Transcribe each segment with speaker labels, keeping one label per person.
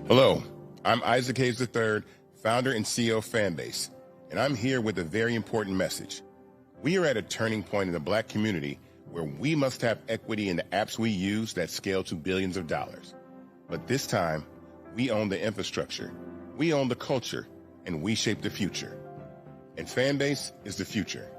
Speaker 1: Hello, I'm Isaac Hayes III, founder and CEO of Fanbase, and I'm here with a very important message. We are at a turning point in the Black community where we must have equity in the apps we use that scale to billions of dollars. But this time, we own the infrastructure, we own the culture, and we shape the future. And Fanbase is the future.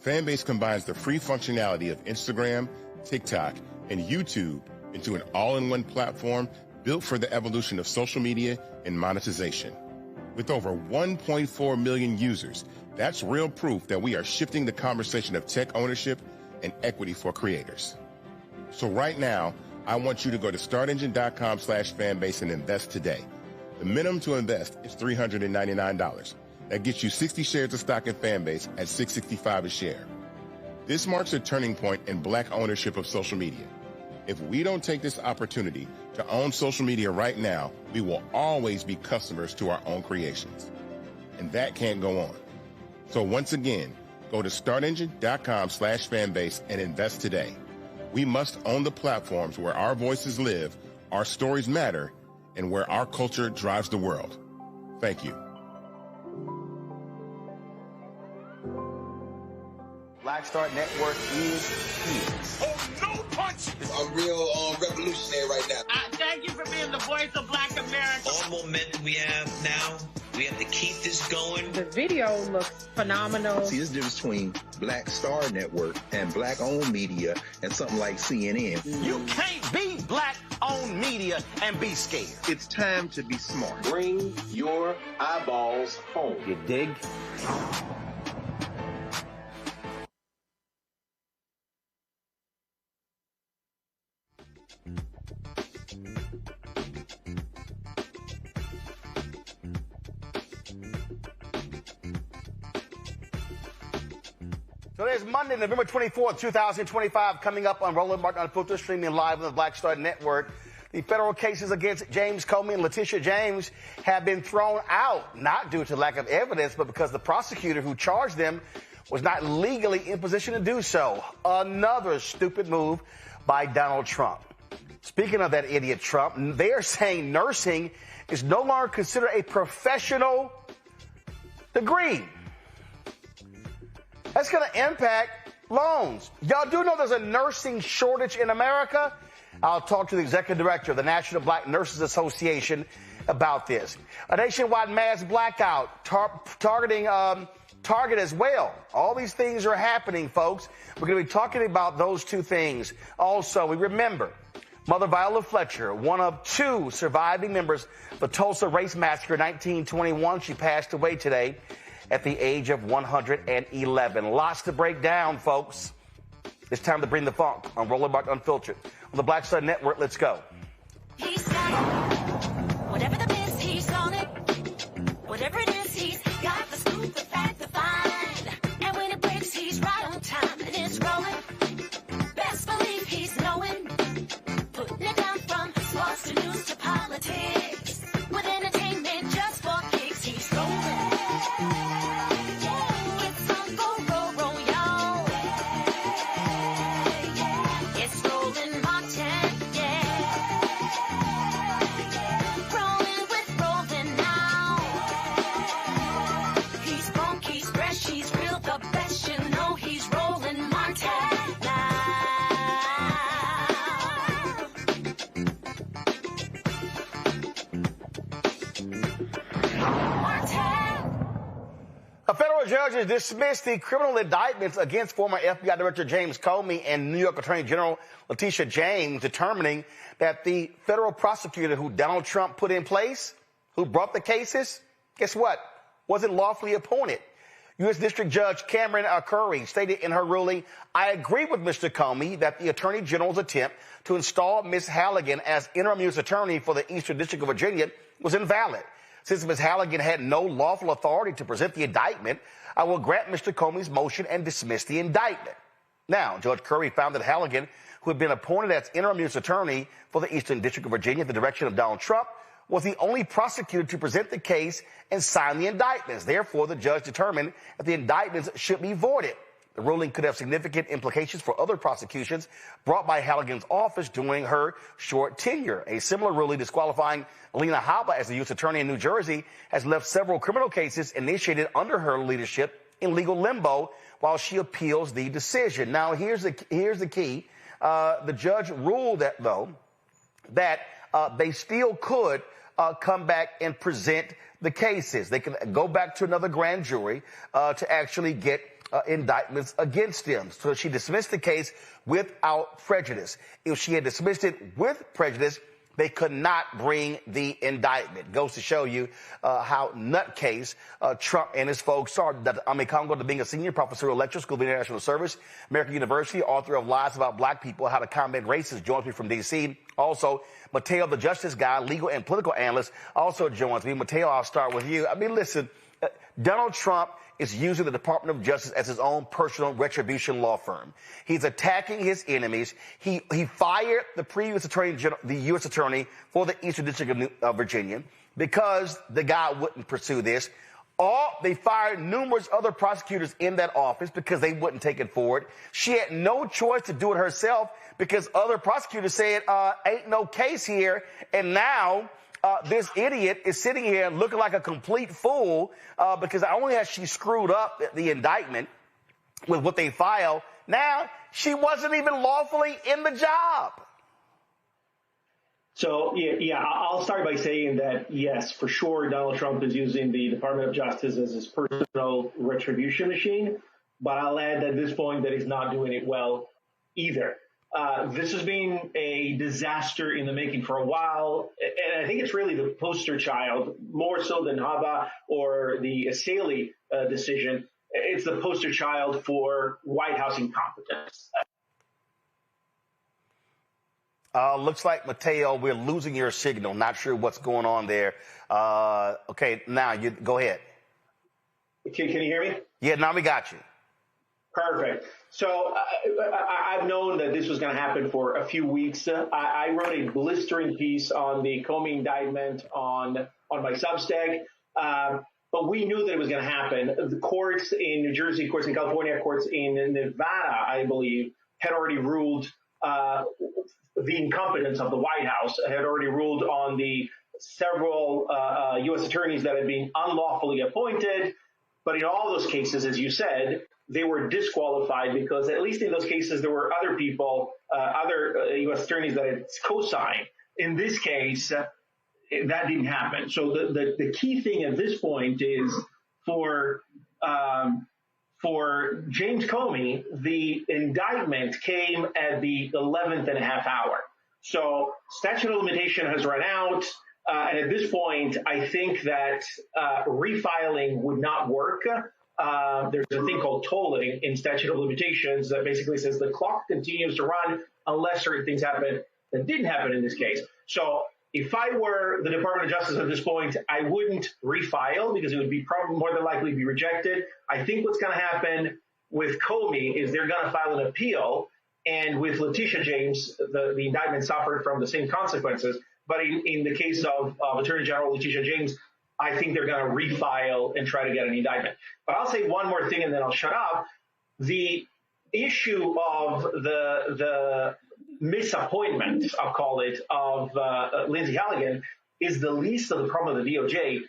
Speaker 1: Fanbase combines the free functionality of Instagram, TikTok, and YouTube into an all-in-one platform built for the evolution of social media and monetization. With over 1.4 million users, that's real proof that we are shifting the conversation of tech ownership and equity for creators. So right now, I want you to go to startengine.com/fanbase and invest today. The minimum to invest is $399. That gets you 60 shares of stock in Fanbase at $665 a share. This marks a turning point in Black ownership of social media. If we don't take this opportunity to own social media right now, we will always be customers to our own creations. And that can't go on. So once again, go to startengine.com/fanbase and invest today. We must own the platforms where our voices live, our stories matter, and where our culture drives the world. Thank you.
Speaker 2: Black Star Network is here.
Speaker 3: Oh, no punch!
Speaker 4: I'm real revolutionary right now.
Speaker 3: Thank you for being the voice of Black America.
Speaker 5: All momentum we have now, we have to keep this going.
Speaker 6: The video looks phenomenal.
Speaker 7: See, there's a difference between Black Star Network and Black-owned media and something like CNN.
Speaker 2: You can't be Black-owned media and be scared.
Speaker 7: It's time to be smart.
Speaker 8: Bring your eyeballs home.
Speaker 2: You dig? So there's Monday, November 24th, 2025, coming up on Roland Martin Unfiltered, streaming live on the Black Star Network. The federal cases against James Comey and Letitia James have been thrown out, not due to lack of evidence, but because the prosecutor who charged them was not legally in position to do so. Another stupid move by Donald Trump. Speaking of that idiot Trump, they are saying nursing is no longer considered a professional degree. That's going to impact loans. Y'all do know there's a nursing shortage in America? I'll talk to the executive director of the National Black Nurses Association about this. A nationwide mass blackout targeting Target as well. All these things are happening, folks. We're going to be talking about those two things. Also, we remember Mother Viola Fletcher, one of two surviving members of the Tulsa Race Massacre in 1921. She passed away today at the age of 111. Lots to break down, folks. It's time to bring the funk on Roland Martin Unfiltered. On the Black Star Network, let's go.
Speaker 9: He's got it. Whatever the biz, he's on it. Whatever it is, he's got the scoop, the fact, the find. And when it breaks, he's right on time and it's rolling. Best believe he's knowing. Putting it down from sports to news to politics. With entertainment just for kicks, he's rolling. It's on go, roll, y'all. It's Roland Martin, rolling with Roland now. He's funk, he's fresh, he's real, the best, you know he's Roland Martin now.
Speaker 2: A federal judge has dismissed the criminal indictments against former FBI Director James Comey and New York Attorney General Letitia James, determining that the federal prosecutor who Donald Trump put in place, who brought the cases, guess what? Wasn't lawfully appointed. U.S. District Judge Cameron Curry stated in her ruling, I agree with Mr. Comey that the Attorney General's attempt to install Ms. Halligan as interim U.S. Attorney for the Eastern District of Virginia was invalid. Since Ms. Halligan had no lawful authority to present the indictment, I will grant Mr. Comey's motion and dismiss the indictment. Now, Judge Curry found that Halligan, who had been appointed as interim U.S. Attorney for the Eastern District of Virginia at the direction of Donald Trump, was the only prosecutor to present the case and sign the indictments. Therefore, the judge determined that the indictments should be voided. The ruling could have significant implications for other prosecutions brought by Halligan's office during her short tenure. A similar ruling disqualifying Alina Habba as the U.S. Attorney in New Jersey has left several criminal cases initiated under her leadership in legal limbo while she appeals the decision. Now, here's the key. The judge ruled that, though, that they still could come back and present the cases. They can go back to another grand jury to actually get indictments against them. So she dismissed the case without prejudice. If she had dismissed it with prejudice, they could not bring the indictment. Goes to show you how nutcase Trump and his folks are. Ami Congo, being a senior professor of Lecture School of International Service, American University, author of Lies About Black People, How to Combat Racism, joins me from D.C. Also, Mateo, the justice guy, legal and political analyst, also joins me. Mateo, I'll start with you. I mean, listen, Donald Trump is using the Department of Justice as his own personal retribution law firm. He's attacking his enemies. He fired the previous attorney general, the U.S. attorney for the Eastern District of Virginia, because the guy wouldn't pursue this. They fired numerous other prosecutors in that office because they wouldn't take it forward. She had no choice to do it herself because other prosecutors said, ain't no case here. And now this idiot is sitting here looking like a complete fool because not only has she screwed up the indictment with what they filed, now she wasn't even lawfully in the job.
Speaker 10: So, yeah, I'll start by saying that, yes, for sure, Donald Trump is using the Department of Justice as his personal retribution machine. But I'll add at this point that he's not doing it well either. This has been a disaster in the making for a while. And I think it's really the poster child, more so than Haba or the Asaili decision. It's the poster child for White House incompetence.
Speaker 2: Looks like, Mateo, we're losing your signal. Not sure what's going on there. Okay, now you go ahead.
Speaker 10: Can you hear me?
Speaker 2: Yeah, now we got you.
Speaker 10: Perfect. So I've known that this was going to happen for a few weeks. I wrote a blistering piece on the Comey indictment on my Substack, but we knew that it was going to happen. The courts in New Jersey, courts in California, courts in Nevada, I believe, had already ruled the incompetence of the White House, had already ruled on the several U.S. attorneys that had been unlawfully appointed. But in all those cases, as you said, they were disqualified because at least in those cases, there were other people, other U.S. attorneys that had co-signed. In this case, that didn't happen. So the key thing at this point is for James Comey, the indictment came at the 11th and a half hour. So statute of limitation has run out. And at this point, I think that refiling would not work. There's a thing called tolling in statute of limitations that basically says the clock continues to run unless certain things happen that didn't happen in this case. So if I were the Department of Justice at this point, I wouldn't refile because it would be probably more than likely be rejected. I think what's going to happen with Comey is they're going to file an appeal. And with Letitia James, the indictment suffered from the same consequences. But in the case of Attorney General Letitia James, I think they're going to refile and try to get an indictment. But I'll say one more thing and then I'll shut up. The issue of the misappointment, I'll call it, of Lindsey Halligan is the least of the problem of the DOJ.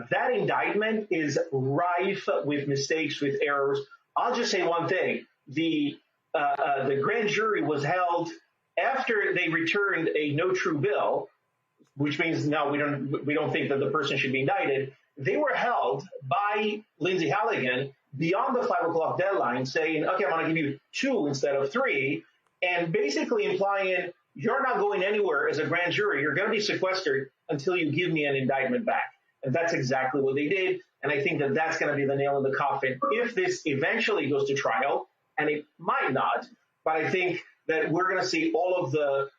Speaker 10: That indictment is rife with mistakes, with errors. I'll just say one thing. The grand jury was held after they returned a no true bill, which means now we don't think that the person should be indicted. They were held by Lindsey Halligan beyond the 5 o'clock deadline, saying, okay, I'm going to give you 2 instead of 3, and basically implying you're not going anywhere as a grand jury. You're going to be sequestered until you give me an indictment back. And that's exactly what they did. And I think that that's going to be the nail in the coffin if this eventually goes to trial, and it might not. But I think that we're going to see all of the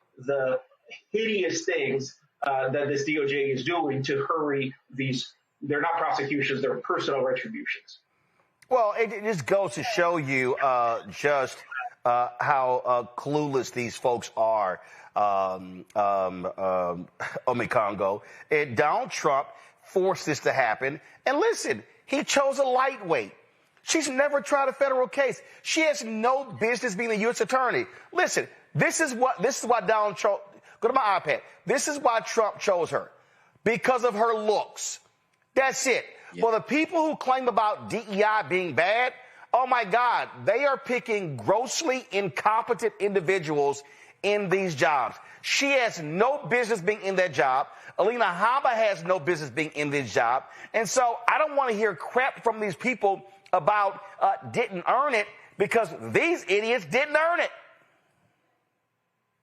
Speaker 10: hideous things that this DOJ is doing to hurry these. They're not prosecutions, they're personal retributions.
Speaker 2: Well, it just goes to show you just how clueless these folks are, Omekongo. And Donald Trump forced this to happen. And listen, he chose a lightweight. She's never tried a federal case. She has no business being a U.S. attorney. Listen, this is why Donald Trump, go to my iPad. This is why Trump chose her. Because of her looks. That's it. Yeah. For the people who claim about DEI being bad, oh my God, they are picking grossly incompetent individuals in these jobs. She has no business being in that job. Alina Habba has no business being in this job. And so I don't want to hear crap from these people about didn't earn it, because these idiots didn't earn it.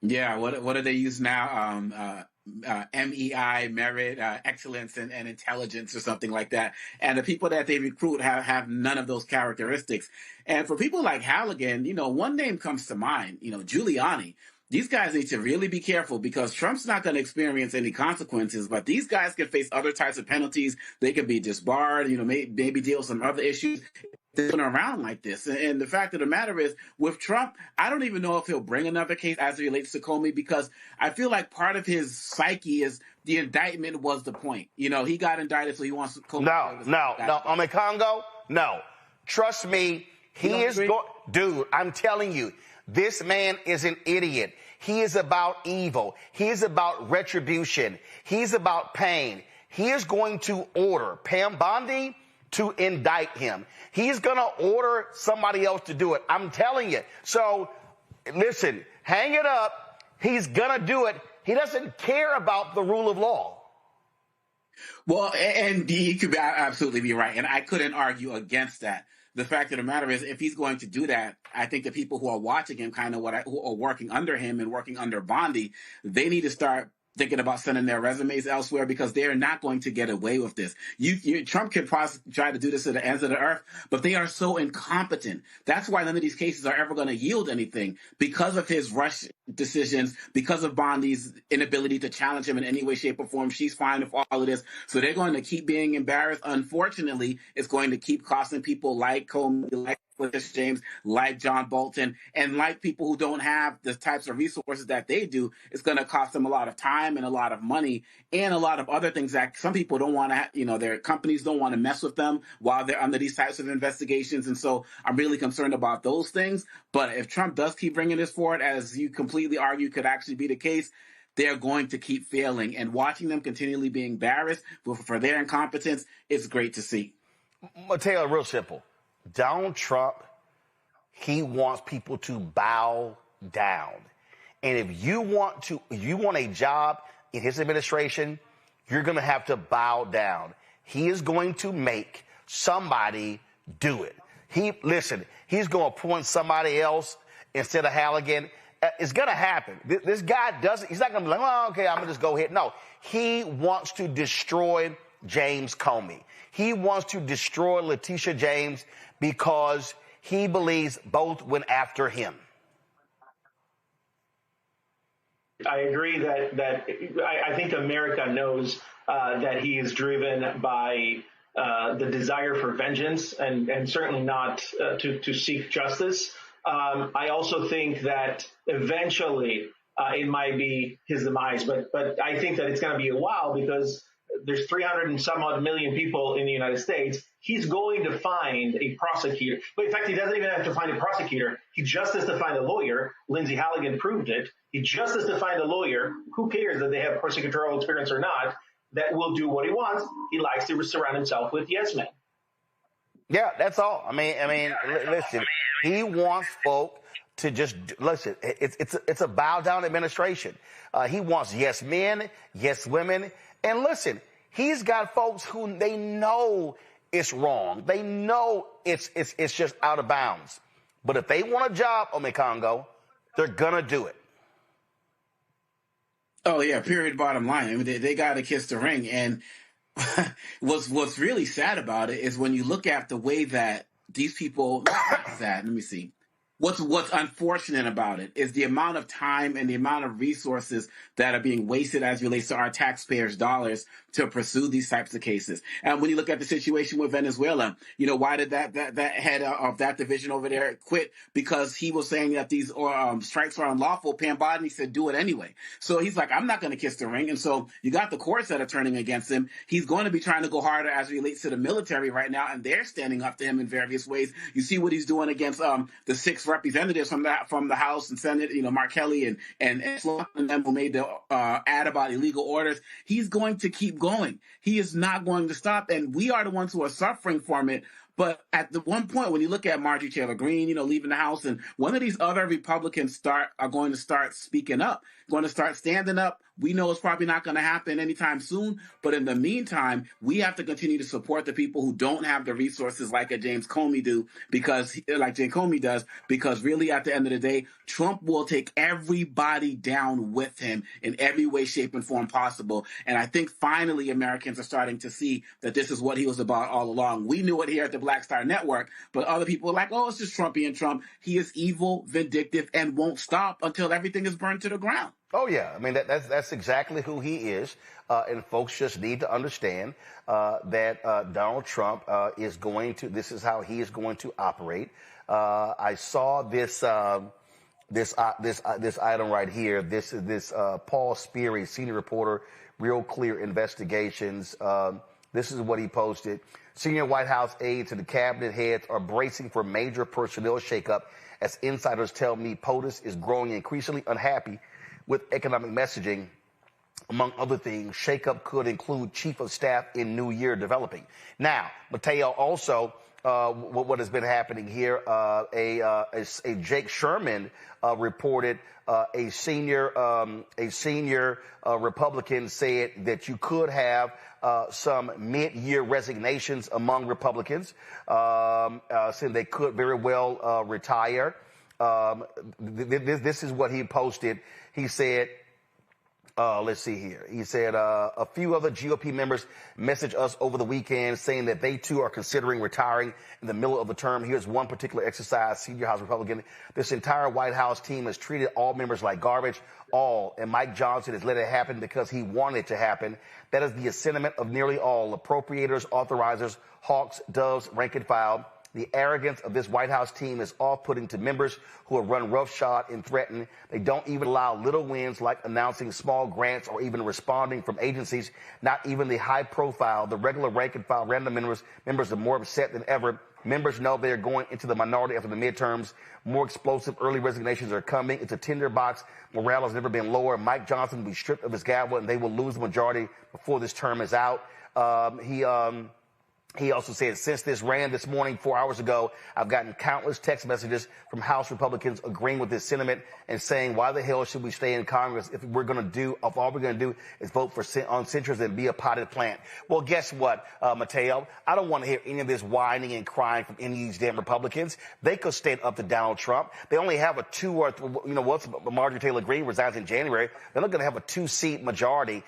Speaker 11: Yeah, what do they use now? MEI, merit, excellence, and intelligence, or something like that. And the people that they recruit have none of those characteristics. And for people like Halligan, one name comes to mind, Giuliani. these guys need to really be careful because Trump's not going to experience any consequences, but these guys can face other types of penalties. They could be disbarred, maybe deal with some other issues. They're going around like this. And the fact of the matter is, with Trump, I don't even know if he'll bring another case as it relates to Comey, because I feel like part of his psyche is the indictment was the point. He got indicted, so he wants Comey.
Speaker 2: No. On the Congo, no. Trust me, he is going. Dude, I'm telling you, this man is an idiot. He is about evil. He is about retribution. He's about pain. He is going to order Pam Bondi to indict him. He's going to order somebody else to do it. I'm telling you. So, listen, hang it up. He's going to do it. He doesn't care about the rule of law.
Speaker 11: Well, and he could absolutely be right. And I couldn't argue against that. The fact of the matter is, if he's going to do that, I think the people who are watching him, who are working under him and working under Bondi, they need to start thinking about sending their resumes elsewhere, because they're not going to get away with this. Trump could try to do this to the ends of the earth, but they are so incompetent. That's why none of these cases are ever going to yield anything, because of his rush decisions, because of Bondi's inability to challenge him in any way, shape, or form. She's fine with all of this. So they're going to keep being embarrassed. Unfortunately, it's going to keep costing people like Comey, like Fletcher James, like John Bolton, and like people who don't have the types of resources that they do. It's going to cost them a lot of time and a lot of money and a lot of other things that some people don't want to, their companies don't want to mess with them while they're under these types of investigations. And so I'm really concerned about those things. But if Trump does keep bringing this forward, as you completely argue could actually be the case, they're going to keep failing. And watching them continually be embarrassed for their incompetence is great to see.
Speaker 2: Mateo, real simple. Donald Trump, he wants people to bow down. And if you want a job in his administration, you're going to have to bow down. He is going to make somebody do it. He's going to appoint somebody else instead of Halligan. It's going to happen. This guy he's not going to be like, well, okay, I'm going to just go ahead. No, he wants to destroy James Comey. He wants to destroy Letitia James because he believes both went after him.
Speaker 10: I agree that I think America knows that he is driven by the desire for vengeance and certainly not to seek justice. I also think that eventually it might be his demise, but I think that it's going to be a while because there's 300 and some odd million people in the United States. He's going to find a prosecutor. But in fact, he doesn't even have to find a prosecutor. He just has to find a lawyer. Lindsay Halligan proved it. He just has to find a lawyer. Who cares that they have prosecutorial experience or not? That will do what he wants. He likes to surround himself with yes men.
Speaker 2: Yeah, that's all. I mean, listen, he wants folk to just listen. It's a bow down administration. He wants yes men, yes women. And listen, he's got folks who they know it's wrong. They know it's just out of bounds. But if they want a job on the Congo, they're going to do it.
Speaker 11: Oh, yeah, period, bottom line. I mean, they got to kiss the ring. And what's really sad about it is when you look at the way that these people, not sad, let me see. What's unfortunate about it is the amount of time and the amount of resources that are being wasted as it relates to our taxpayers' dollars to pursue these types of cases. And when you look at the situation with Venezuela, why did that head of that division over there quit? Because he was saying that these strikes are unlawful. Pam Bondi said, do it anyway. So he's like, I'm not going to kiss the ring. And so you got the courts that are turning against him. He's going to be trying to go harder as it relates to the military right now, and they're standing up to him in various ways. You see what he's doing against the 6 representatives from the House and Senate, Mark Kelly and them who made the ad about illegal orders. He's going to keep going. He is not going to stop, and we are the ones who are suffering from it. But at the one point, when you look at Marjorie Taylor Greene, leaving the House, and one of these other Republicans are going to start speaking up, going to start standing up. We know it's probably not going to happen anytime soon. But in the meantime, we have to continue to support the people who don't have the resources like a James Comey does, because really at the end of the day, Trump will take everybody down with him in every way, shape, and form possible. And I think finally Americans are starting to see that this is what he was about all along. We knew it here at the Black Star Network, but other people are like, oh, it's just Trump being Trump. He is evil, vindictive, and won't stop until everything is burned to the ground.
Speaker 2: Oh, yeah. I mean, that's exactly who he is. And folks just need to understand that Donald Trump is going to, this is how he is going to operate. I saw this item right here. This is Paul Speary, senior reporter, Real Clear Investigations. This is what he posted. Senior White House aides and the cabinet heads are bracing for major personnel shakeup as insiders tell me POTUS is growing increasingly unhappy with economic messaging. Among other things, shakeup could include chief of staff in new year developing. Now, Mateo, also, what has been happening here, a Jake Sherman reported a senior Republican said that you could have some mid-year resignations among Republicans, saying they could very well retire. This is what he posted. He said, let's see here. He said a few other GOP members messaged us over the weekend saying that they too are considering retiring in the middle of the term. Here's one particular exercise, senior House Republican. This entire White House team has treated all members like garbage, all. And Mike Johnson has let it happen because he wanted it to happen. That is the sentiment of nearly all appropriators, authorizers, hawks, doves, rank and file. The arrogance of this White House team is off-putting to members who have run roughshod and threatened. They don't even allow little wins like announcing small grants or even responding from agencies, not even the high-profile, the regular rank-and-file random members are more upset than ever. Members know they are going into the minority after the midterms. More explosive early resignations are coming. It's a tinderbox. Morale has never been lower. Mike Johnson will be stripped of his gavel, and they will lose the majority before this term is out. He also said, since this ran this morning 4 hours ago, I've gotten countless text messages from House Republicans agreeing with this sentiment and saying, why the hell should we stay in Congress if all we're going to do is vote on censures and be a potted plant? Well, guess what, Mateo? I don't want to hear any of this whining and crying from any of these damn Republicans. They could stand up to Donald Trump. They only have a once Marjorie Taylor Greene resigns in January, they're not going to have a 2-seat majority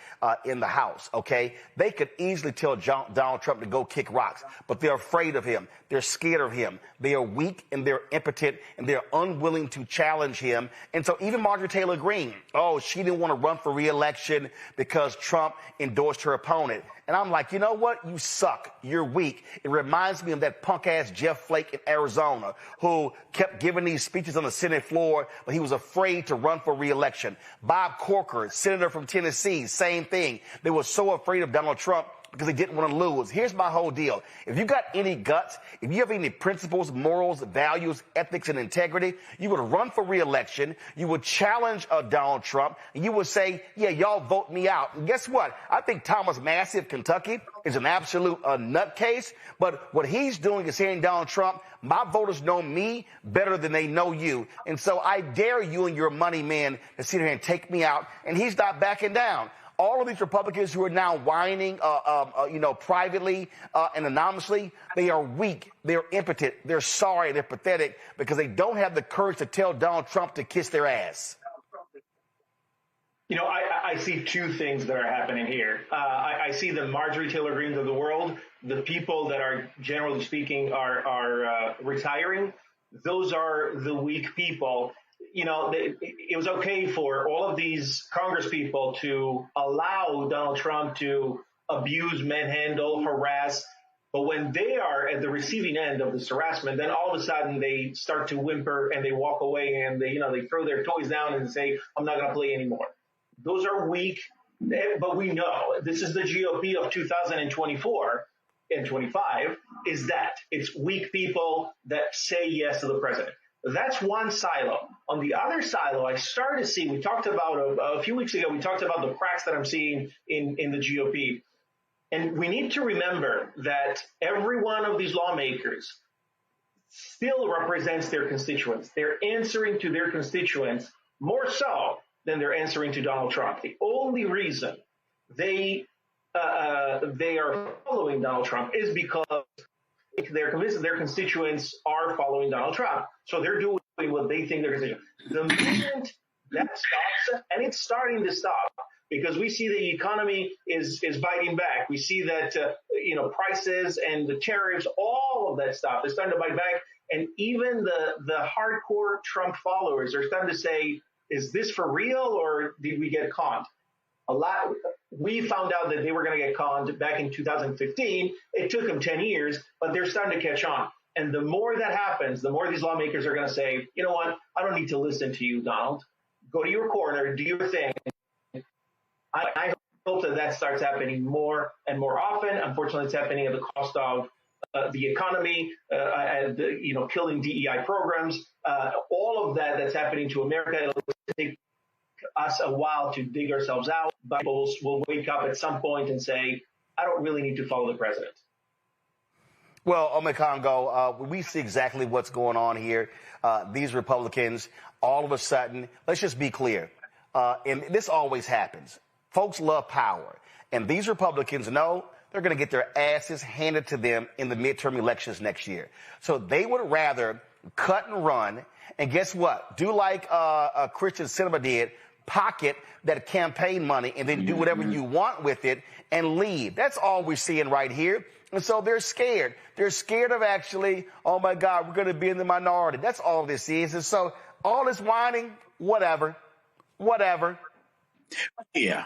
Speaker 2: in the House, okay? They could easily tell Donald Trump to go kick rocks, but they're afraid of him. They're scared of him. They are weak and they're impotent and they're unwilling to challenge him. And so even Marjorie Taylor Greene, she didn't want to run for re-election because Trump endorsed her opponent. And I'm like, you know what? You suck. You're weak. It reminds me of that punk-ass Jeff Flake in Arizona who kept giving these speeches on the Senate floor, but he was afraid to run for re-election. Bob Corker, senator from Tennessee, same thing. They were so afraid of Donald Trump because they didn't want to lose. Here's my whole deal. If you got any guts, if you have any principles, morals, values, ethics, and integrity, you would run for re-election, you would challenge Donald Trump, and you would say, yeah, y'all vote me out. And guess what? I think Thomas Massey of Kentucky is an absolute nutcase, but what he's doing is saying, Donald Trump, my voters know me better than they know you. And so I dare you and your money man to sit here and take me out, and he's not backing down. All of these Republicans who are now whining, privately and anonymously, they are weak, they're impotent, they're sorry, they're pathetic because they don't have the courage to tell Donald Trump to kiss their ass.
Speaker 10: You know, I see two things that are happening here. I see the Marjorie Taylor Greenes of the world, the people that are, generally speaking, are retiring. Those are the weak people. You know, it was okay for all of these Congress people to allow Donald Trump to abuse, manhandle, harass. But when they are at the receiving end of this harassment, then all of a sudden they start to whimper and they walk away and they throw their toys down and say, I'm not going to play anymore. Those are weak. But we know this is the GOP of 2024 and 25 is that it's weak people that say yes to the president. That's one silo. On the other silo, I started to see, we talked about a few weeks ago, we talked about the cracks that I'm seeing in the GOP. And we need to remember that every one of these lawmakers still represents their constituents. They're answering to their constituents more so than they're answering to Donald Trump. The only reason they are following Donald Trump is because they're convinced that their constituents are following Donald Trump. So they're doing what they think their constituents. The moment that stops, and it's starting to stop, because we see the economy is biting back. We see that, prices and the tariffs, all of that stuff is starting to bite back. And even the hardcore Trump followers are starting to say, is this for real or did we get conned? We found out that they were going to get conned back in 2015. It took them 10 years, but they're starting to catch on. And the more that happens, the more these lawmakers are going to say, you know what, I don't need to listen to you, Donald. Go to your corner, do your thing. I hope that starts happening more and more often. Unfortunately, it's happening at the cost of the economy, killing DEI programs, all of that's happening to America. It'll take us a while to dig ourselves out, but people will wake up at some point and say, I don't really need to follow the president.
Speaker 2: Well, Omekongo, we see exactly what's going on here. These Republicans, all of a sudden, let's just be clear, and this always happens. Folks love power, and these Republicans know they're going to get their asses handed to them in the midterm elections next year. So they would rather cut and run, and guess what? Do like Christian Cinema did, pocket that campaign money and then do whatever you want with it and leave. That's all we're seeing right here. And so they're scared. They're scared of actually, oh, my God, we're going to be in the minority. That's all this is. And so all this whining, whatever.
Speaker 11: Yeah,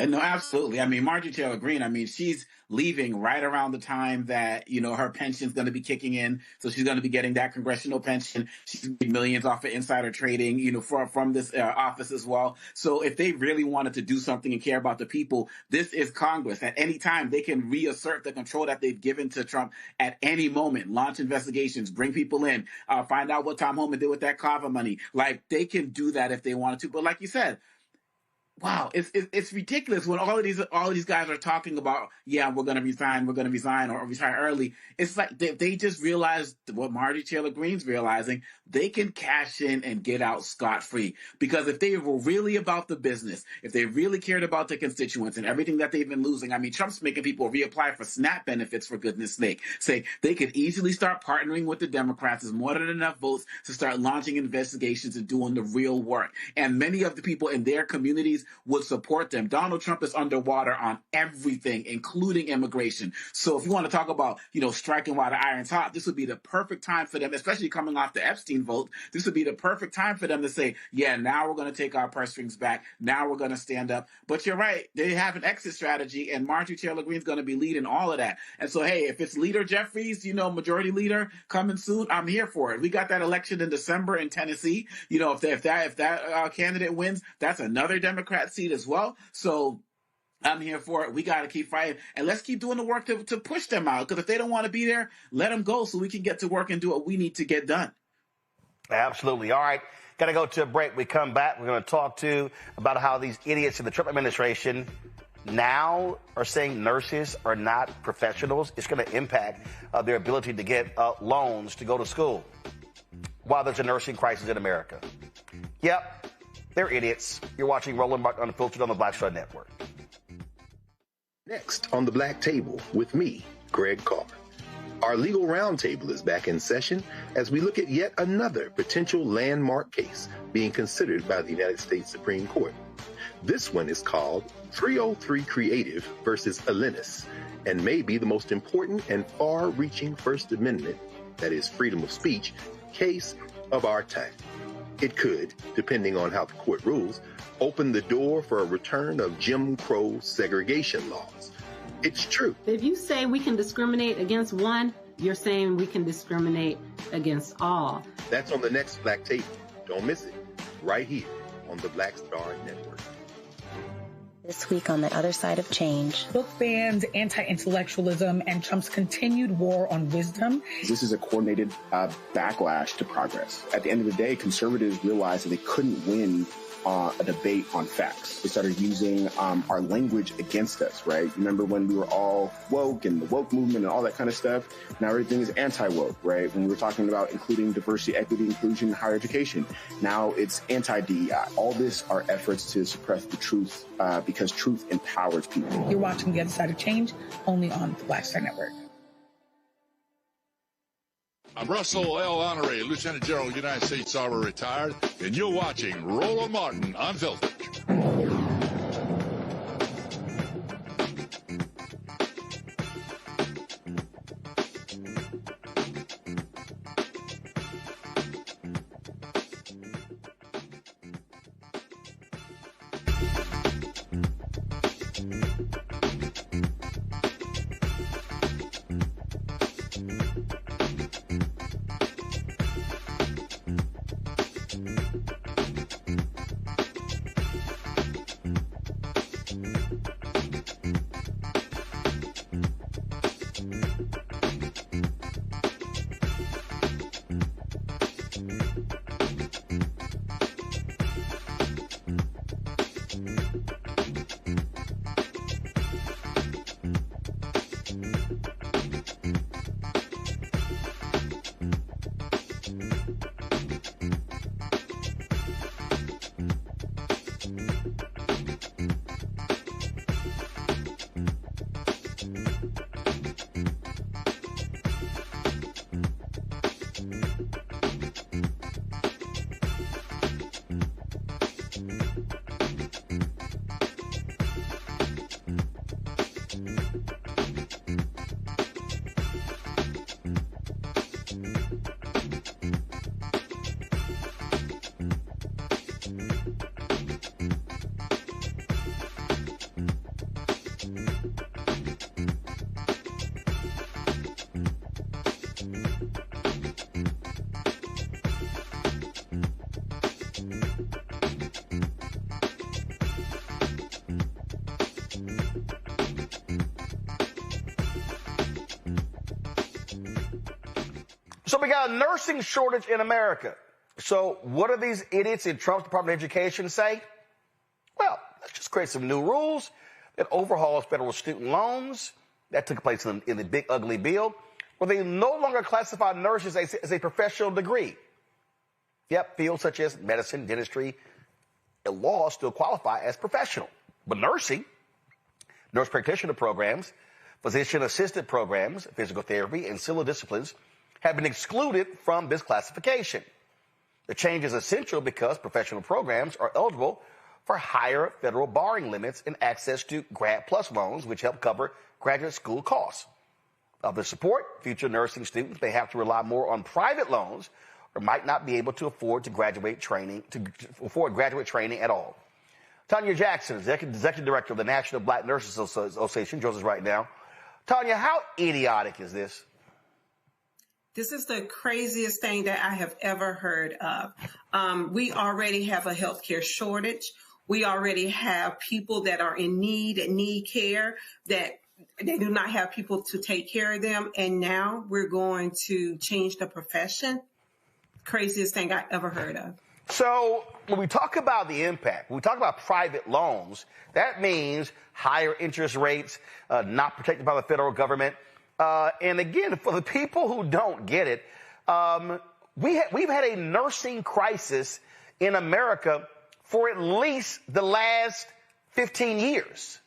Speaker 11: no, absolutely. I mean, Marjorie Taylor Greene, I mean, she's leaving right around the time that, her pension's going to be kicking in. So she's going to be getting that congressional pension. She's made millions off of insider trading, from this office as well. So if they really wanted to do something and care about the people, this is Congress. At any time, they can reassert the control that they've given to Trump at any moment, launch investigations, bring people in, find out what Tom Homan did with that Kava money. Like, they can do that if they wanted to. But like you said, wow, it's ridiculous when all of these guys are talking about, yeah, we're going to resign or retire early. It's like they just realized what Marjorie Taylor Greene's realizing. They can cash in and get out scot-free. Because if they were really about the business, if they really cared about the constituents and everything that they've been losing, I mean, Trump's making people reapply for SNAP benefits, for goodness sake. Say they could easily start partnering with the Democrats. There's more than enough votes to start launching investigations and doing the real work. And many of the people in their communities would support them. Donald Trump is underwater on everything, including immigration. So if you want to talk about, striking while the iron's hot, this would be the perfect time for them, especially coming off the Epstein vote. This would be the perfect time for them to say, yeah, now we're going to take our purse strings back. Now we're going to stand up. But you're right. They have an exit strategy, and Marjorie Taylor Greene's going to be leading all of that. And so, hey, if it's Leader Jeffries, majority leader coming soon, I'm here for it. We got that election in December in Tennessee. If that candidate wins, that's another Democrat seat as well. So I'm here for it. We got to keep fighting, and let's keep doing the work to push them out. Because if they don't want to be there, let them go so we can get to work and do what we need to get done.
Speaker 2: Absolutely. All right. Got to go to a break. We come back. We're going to talk about how these idiots in the Trump administration now are saying nurses are not professionals. It's going to impact their ability to get loans to go to school while there's a nursing crisis in America. Yep. They're idiots. You're watching Roland Martin Unfiltered on the Black Star Network.
Speaker 7: Next on the Black Table with me, Greg Carr. Our legal roundtable is back in session as we look at yet another potential landmark case being considered by the United States Supreme Court. This one is called 303 Creative versus Elenis, and may be the most important and far-reaching First Amendment, that is freedom of speech, case of our time. It could, depending on how the court rules, open the door for a return of Jim Crow segregation laws. It's true.
Speaker 12: If you say we can discriminate against one, you're saying we can discriminate against all.
Speaker 7: That's on the next Black Table. Don't miss it. Right here on the Black Star Network.
Speaker 13: This week on the other side of change.
Speaker 14: Book bans, anti-intellectualism, and Trump's continued war on wisdom.
Speaker 15: This is a coordinated backlash to progress. At the end of the day, conservatives realized that they couldn't win a debate on facts. They started using our language against us, right? Remember when we were all woke and the woke movement and all that kind of stuff? Now everything is anti-woke, right? When we were talking about including diversity, equity, inclusion, and higher education, now it's anti-DEI. All this are efforts to suppress the truth because truth empowers people.
Speaker 14: You're watching The Other Side of Change only on the Black Star Network.
Speaker 16: I'm Russell L. Honoré, Lieutenant General, United States Army retired, and you're watching Roland Martin Unfiltered.
Speaker 2: So we got a nursing shortage in America. So what do these idiots in Trump's Department of Education say? Well, let's just create some new rules that overhauls federal student loans. That took place in the big ugly bill, where they no longer classify nurses as a professional degree. Yep, fields such as medicine, dentistry, and law still qualify as professional. But nursing, nurse practitioner programs, physician assistant programs, physical therapy, and civil disciplines have been excluded from this classification. The change is essential because professional programs are eligible for higher federal borrowing limits and access to Grad Plus loans, which help cover graduate school costs. Of the support, future nursing students may have to rely more on private loans or might not be able to afford graduate training at all. Tanya Jackson, Executive Director of the National Black Nurses Association, joins us right now. Tanya, how idiotic is this?
Speaker 12: This is the craziest thing that I have ever heard of. We already have a healthcare shortage. We already have people that are in need and need care that they do not have people to take care of them. And now we're going to change the profession. Craziest thing I ever heard of.
Speaker 2: So when we talk about the impact, when we talk about private loans, that means higher interest rates, not protected by the federal government. And again, for the people who don't get it, we've had a nursing crisis in America for at least the last 15 years.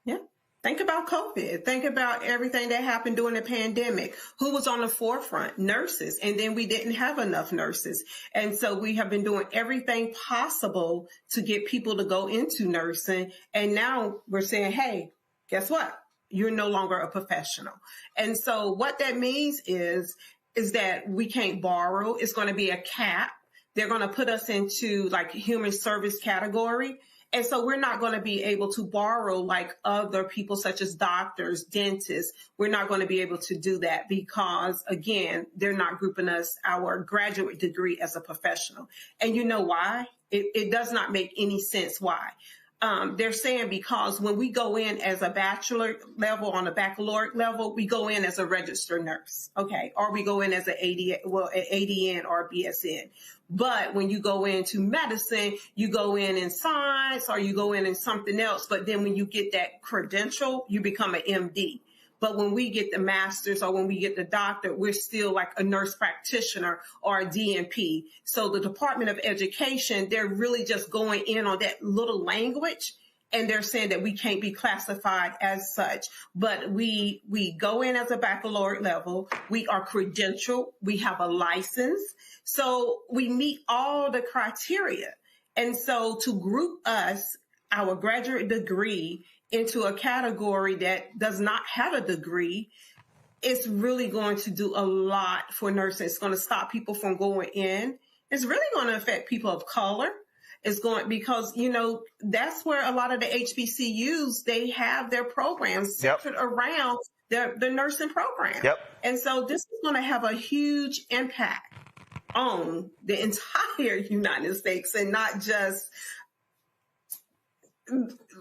Speaker 12: Yeah. Think about COVID. Think about everything that happened during the pandemic. Who was on the forefront? Nurses. And then we didn't have enough nurses. And so we have been doing everything possible to get people to go into nursing. And now we're saying, hey, guess what? You're no longer a professional. And so what that means is that we can't borrow. It's going to be a cap. They're going to put us into like human service category. And so we're not going to be able to borrow like other people such as doctors, dentists. We're not going to be able to do that because, again, they're not grouping us our graduate degree as a professional. And you know why? It does not make any sense why. They're saying because when we go in as a bachelor level, on a baccalaureate level, we go in as a registered nurse, okay? Or we go in as an ADN or a BSN. But when you go into medicine, you go in science or you go in something else. But then when you get that credential, you become an MD. But when we get the master's or when we get the doctor, we're still like a nurse practitioner or a DNP. So the Department of Education, they're really just going in on that little language. And they're saying that we can't be classified as such. But we go in as a baccalaureate level. We are credentialed. We have a license. So we meet all the criteria. And so to group us, our graduate degree, into a category that does not have a degree, it's really going to do a lot for nursing. It's going to stop people from going in. It's really going to affect people of color. It's going because, you know, that's where a lot of the HBCUs, they have their programs centered around the nursing program. Yep. And so this is going to have a huge impact on the entire United States and not just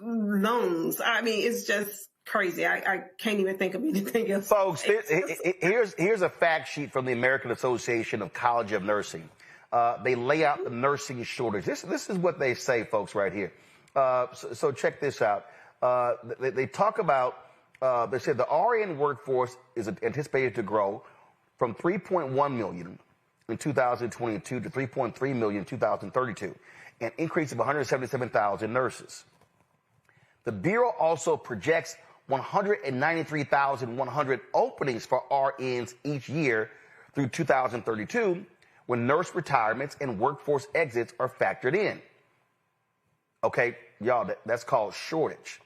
Speaker 12: loans. I mean, it's just crazy. I can't even think of anything else.
Speaker 2: Folks, here's a fact sheet from the American Association of College of Nursing. They lay out the nursing shortage. This is what they say, folks, right here. So check this out. They talk about, they said the RN workforce is anticipated to grow from 3.1 million in 2022 to 3.3 million in 2032, an increase of 177,000 nurses. The Bureau also projects 193,100 openings for RNs each year through 2032 when nurse retirements and workforce exits are factored in. Okay, y'all, that's called shortage.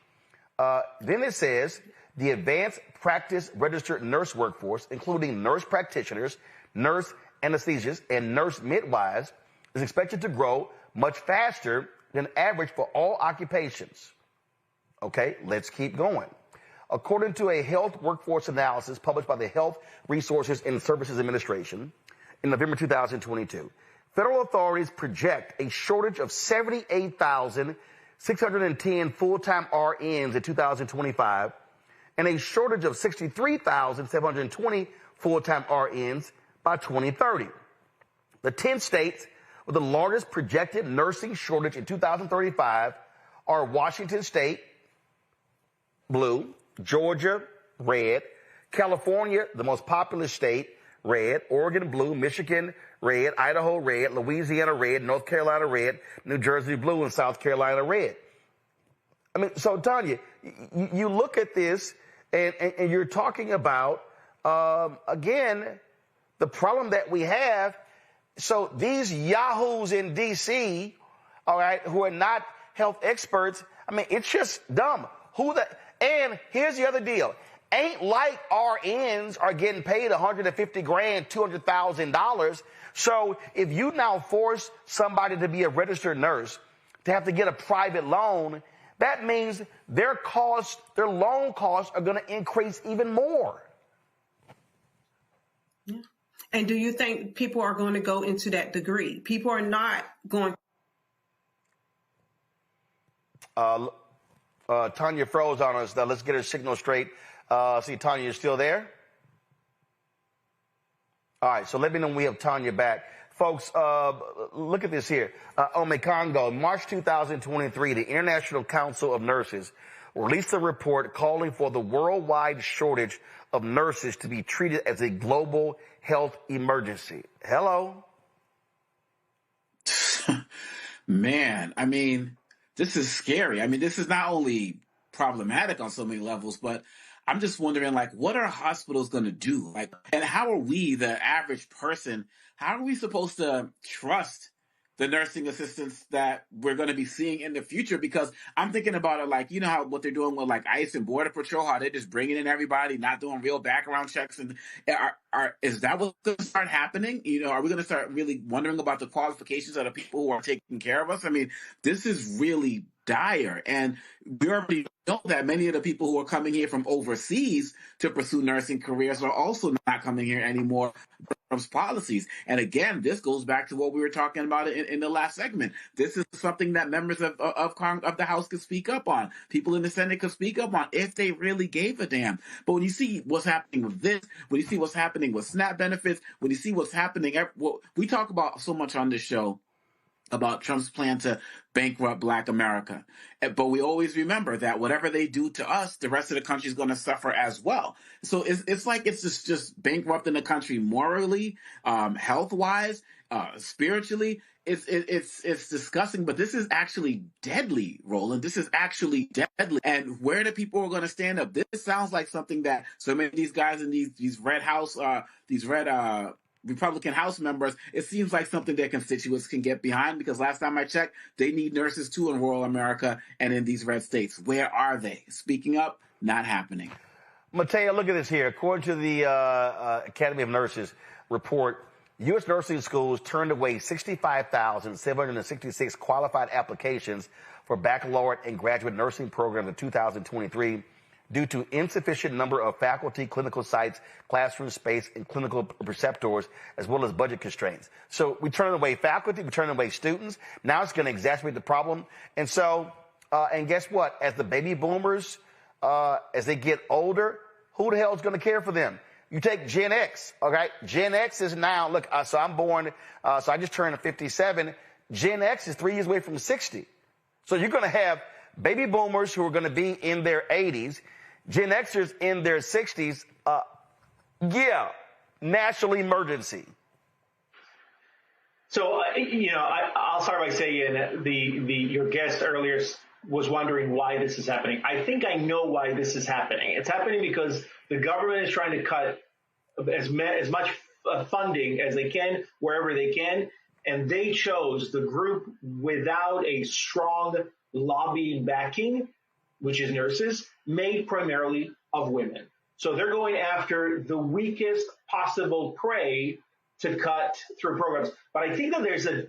Speaker 2: Then it says the advanced practice registered nurse workforce, including nurse practitioners, nurse anesthesiologists, and nurse midwives, is expected to grow much faster than average for all occupations. Okay, let's keep going. According to a health workforce analysis published by the Health Resources and Services Administration in November 2022, federal authorities project a shortage of 78,610 full-time RNs in 2025 and a shortage of 63,720 full-time RNs by 2030. The 10 states with the largest projected nursing shortage in 2035 are Washington State, blue, Georgia, red, California, the most populous state, red, Oregon, blue, Michigan, red, Idaho, red, Louisiana, red, North Carolina, red, New Jersey, blue, and South Carolina, red. I mean, so, Tanya, you look at this, and you're talking about, again, the problem that we have. So these yahoos in D.C., all right, who are not health experts, I mean, it's just dumb. And here's the other deal. Ain't like RNs are getting paid $150,000, $200,000. So if you now force somebody to be a registered nurse to have to get a private loan, that means their loan costs are going to increase even more.
Speaker 12: Yeah. And do you think people are going to go into that degree? People are not going.
Speaker 2: Tanya froze on us. Now let's get her signal straight. See, Tanya, you're still there? All right, so let me know when we have Tanya back. Folks, look at this here. Congo, March 2023, the International Council of Nurses released a report calling for the worldwide shortage of nurses to be treated as a global health emergency. Hello?
Speaker 11: Man, I mean, this is scary. I mean, this is not only problematic on so many levels, but I'm just wondering, like, what are hospitals going to do? Like, and how are we, the average person, how are we supposed to trust the nursing assistants that we're going to be seeing in the future? Because I'm thinking about it like, you know how what they're doing with like ICE and Border Patrol, how they're just bringing in everybody, not doing real background checks. And is that what's going to start happening? You know, are we going to start really wondering about the qualifications of the people who are taking care of us? I mean, this is really dire. And we already know that many of the people who are coming here from overseas to pursue nursing careers are also not coming here anymore from policies. And again, this goes back to what we were talking about in the last segment. This is something that members of the House could speak up on. People in the Senate could speak up on if they really gave a damn. But when you see what's happening with this, when you see what's happening with SNAP benefits, when you see what's happening, we talk about so much on this show about Trump's plan to bankrupt Black America. But we always remember that whatever they do to us, the rest of the country is going to suffer as well. So it's like it's just bankrupting the country morally, health-wise, spiritually. It's disgusting, but this is actually deadly, Roland. This is actually deadly. And where the people are going to stand up? This sounds like something that so many of these guys in these red Republican House members, it seems like something their constituents can get behind, because last time I checked, they need nurses too in rural America and in these red states. Where are they? Speaking up, not happening.
Speaker 2: Mateo, look at this here. According to the Academy of Nurses report, U.S. nursing schools turned away 65,766 qualified applications for baccalaureate and graduate nursing programs in 2023 due to insufficient number of faculty, clinical sites, classroom space, and clinical preceptors, as well as budget constraints. So we turn away faculty, we turn away students. Now it's going to exacerbate the problem. And so, and guess what? As the baby boomers, as they get older, who the hell is going to care for them? You take Gen X, all right? Gen X is now, look, so I'm born, so I just turned 57. Gen X is 3 years away from 60. So you're going to have baby boomers who are going to be in their 80s, Gen Xers in their 60s. National emergency.
Speaker 10: So, I'll start by saying your guest earlier was wondering why this is happening. I think I know why this is happening. It's happening because the government is trying to cut as much funding as they can, wherever they can, and they chose the group without a strong lobbying backing, which is nurses, made primarily of women. So they're going after the weakest possible prey to cut through programs. But I think that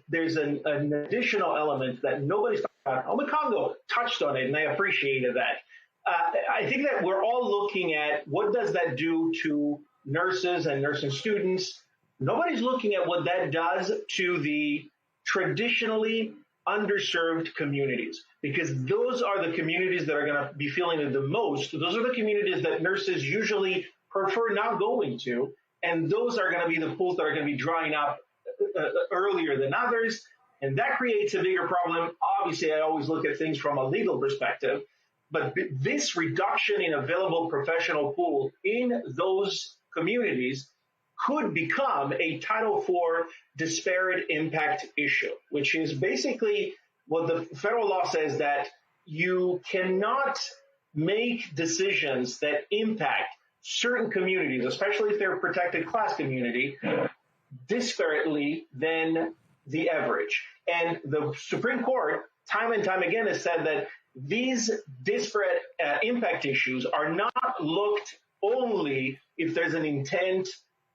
Speaker 10: there's an additional element that nobody's talking about. Congo touched on it, and I appreciated that. I think that we're all looking at what does that do to nurses and nursing students. Nobody's looking at what that does to the traditionally underserved communities, because those are the communities that are going to be feeling it the most. Those are the communities that nurses usually prefer not going to. And those are going to be the pools that are going to be drying up earlier than others. And that creates a bigger problem. Obviously, I always look at things from a legal perspective. But this reduction in available professional pool in those communities could become a Title IV disparate impact issue, which is basically what the federal law says, that you cannot make decisions that impact certain communities, especially if they're a protected class community, disparately than the average. And the Supreme Court, time and time again, has said that these disparate impact issues are not looked only if there's an intent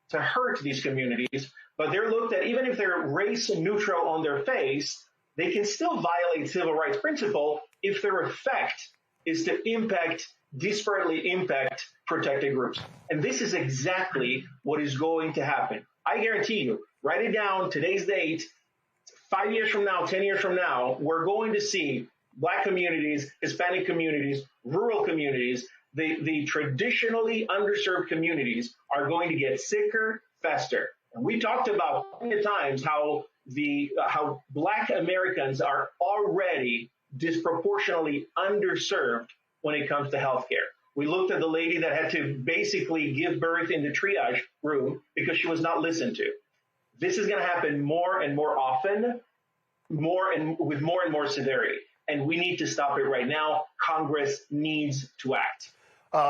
Speaker 10: to hurt these communities, but they're looked at even if they're race neutral on their face, they can still violate civil rights principle if their effect is to disparately impact protected groups. And this is exactly what is going to happen. I guarantee you, write it down, today's date, 5 years from now, 10 years from now, we're going to see Black communities, Hispanic communities, rural communities, the traditionally underserved communities are going to get sicker faster. And we talked about many times how Black Americans are already disproportionately underserved when it comes to healthcare. We looked at the lady that had to basically give birth in the triage room because she was not listened to. This is going to happen more and more often, with more and more severity. And we need to stop it right now. Congress needs to act.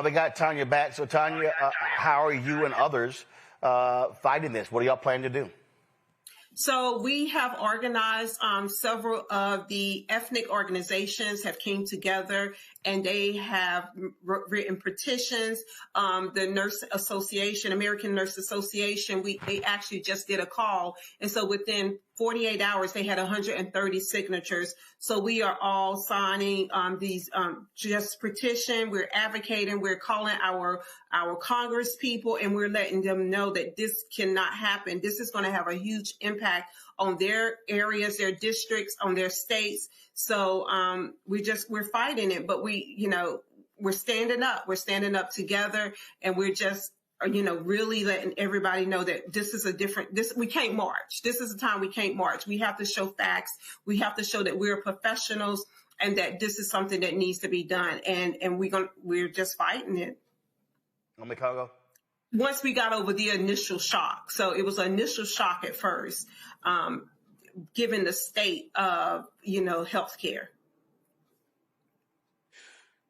Speaker 2: They got Tanya back. So, Tanya, how are you and others fighting this? What do y'all plan to do?
Speaker 12: So we have organized several of the ethnic organizations have came together and they have written petitions. The Nurse Association, American Nurse Association, they actually just did a call. And so within 48 hours, they had 130 signatures. So we are all signing these just petition. We're advocating. We're calling our Congress people, and we're letting them know that this cannot happen. This is going to have a huge impact on their areas, their districts, on their states. So we're fighting it, but we're standing up. We're standing up together, and we're just really letting everybody know that this is we can't march. This is a time we can't march. We have to show facts. We have to show that we're professionals and that this is something that needs to be done. And we're just fighting it. Once we got over the initial shock. So it was an initial shock at first, given the state of, healthcare.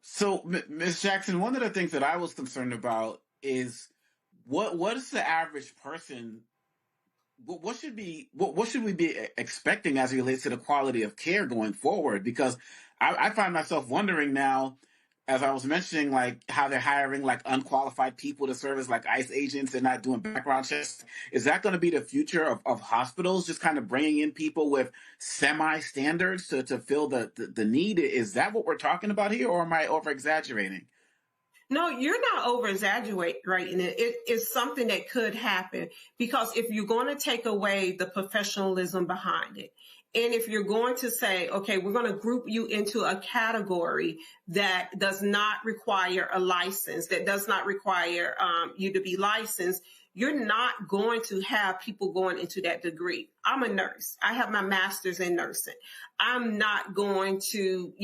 Speaker 11: So, Ms. Jackson, one of the things that I was concerned about is what is the average person? What should we be expecting as it relates to the quality of care going forward? Because I find myself wondering now, as I was mentioning, like how they're hiring like unqualified people to serve as like ICE agents. They're not doing background checks. Is that going to be the future of hospitals? Just kind of bringing in people with semi-standards to fill the need? Is that what we're talking about here, or am I over-exaggerating?
Speaker 12: No, you're not over-exaggerating it. It is something that could happen because if you're going to take away the professionalism behind it, and if you're going to say, okay, we're going to group you into a category that does not require a license, that does not require you to be licensed, you're not going to have people going into that degree. I'm a nurse. I have my master's in nursing. I'm not going to,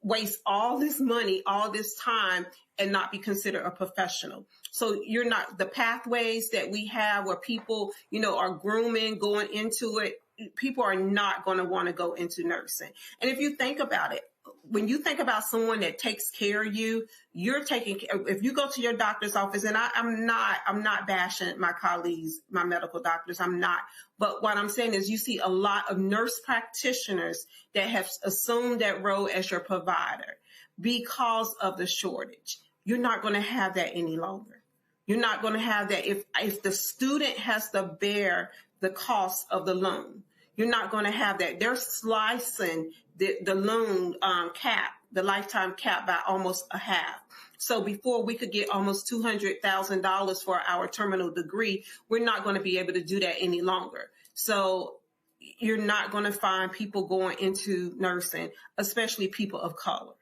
Speaker 12: waste all this money, all this time and not be considered a professional. So you're not the pathways that we have where people, are grooming, going into it. People are not going to want to go into nursing. And if you think about it, when you think about someone that takes care of you, if you go to your doctor's office, and I'm not bashing my colleagues, my medical doctors, I'm not. But what I'm saying is you see a lot of nurse practitioners that have assumed that role as your provider because of the shortage. You're not going to have that any longer. You're not going to have that if the student has to bear the cost of the loan. You're not going to have that. They're slicing the loan cap, the lifetime cap, by almost a half. So before we could get almost $200,000 for our terminal degree, we're not going to be able to do that any longer. So you're not going to find people going into nursing, especially people of color.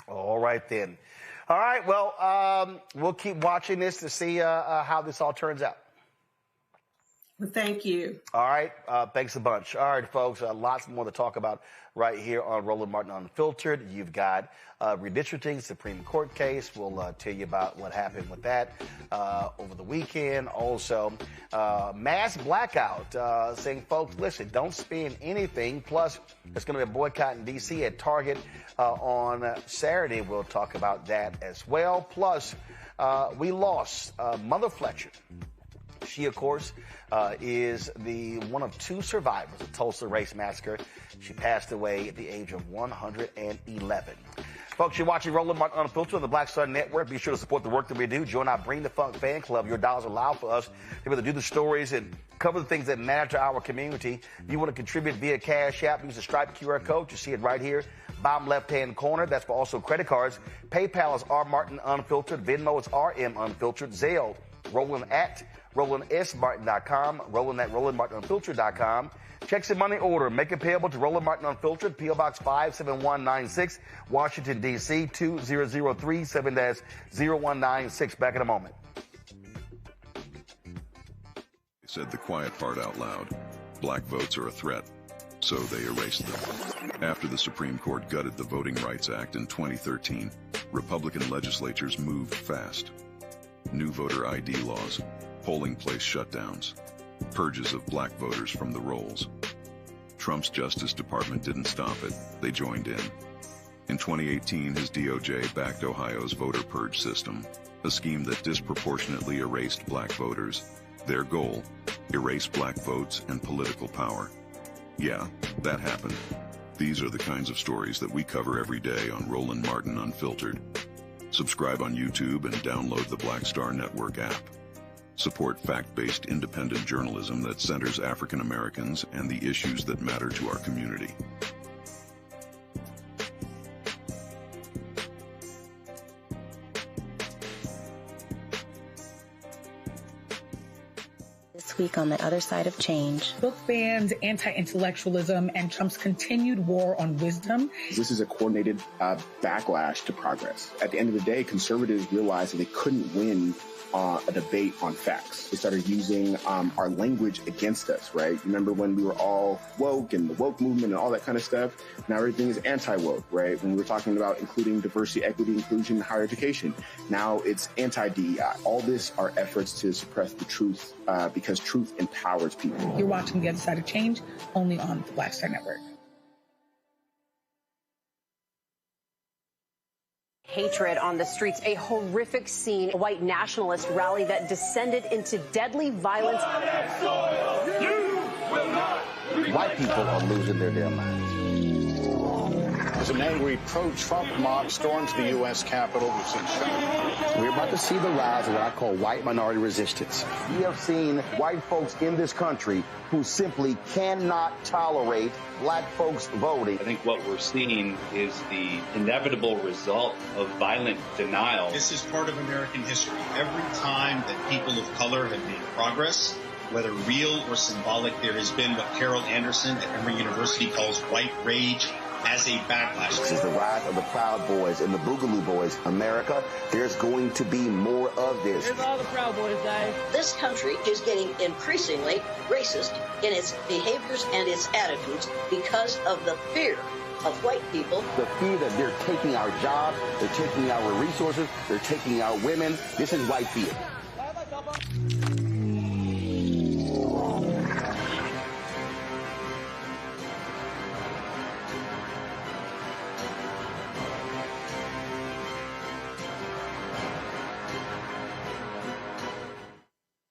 Speaker 2: All right, then. All right, well, we'll keep watching this to see how this all turns out.
Speaker 12: Well, thank you.
Speaker 2: All right, thanks a bunch. All right, folks, lots more to talk about right here on Roland Martin Unfiltered. You've got redistricting, Supreme Court case. We'll tell you about what happened with that over the weekend. Also, mass blackout, saying, folks, listen, don't spend anything. Plus, there's going to be a boycott in D.C. at Target on Saturday. We'll talk about that as well. Plus, we lost Mother Fletcher. She, of course, is the one of two survivors of Tulsa Race Massacre. She passed away at the age of 111. Folks, you're watching Roland Martin Unfiltered on the Black Star Network. Be sure to support the work that we do. Join our Bring the Funk fan club. Your dollars allow for us to be able to do the stories and cover the things that matter to our community. If you want to contribute via Cash App, use the Stripe QR code. You see it right here, bottom left-hand corner. That's for also credit cards. PayPal is R Martin Unfiltered. Venmo is RM Unfiltered. Zelle, Roland at RolandSMartin.com, Roland at RolandMartinUnfiltered.com. Checks and money order. Make it payable to Roland Martin Unfiltered, P.O. Box 57196, Washington, D.C. 20037 7-0196. Back in a moment.
Speaker 17: Said the quiet part out loud. Black votes are a threat, so they erased them. After the Supreme Court gutted the Voting Rights Act in 2013, Republican legislatures moved fast. New voter ID laws, polling place shutdowns, purges of black voters from the rolls. Trump's Justice Department didn't stop it, they joined in. In 2018, his DOJ backed Ohio's voter purge system, a scheme that disproportionately erased black voters. Their goal, erase black votes and political power. Yeah, that happened. These are the kinds of stories that we cover every day on Roland Martin Unfiltered. Subscribe on YouTube and download the Black Star Network app. Support fact-based independent journalism that centers African Americans and the issues that matter to our community.
Speaker 13: This week on the other side of change.
Speaker 14: Book bans, anti-intellectualism, and Trump's continued war on wisdom.
Speaker 15: This is a coordinated backlash to progress. At the end of the day, conservatives realized that they couldn't win a debate on facts. They started using our language against us, right? Remember when we were all woke and the woke movement and all that kind of stuff? Now everything is anti-woke, right? When we were talking about including diversity, equity, inclusion, higher education, now it's anti-DEI. All this are efforts to suppress the truth because truth empowers people.
Speaker 14: You're watching The Other Side of Change only on the Black Star Network.
Speaker 18: Hatred on the streets, a horrific scene, a white nationalist rally that descended into deadly violence.
Speaker 19: White people are losing their damn minds.
Speaker 20: As an angry pro-Trump mob storms the U.S. Capitol,
Speaker 19: we're about to see the rise of what I call white minority resistance. We have seen white folks in this country who simply cannot tolerate black folks voting.
Speaker 21: I think what we're seeing is the inevitable result of violent denial.
Speaker 22: This is part of American history. Every time that people of color have made progress, whether real or symbolic, there has been what Carol Anderson at Emory University calls white rage as a backlash.
Speaker 19: This is the rise of the Proud Boys and the Boogaloo Boys. America, there's going to be more of this.
Speaker 23: Here's all the Proud Boys, guys.
Speaker 24: This country is getting increasingly racist in its behaviors and its attitudes because of the fear of white people.
Speaker 19: The fear that they're taking our jobs, they're taking our resources, they're taking our women. This is white fear.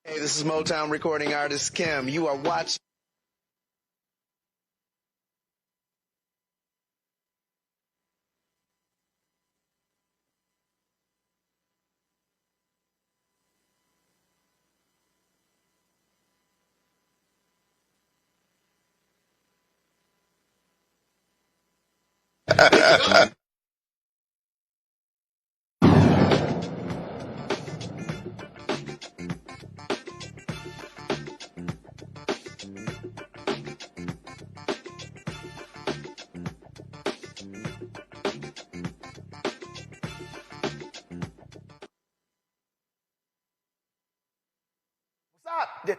Speaker 25: Hey, this is Motown recording artist Kim. You are watching.
Speaker 2: Stop.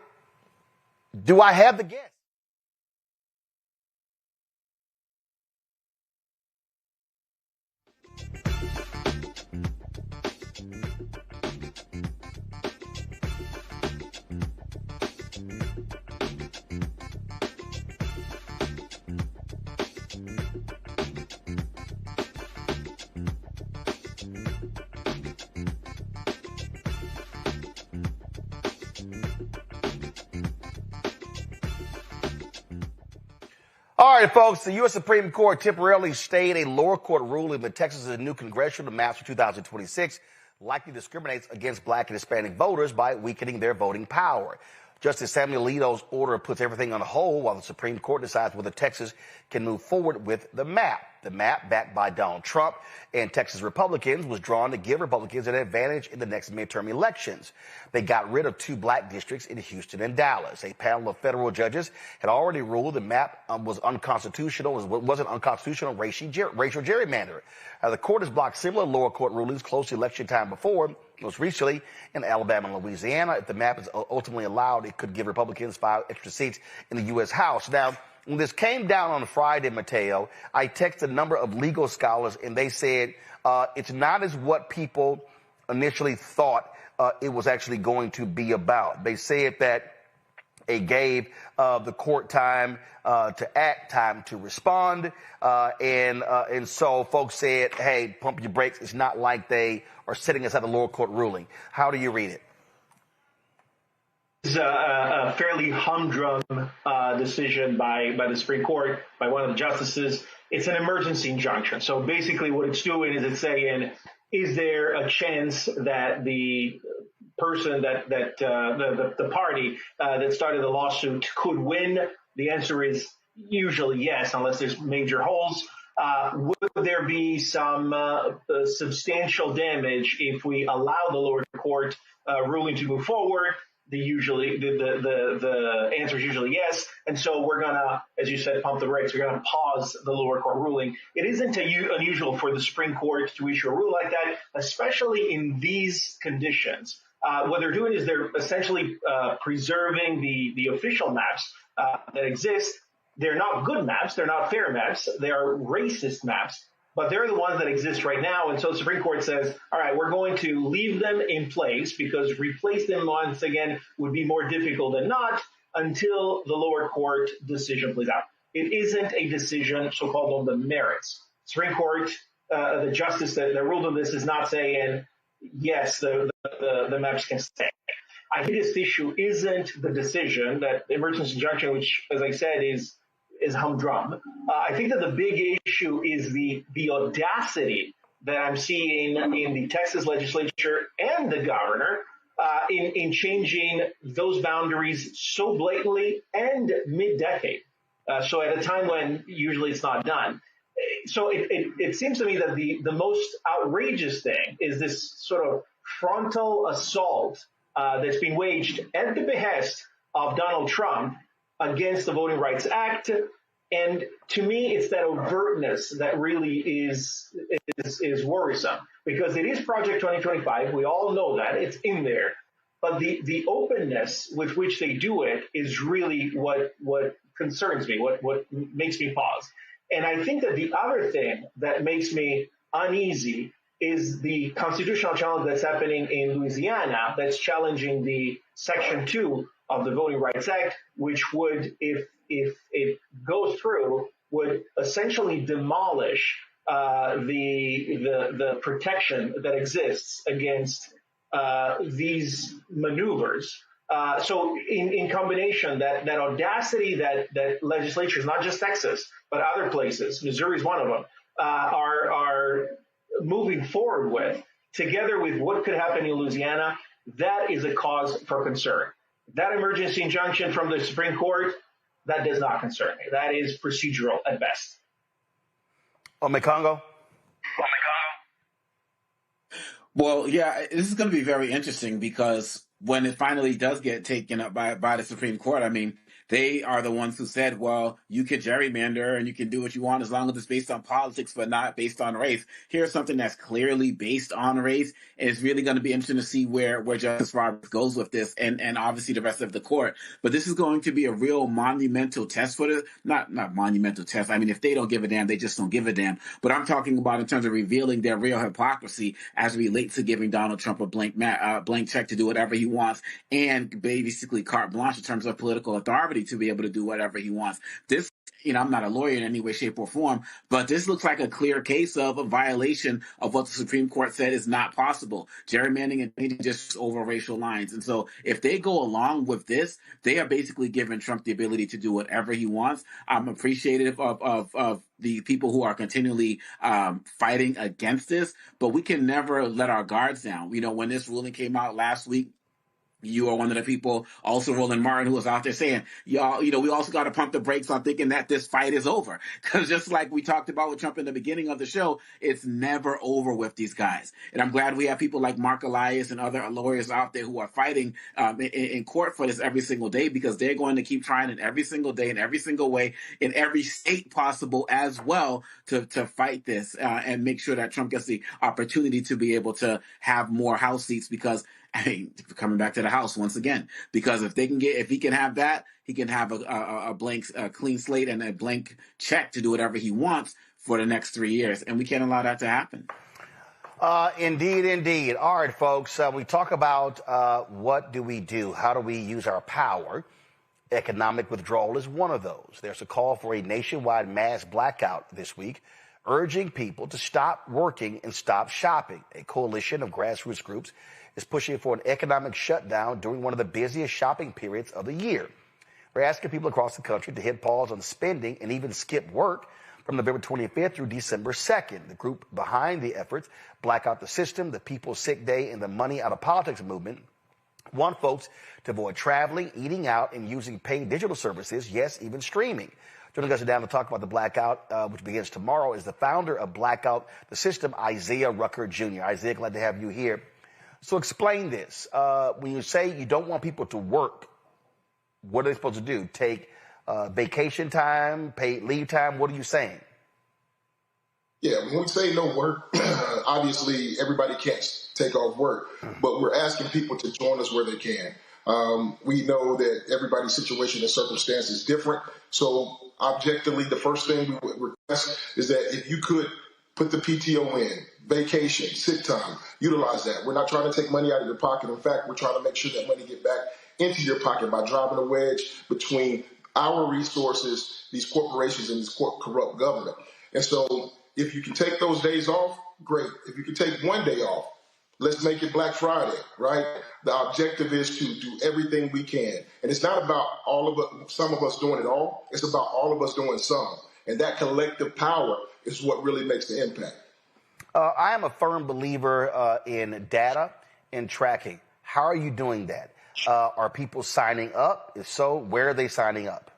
Speaker 2: Do I have the guess? All right, folks, the U.S. Supreme Court temporarily stayed a lower court ruling that Texas's new congressional maps for 2026 likely discriminates against black and Hispanic voters by weakening their voting power. Justice Samuel Alito's order puts everything on hold while the Supreme Court decides whether Texas can move forward with the map. The map, backed by Donald Trump and Texas Republicans, was drawn to give Republicans an advantage in the next midterm elections. They got rid of 2 black districts in Houston and Dallas. A panel of federal judges had already ruled the map was unconstitutional, wasn't unconstitutional racial gerrymander. The court has blocked similar lower court rulings close to election time before, most recently in Alabama and Louisiana. If the map is ultimately allowed, it could give Republicans 5 extra seats in the U.S. House. Now, when this came down on Friday, Mateo, I texted a number of legal scholars, and they said it's not as what people initially thought it was actually going to be about. They said that it gave the court time to act, time to respond, and so folks said, hey, pump your brakes. It's not like they are sitting aside the lower court ruling. How do you read it?
Speaker 10: It's a fairly humdrum decision by the Supreme Court, by one of the justices. It's an emergency injunction. So basically what it's doing is it's saying, is there a chance that the person the party that started the lawsuit could win? The answer is usually yes, unless there's major holes. Would there be some substantial damage if we allow the lower court ruling to move forward? The answer is usually yes. And so we're going to, as you said, pump the brakes. We're going to pause the lower court ruling. It isn't unusual for the Supreme Court to issue a rule like that, especially in these conditions. What they're doing is they're essentially preserving the official maps that exist. They're not good maps. They're not fair maps. They are racist maps. But they're the ones that exist right now. And so the Supreme Court says, all right, we're going to leave them in place because replace them once again would be more difficult than not until the lower court decision plays out. It isn't a decision so-called on the merits. Supreme Court, the justice that ruled on this is not saying, yes, the maps can stay. I think this issue isn't the decision, that emergency injunction, which, as I said, is humdrum. I think that the big issue is the audacity that I'm seeing in the Texas legislature and the governor in changing those boundaries so blatantly and mid-decade. So at a time when usually it's not done. So it seems to me that the most outrageous thing is this sort of frontal assault that's being waged at the behest of Donald Trump against the Voting Rights Act. And to me, it's that overtness that really is worrisome, because it is Project 2025. We all know that. It's in there. But the openness with which they do it is really what concerns me, what makes me pause. And I think that the other thing that makes me uneasy is the constitutional challenge that's happening in Louisiana that's challenging the Section 2 of the Voting Rights Act, which would, if it goes through, would essentially demolish the protection that exists against these maneuvers. So in combination, that audacity that legislatures, not just Texas, but other places, Missouri is one of them, are moving forward with, together with what could happen in Louisiana, that is a cause for concern. That emergency injunction from the Supreme Court, that does not concern me. That is procedural at best.
Speaker 2: Congo?
Speaker 11: Well, yeah, this is going to be very interesting, because when it finally does get taken up by the Supreme Court, I mean, They are the ones who said, well, you can gerrymander and you can do what you want as long as it's based on politics, but not based on race. Here's something that's clearly based on race. And it's really going to be interesting to see where Justice Roberts goes with this and obviously the rest of the court. But this is going to be a real monumental test for the, not monumental test. I mean, if they don't give a damn, they just don't give a damn. But I'm talking about in terms of revealing their real hypocrisy as it relates to giving Donald Trump a blank check to do whatever he wants and basically carte blanche in terms of political authority to be able to do whatever he wants. This, I'm not a lawyer in any way, shape, or form, but this looks like a clear case of a violation of what the Supreme Court said is not possible. Gerrymandering and changing districts over racial lines. And so if they go along with this, they are basically giving Trump the ability to do whatever he wants. I'm appreciative of the people who are continually fighting against this, but we can never let our guards down. When this ruling came out last week, you are one of the people, also Roland Martin, who was out there saying, y'all, we also got to pump the brakes on thinking that this fight is over. Because just like we talked about with Trump in the beginning of the show, it's never over with these guys. And I'm glad we have people like Mark Elias and other lawyers out there who are fighting in court for this every single day, because they're going to keep trying it every single day in every single way in every state possible as well to fight this and make sure that Trump gets the opportunity to be able to have more House seats, because coming back to the House once again, because if he can have that, he can have a clean slate and a blank check to do whatever he wants for the next 3 years. And we can't allow that to happen.
Speaker 2: Indeed. All right, folks, we talk about what do we do? How do we use our power? Economic withdrawal is one of those. There's a call for a nationwide mass blackout this week, urging people to stop working and stop shopping. A coalition of grassroots groups is pushing for an economic shutdown during one of the busiest shopping periods of the year. We're asking people across the country to hit pause on spending and even skip work from November 25th through December 2nd. The group behind the efforts, Blackout the System, the People's Sick Day, and the Money Out of Politics movement, want folks to avoid traveling, eating out, and using paid digital services, yes, even streaming. Joining us now to talk about the blackout, which begins tomorrow, is the founder of Blackout the System, Isaiah Rucker Jr. Isaiah, glad to have you here. So explain this. When you say you don't want people to work, what are they supposed to do? Take vacation time, paid leave time? What are you saying?
Speaker 1: Yeah, when we say no work, obviously everybody can't take off work, but we're asking people to join us where they can. We know that everybody's situation and circumstance is different. So objectively, the first thing we would request is that if you could put the PTO in, vacation, sick time, utilize that. We're not trying to take money out of your pocket. In fact, we're trying to make sure that money get back into your pocket by driving a wedge between our resources, these corporations, and this corrupt government. And so if you can take those days off, great. If you can take one day off, let's make it Black Friday, right? The objective is to do everything we can. And it's not about some of us doing it all. It's about all of us doing some. And that collective power is what really makes the impact.
Speaker 2: I am a firm believer in data and tracking. How are you doing that? Are people signing up? If so, where are they signing up?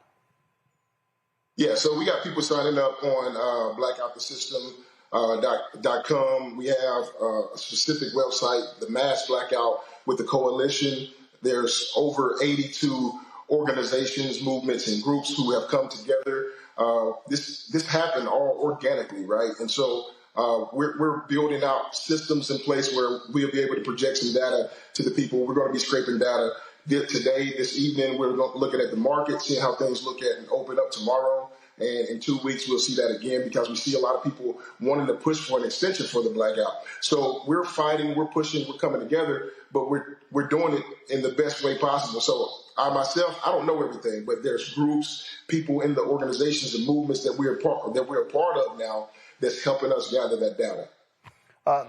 Speaker 1: Yeah, so we got people signing up on blackoutthesystem.com. We have a specific website, the Mass Blackout with the Coalition. There's over 82 organizations, movements, and groups who have come together. This happened all organically, right? And so we're building out systems in place where we'll be able to project some data to the people. We're going to be scraping data today, this evening. We're looking at the market, seeing how things look at and open up tomorrow. And in 2 weeks, we'll see that again, because we see a lot of people wanting to push for an extension for the blackout. So we're fighting, we're pushing, we're coming together, but we're doing it in the best way possible. So I myself, I don't know everything, but there's groups, people in the organizations and movements that we're a part of now that's helping us gather that data.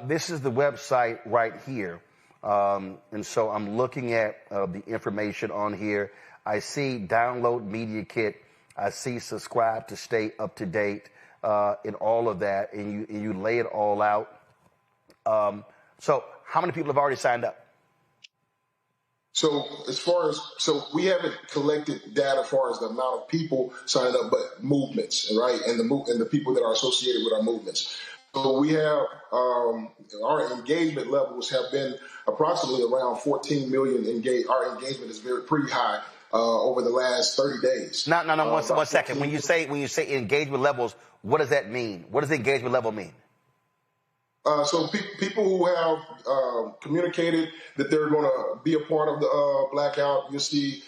Speaker 2: This is the website right here. And so I'm looking at the information on here. I see download media kit. I see subscribe to stay up to date in all of that. And you lay it all out. So how many people have already signed up?
Speaker 1: So we haven't collected data as far as the amount of people signing up, but movements, right? And the people that are associated with our movements. So we have our engagement levels have been approximately around 14 million engaged. Our engagement is pretty high. over the last 30 days.
Speaker 2: No, one second. When you say engagement levels, what does that mean? What does the engagement level mean?
Speaker 1: So people who have communicated that they're going to be a part of the blackout, you'll see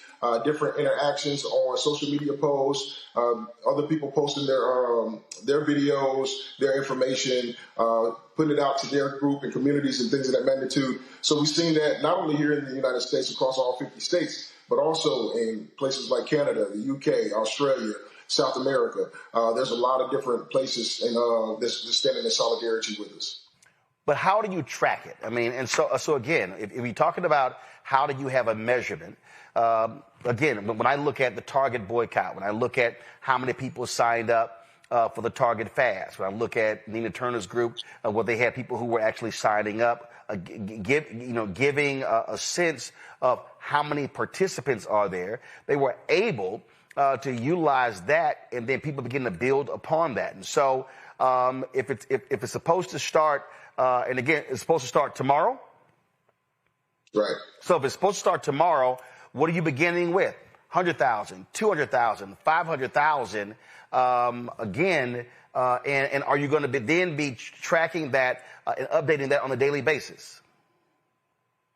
Speaker 1: different interactions on social media posts, other people posting their videos, their information, putting it out to their group and communities and things of that magnitude. So we've seen that not only here in the United States, across all 50 states, but also in places like Canada, the UK, Australia, South America. There's a lot of different places and that's standing in solidarity with us.
Speaker 2: But how do you track it? I mean, and so again, if you're talking about how do you have a measurement, again, when I look at the Target boycott, when I look at how many people signed up for the Target fast, when I look at Nina Turner's group, where they had people who were actually signing up, giving a sense of how many participants are there, they were able to utilize that, and then people begin to build upon that. And so if it's supposed to start, and again, it's supposed to start tomorrow.
Speaker 1: Right.
Speaker 2: So if it's supposed to start tomorrow, what are you beginning with? 100,000, 200,000, 500,000, again, and are you going to then be tracking that and updating that on a daily basis?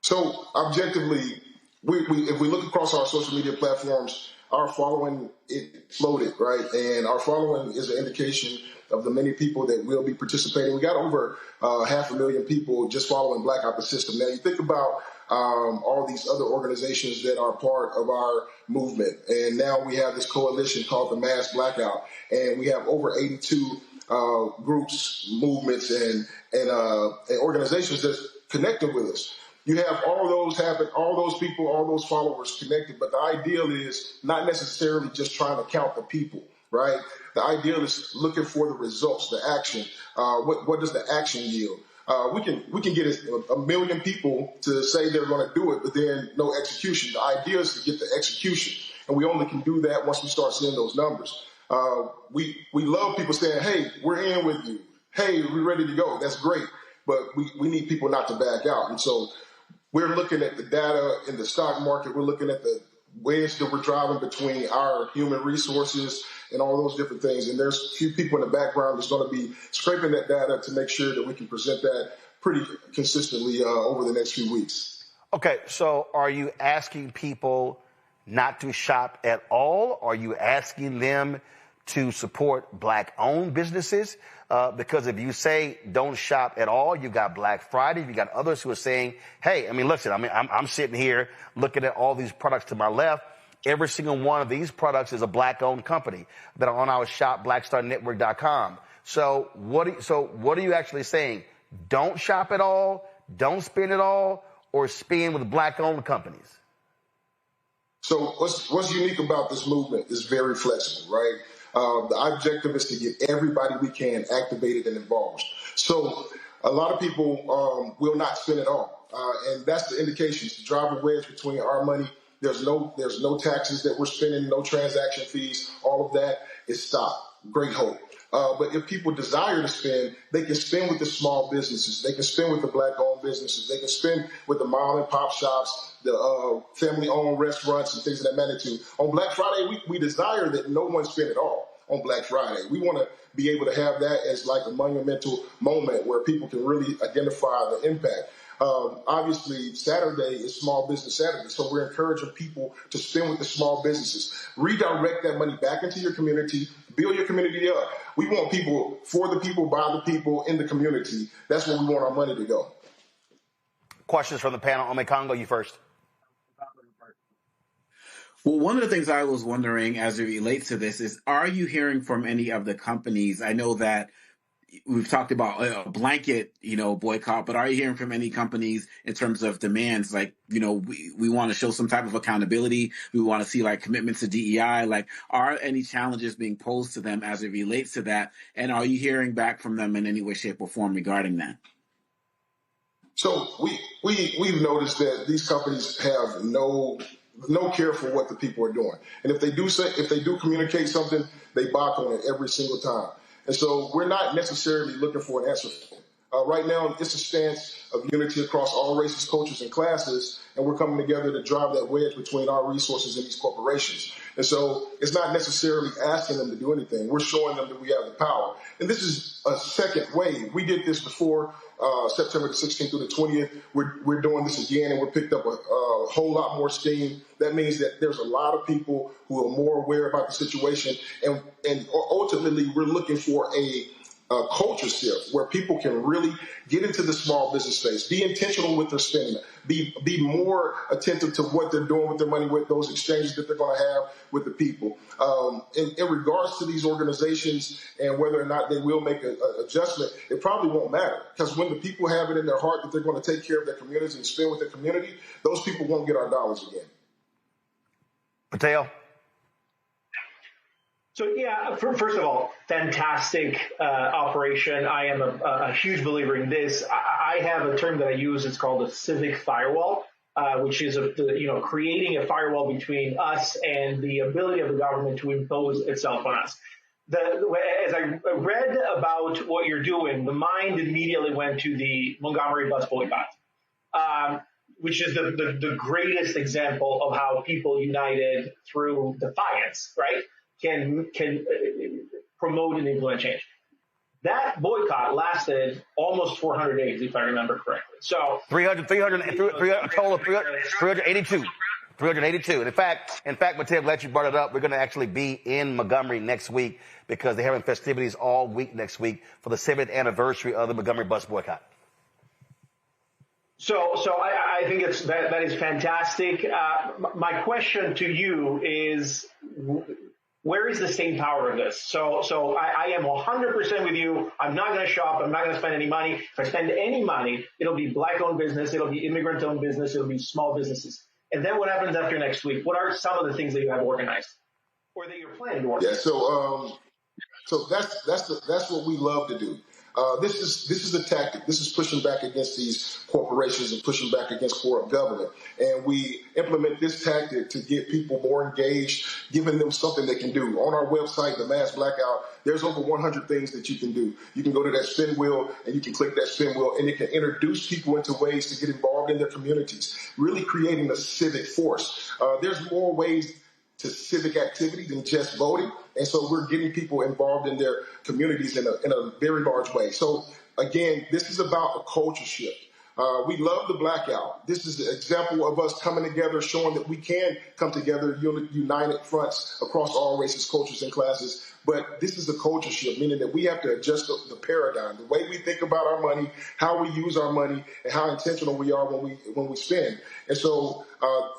Speaker 1: So objectively, if we look across our social media platforms, our following exploded, right? And our following is an indication of the many people that will be participating. We got over 500,000 people just following Blackout the System. Now you think about all these other organizations that are part of our movement. And now we have this coalition called the Mass Blackout. And we have over 82 groups, movements, and organizations that's connected with us. You have all those people, all those followers connected. But the ideal is not necessarily just trying to count the people, right? The ideal is looking for the results, the action. What does the action yield? We can get a million people to say they're going to do it, but then no execution. The idea is to get the execution, and we only can do that once we start seeing those numbers. We love people saying, "Hey, we're in with you. Hey, we're ready to go." That's great, but we need people not to back out. And so we're looking at the data in the stock market. We're looking at the ways that we're driving between our human resources and all those different things. And there's a few people in the background that's going to be scraping that data to make sure that we can present that pretty consistently over the next few weeks.
Speaker 2: Okay, so are you asking people not to shop at all? Are you asking them to support Black-owned businesses? Because if you say don't shop at all, you got Black Friday, you got others who are saying, hey, I mean, listen, I'm sitting here looking at all these products to my left. Every single one of these products is a Black-owned company that are on our shop, blackstarnetwork.com. So what are you actually saying? Don't shop at all, don't spend at all, or spend with Black-owned companies?
Speaker 1: So what's unique about this movement is very flexible, right? The objective is to get everybody we can activated and involved. So a lot of people will not spend it all. And that's the indications to drive a wedge between our money. There's no taxes that we're spending, no transaction fees. All of that is stopped. Great hope. But if people desire to spend, they can spend with the small businesses. They can spend with the Black-owned businesses. They can spend with the mom-and-pop shops, the family-owned restaurants, and things of that magnitude. On Black Friday, we desire that no one spend it all on Black Friday. We want to be able to have that as like a monumental moment where people can really identify the impact. Obviously, Saturday is Small Business Saturday, so we're encouraging people to spend with the small businesses. Redirect that money back into your community, build your community up. We want people, for the people, by the people, in the community. That's where we want our money to go.
Speaker 2: Questions from the panel. Ome Congo, you first.
Speaker 11: Well, one of the things I was wondering as it relates to this is, are you hearing from any of the companies? I know that we've talked about a blanket, boycott, but are you hearing from any companies in terms of demands? Like, we want to show some type of accountability. We want to see like commitments to DEI. Like, are any challenges being posed to them as it relates to that? And are you hearing back from them in any way, shape, or form regarding that?
Speaker 1: So we've noticed that these companies have no care for what the people are doing. And if they do communicate something, they balk on it every single time. And so we're not necessarily looking for an answer. Right now, it's a stance of unity across all races, cultures, and classes, and we're coming together to drive that wedge between our resources and these corporations. And so it's not necessarily asking them to do anything. We're showing them that we have the power. And this is a second wave. We did this before September the 16th through the 20th. We're doing this again, and we're picked up a whole lot more steam. That means that there's a lot of people who are more aware about the situation, and ultimately we're looking for a culture shift where people can really get into the small business space, be intentional with their spending, be more attentive to what they're doing with their money, with those exchanges that they're going to have with the people. In regards to these organizations and whether or not they will make an adjustment, it probably won't matter, because when the people have it in their heart that they're going to take care of their communities and spend with their community, those people won't get our dollars again.
Speaker 2: Patel?
Speaker 10: So, yeah, first of all, fantastic operation. I am a huge believer in this. I have a term that I use. It's called a civic firewall, which is creating a firewall between us and the ability of the government to impose itself on us. As I read about what you're doing, the mind immediately went to the Montgomery bus boycott, which is the greatest example of how people united through defiance, right? Can promote and influence change. That boycott lasted almost 400 days, if I remember correctly. So
Speaker 2: 382. And in fact, Mateo, glad you brought it up. We're going to actually be in Montgomery next week because they're having festivities all week next week for the 7th anniversary of the Montgomery bus boycott.
Speaker 10: So I think that is fantastic. My question to you is, where is the staying power of this? So I am 100% with you. I'm not going to shop. I'm not going to spend any money. If I spend any money, it'll be Black-owned business. It'll be immigrant-owned business. It'll be small businesses. And then what happens after next week? What are some of the things that you have organized or that you're planning to organize?
Speaker 1: Yeah, so that's what we love to do. This is a tactic. This is pushing back against these corporations and pushing back against corrupt government. And we implement this tactic to get people more engaged, giving them something they can do. On our website, the Mass Blackout, there's over 100 things that you can do. You can go to that spin wheel and you can click that spin wheel, and it can introduce people into ways to get involved in their communities, really creating a civic force. There's more ways to civic activity than just voting. And so we're getting people involved in their communities in a very large way. So again, this is about a culture shift. We love the Blackout. This is an example of us coming together, showing that we can come together, united fronts across all races, cultures, and classes. But this is a culture shift, meaning that we have to adjust the paradigm, the way we think about our money, how we use our money, and how intentional we are when we spend. And so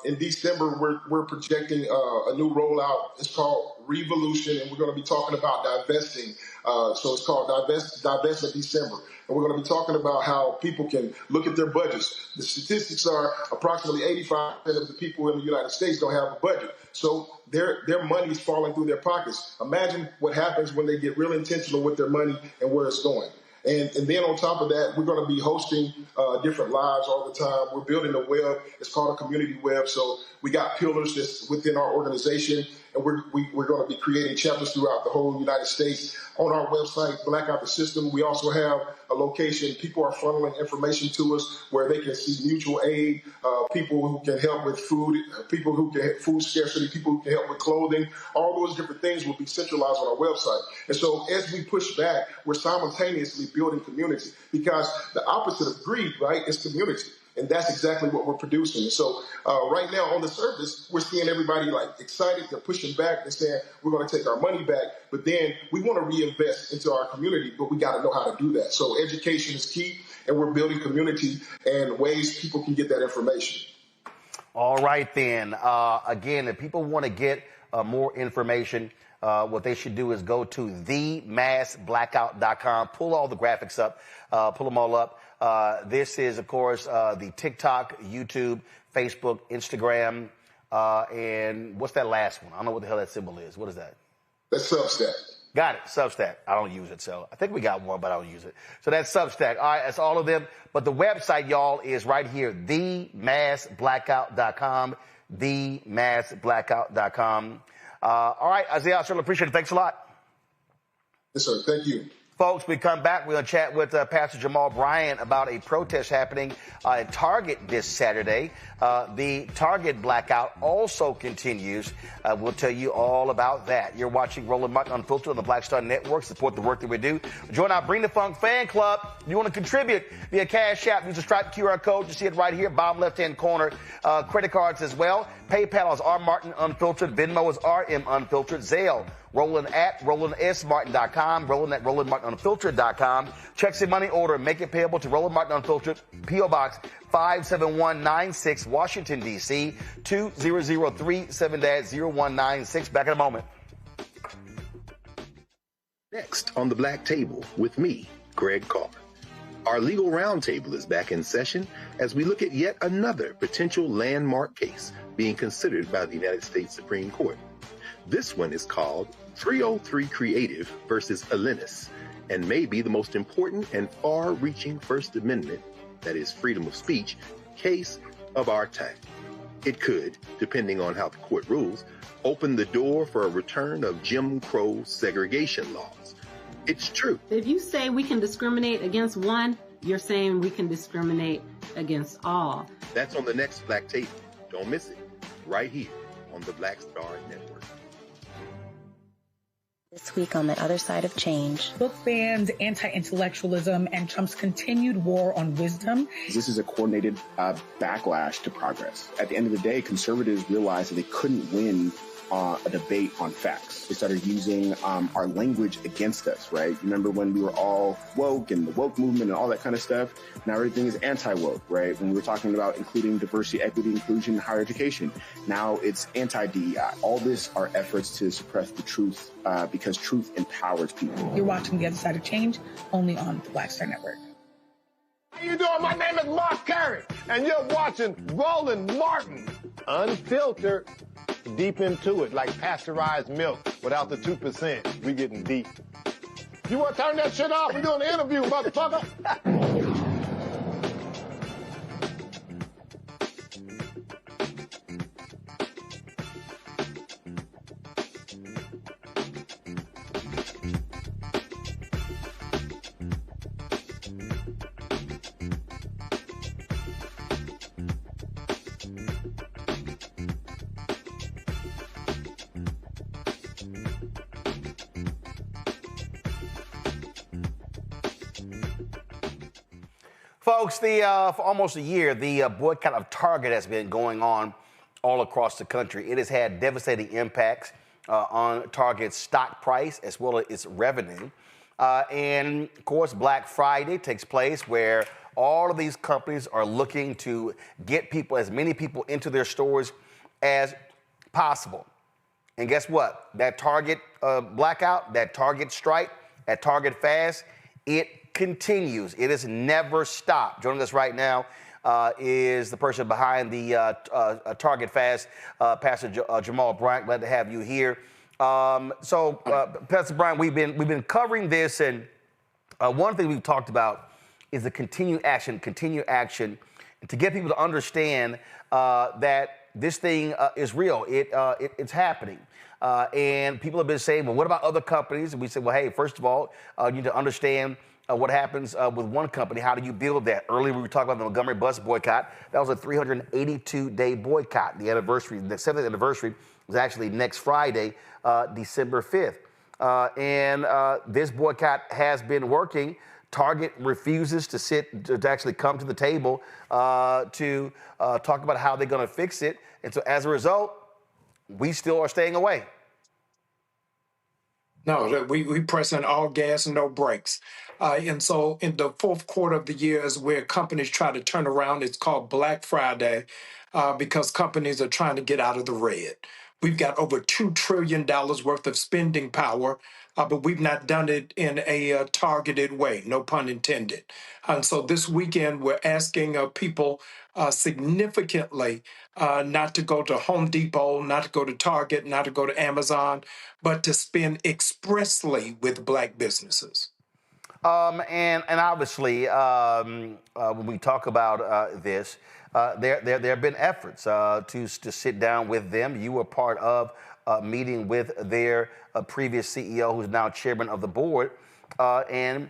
Speaker 1: in December, we're projecting a new rollout. It's called Revolution, and we're going to be talking about divesting. So it's called Divestment December. And we're going to be talking about how people can look at their budgets. The statistics are approximately 85% of the people in the United States don't have a budget. So their money is falling through their pockets. Imagine what happens when they get real intentional with their money and where it's going. And then on top of that, we're going to be hosting different lives all the time. We're building a web. It's called a community web. So we got pillars that's within our organization, and we're going to be creating chapters throughout the whole United States. On our website, Blackout the System, we also have a location. People are funneling information to us where they can see mutual aid, people who can help with food, people who can help food scarcity, people who can help with clothing. All those different things will be centralized on our website. And so as we push back, we're simultaneously building community, because the opposite of greed, right, is community. And that's exactly what we're producing. And so right now on the surface, we're seeing everybody excited. They're pushing back. They're saying we're going to take our money back. But then we want to reinvest into our community, but we got to know how to do that. So education is key, and we're building community and ways people can get that information.
Speaker 2: All right, then. Again, if people want to get more information, what they should do is go to themassblackout.com, pull all the graphics up, pull them all up. This is, of course, the TikTok, YouTube, Facebook, Instagram, and what's that last one? I don't know what the hell that symbol is. What is that?
Speaker 1: That's Substack.
Speaker 2: Got it. Substack. I don't use it, so I think we got one, but I don't use it. So that's Substack. All right, that's all of them. But the website, y'all, is right here, themassblackout.com, themassblackout.com. All right, Isaiah, I certainly appreciate it. Thanks a lot.
Speaker 1: Yes, sir. Thank you.
Speaker 2: Folks, we come back. We're going to chat with Pastor Jamal Bryant about a protest happening at Target this Saturday. The Target blackout also continues. We'll tell you all about that. You're watching Roland Martin Unfiltered on the Black Star Network. Support the work that we do. Join our Bring the Funk fan club. If you want to contribute via Cash App, use the Stripe QR code. You see it right here, bottom left-hand corner. Credit cards as well. PayPal is R Martin Unfiltered. Venmo is RM Unfiltered. Zelle, Roland at RolandSMartin.com. Roland at RolandMartinUnfiltered.com. Checks and money order. Make it payable to Roland Martin Unfiltered. P.O. Box 57196, Washington, D.C. 20037-0196. Back in a moment.
Speaker 7: Next on the Black Table with me, Greg Carr. Our legal roundtable is back in session as we look at yet another potential landmark case being considered by the United States Supreme Court. This one is called 303 Creative versus Alennis, and may be the most important and far-reaching First Amendment, that is freedom of speech, case of our time. It could, depending on how the court rules, open the door for a return of Jim Crow segregation laws. It's true.
Speaker 3: If you say we can discriminate against one, you're saying we can discriminate against all.
Speaker 7: That's on the next Black Table. Don't miss it. Right here on the Black Star Network.
Speaker 13: This week on the other side of change.
Speaker 14: Book bans, anti-intellectualism, and Trump's continued war on wisdom.
Speaker 15: This is a coordinated backlash to progress. At the end of the day, conservatives realized that they couldn't win a debate on facts. They started using our language against us, right? Remember when we were all woke and the woke movement and all that kind of stuff? Now everything is anti-woke, right? When we were talking about including diversity, equity, inclusion, and higher education, now it's anti-DEI. All this are efforts to suppress the truth because truth empowers people.
Speaker 14: You're watching The Other Side of Change, only on the Black Star Network.
Speaker 4: How you doing? My name is Mark Carey, and you're watching Roland Martin Unfiltered. Deep into it, like pasteurized milk without the 2%. We getting deep. You want to turn that shit off? We're doing an interview, motherfucker.
Speaker 2: Folks, for almost a year, the boycott of Target has been going on all across the country. It has had devastating impacts on Target's stock price as well as its revenue. And, of course, Black Friday takes place where all of these companies are looking to get people, as many people, into their stores as possible. And guess what? That Target blackout, that Target strike, that Target fast, it continues. It has never stopped. Joining us right now is the person behind the Target Fast, Pastor Jamal Bryant. Glad to have you here. Pastor Bryant, we've been covering this, and one thing we've talked about is the continued action, to get people to understand that this thing is real. It's happening. And people have been saying, well, what about other companies? And we said, well, hey, first of all, you need to understand what happens with one company. How do you build that? Earlier, we were talking about the Montgomery bus boycott. That was a 382-day boycott. The anniversary, the 7th anniversary, was actually next Friday, December 5th. And this boycott has been working. Target refuses to actually come to the table to talk about how they're going to fix it. And so as a result, we still are staying away.
Speaker 5: No, we pressing all gas and no brakes. And so in the fourth quarter of the year is where companies try to turn around. It's called Black Friday because companies are trying to get out of the red. We've got over $2 trillion worth of spending power, but we've not done it in a targeted way, no pun intended. And so this weekend, we're asking people significantly not to go to Home Depot, not to go to Target, not to go to Amazon, but to spend expressly with Black businesses.
Speaker 2: And obviously, when we talk about this, there have been efforts to sit down with them. You were part of a meeting with their previous CEO, who's now chairman of the board. And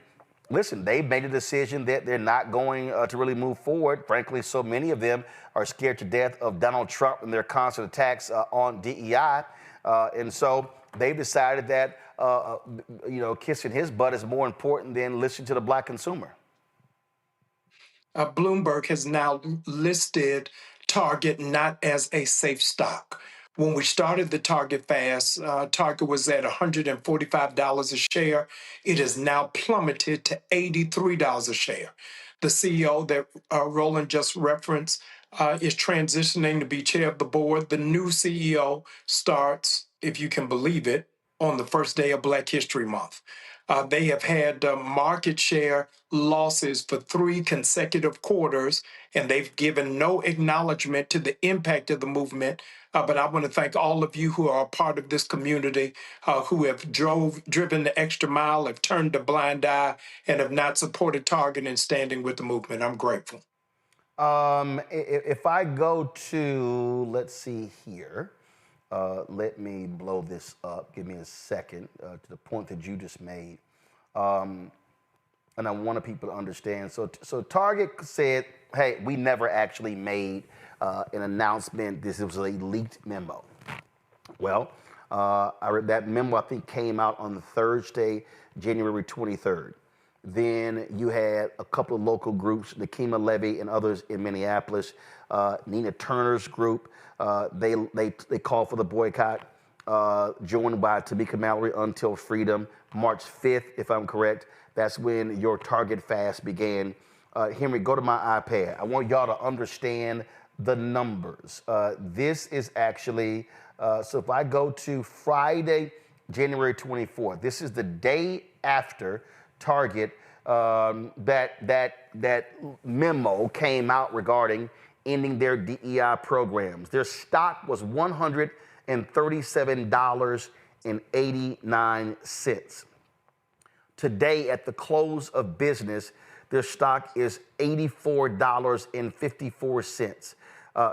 Speaker 2: listen, they've made a decision that they're not going to really move forward. Frankly, so many of them are scared to death of Donald Trump and their constant attacks on DEI. And so they've decided that, kissing his butt is more important than listening to the black consumer.
Speaker 5: Bloomberg has now listed Target not as a safe stock. When we started the Target fast, Target was at $145 a share. It has now plummeted to $83 a share. The CEO that Roland just referenced is transitioning to be chair of the board. The new CEO starts, if you can believe it, on the first day of Black History Month. They have had market share losses for 3 consecutive quarters, and they've given no acknowledgement to the impact of the movement. But I want to thank all of you who are a part of this community, who have driven the extra mile, have turned a blind eye, and have not supported Target and standing with the movement. I'm grateful.
Speaker 2: If I go to, let's see here. Let me blow this up. Give me a second to the point that you just made. And I wanted people to understand. So Target said, hey, we never actually made an announcement. This was a leaked memo. Well, I read that memo, I think, came out on Thursday, January 23rd. Then you had a couple of local groups, the Kima Levy and others in Minneapolis, Nina Turner's group. They called for the boycott, joined by Tamika Mallory, Until Freedom, March 5th, if I'm correct. That's when your Target fast began. Henry, go to my iPad. I want y'all to understand the numbers. This is actually, so if I go to Friday, January 24th, this is the day after Target, that memo came out regarding ending their DEI programs. Their stock was $137.89. Today, at the close of business, their stock is $84.54.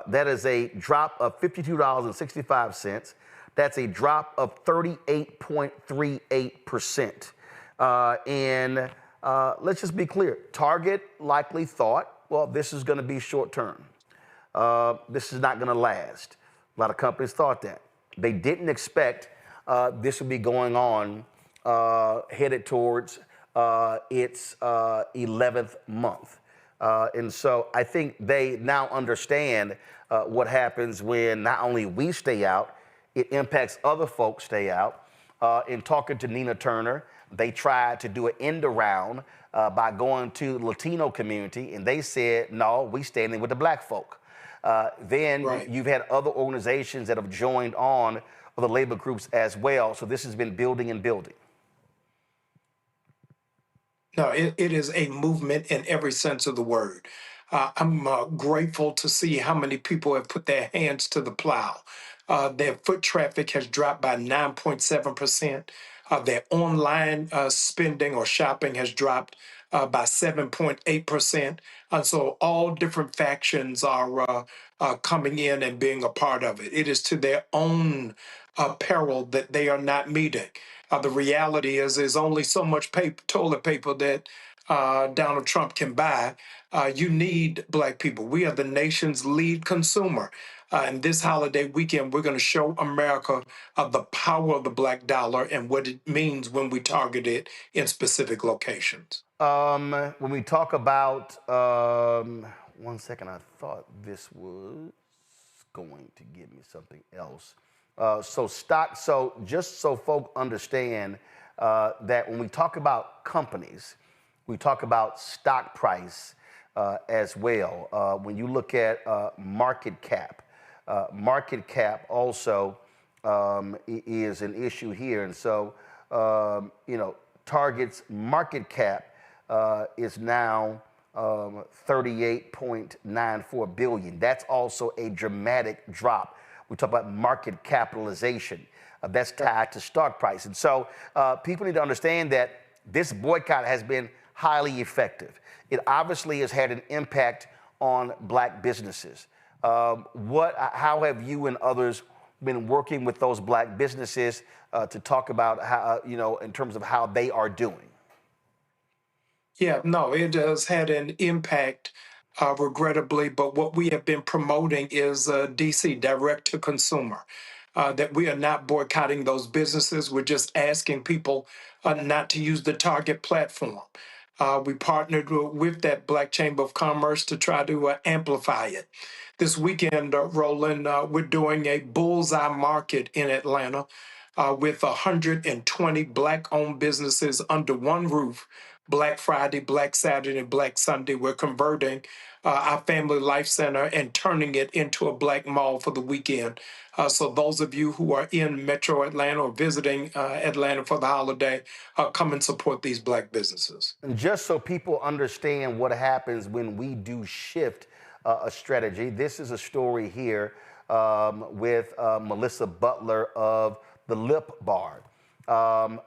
Speaker 2: That is a drop of $52.65. That's a drop of 38.38%. And let's just be clear. Target likely thought, well, this is going to be short term. This is not going to last. A lot of companies thought that. They didn't expect this would be going on headed towards its 11th month. And so I think they now understand what happens when not only we stay out, it impacts other folks stay out. In talking to Nina Turner, they tried to do an end around by going to the Latino community, and they said, no, we standing with the black folk. Then you've had other organizations that have joined on, other labor groups as well. So this has been building and building.
Speaker 5: No, it is a movement in every sense of the word. I'm grateful to see how many people have put their hands to the plow. Their foot traffic has dropped by 9.7%. Their online spending or shopping has dropped by 7.8%. And so all different factions are coming in and being a part of it. It is to their own peril that they are not meeting. The reality is there's only so much toilet paper that Donald Trump can buy. You need black people. We are the nation's lead consumer. And this holiday weekend, we're going to show America the power of the black dollar and what it means when we target it in specific locations.
Speaker 2: When we talk about, 1 second, I thought this was going to give me something else. So just so folk understand that when we talk about companies, we talk about stock price as well. When you look at market cap also is an issue here. And so, Target's market cap is now $38.94 billion. That's also a dramatic drop. We talk about market capitalization. That's tied to stock price. And so people need to understand that this boycott has been highly effective. It obviously has had an impact on black businesses. How have you and others been working with those black businesses to talk about how, in terms of how they are doing?
Speaker 5: Yeah, no, it has had an impact, regrettably. But what we have been promoting is DC, direct to consumer. That we are not boycotting those businesses. We're just asking people not to use the Target platform. We partnered with that Black Chamber of Commerce to try to amplify it. This weekend, Roland, we're doing a bullseye market in Atlanta with 120 Black-owned businesses under one roof. Black Friday, Black Saturday, and Black Sunday. We're converting our Family Life Center and turning it into a Black mall for the weekend. So those of you who are in Metro Atlanta or visiting Atlanta for the holiday, come and support these Black businesses.
Speaker 2: And just so people understand what happens when we do shift a strategy, this is a story here with Melissa Butler of the Lip Bar.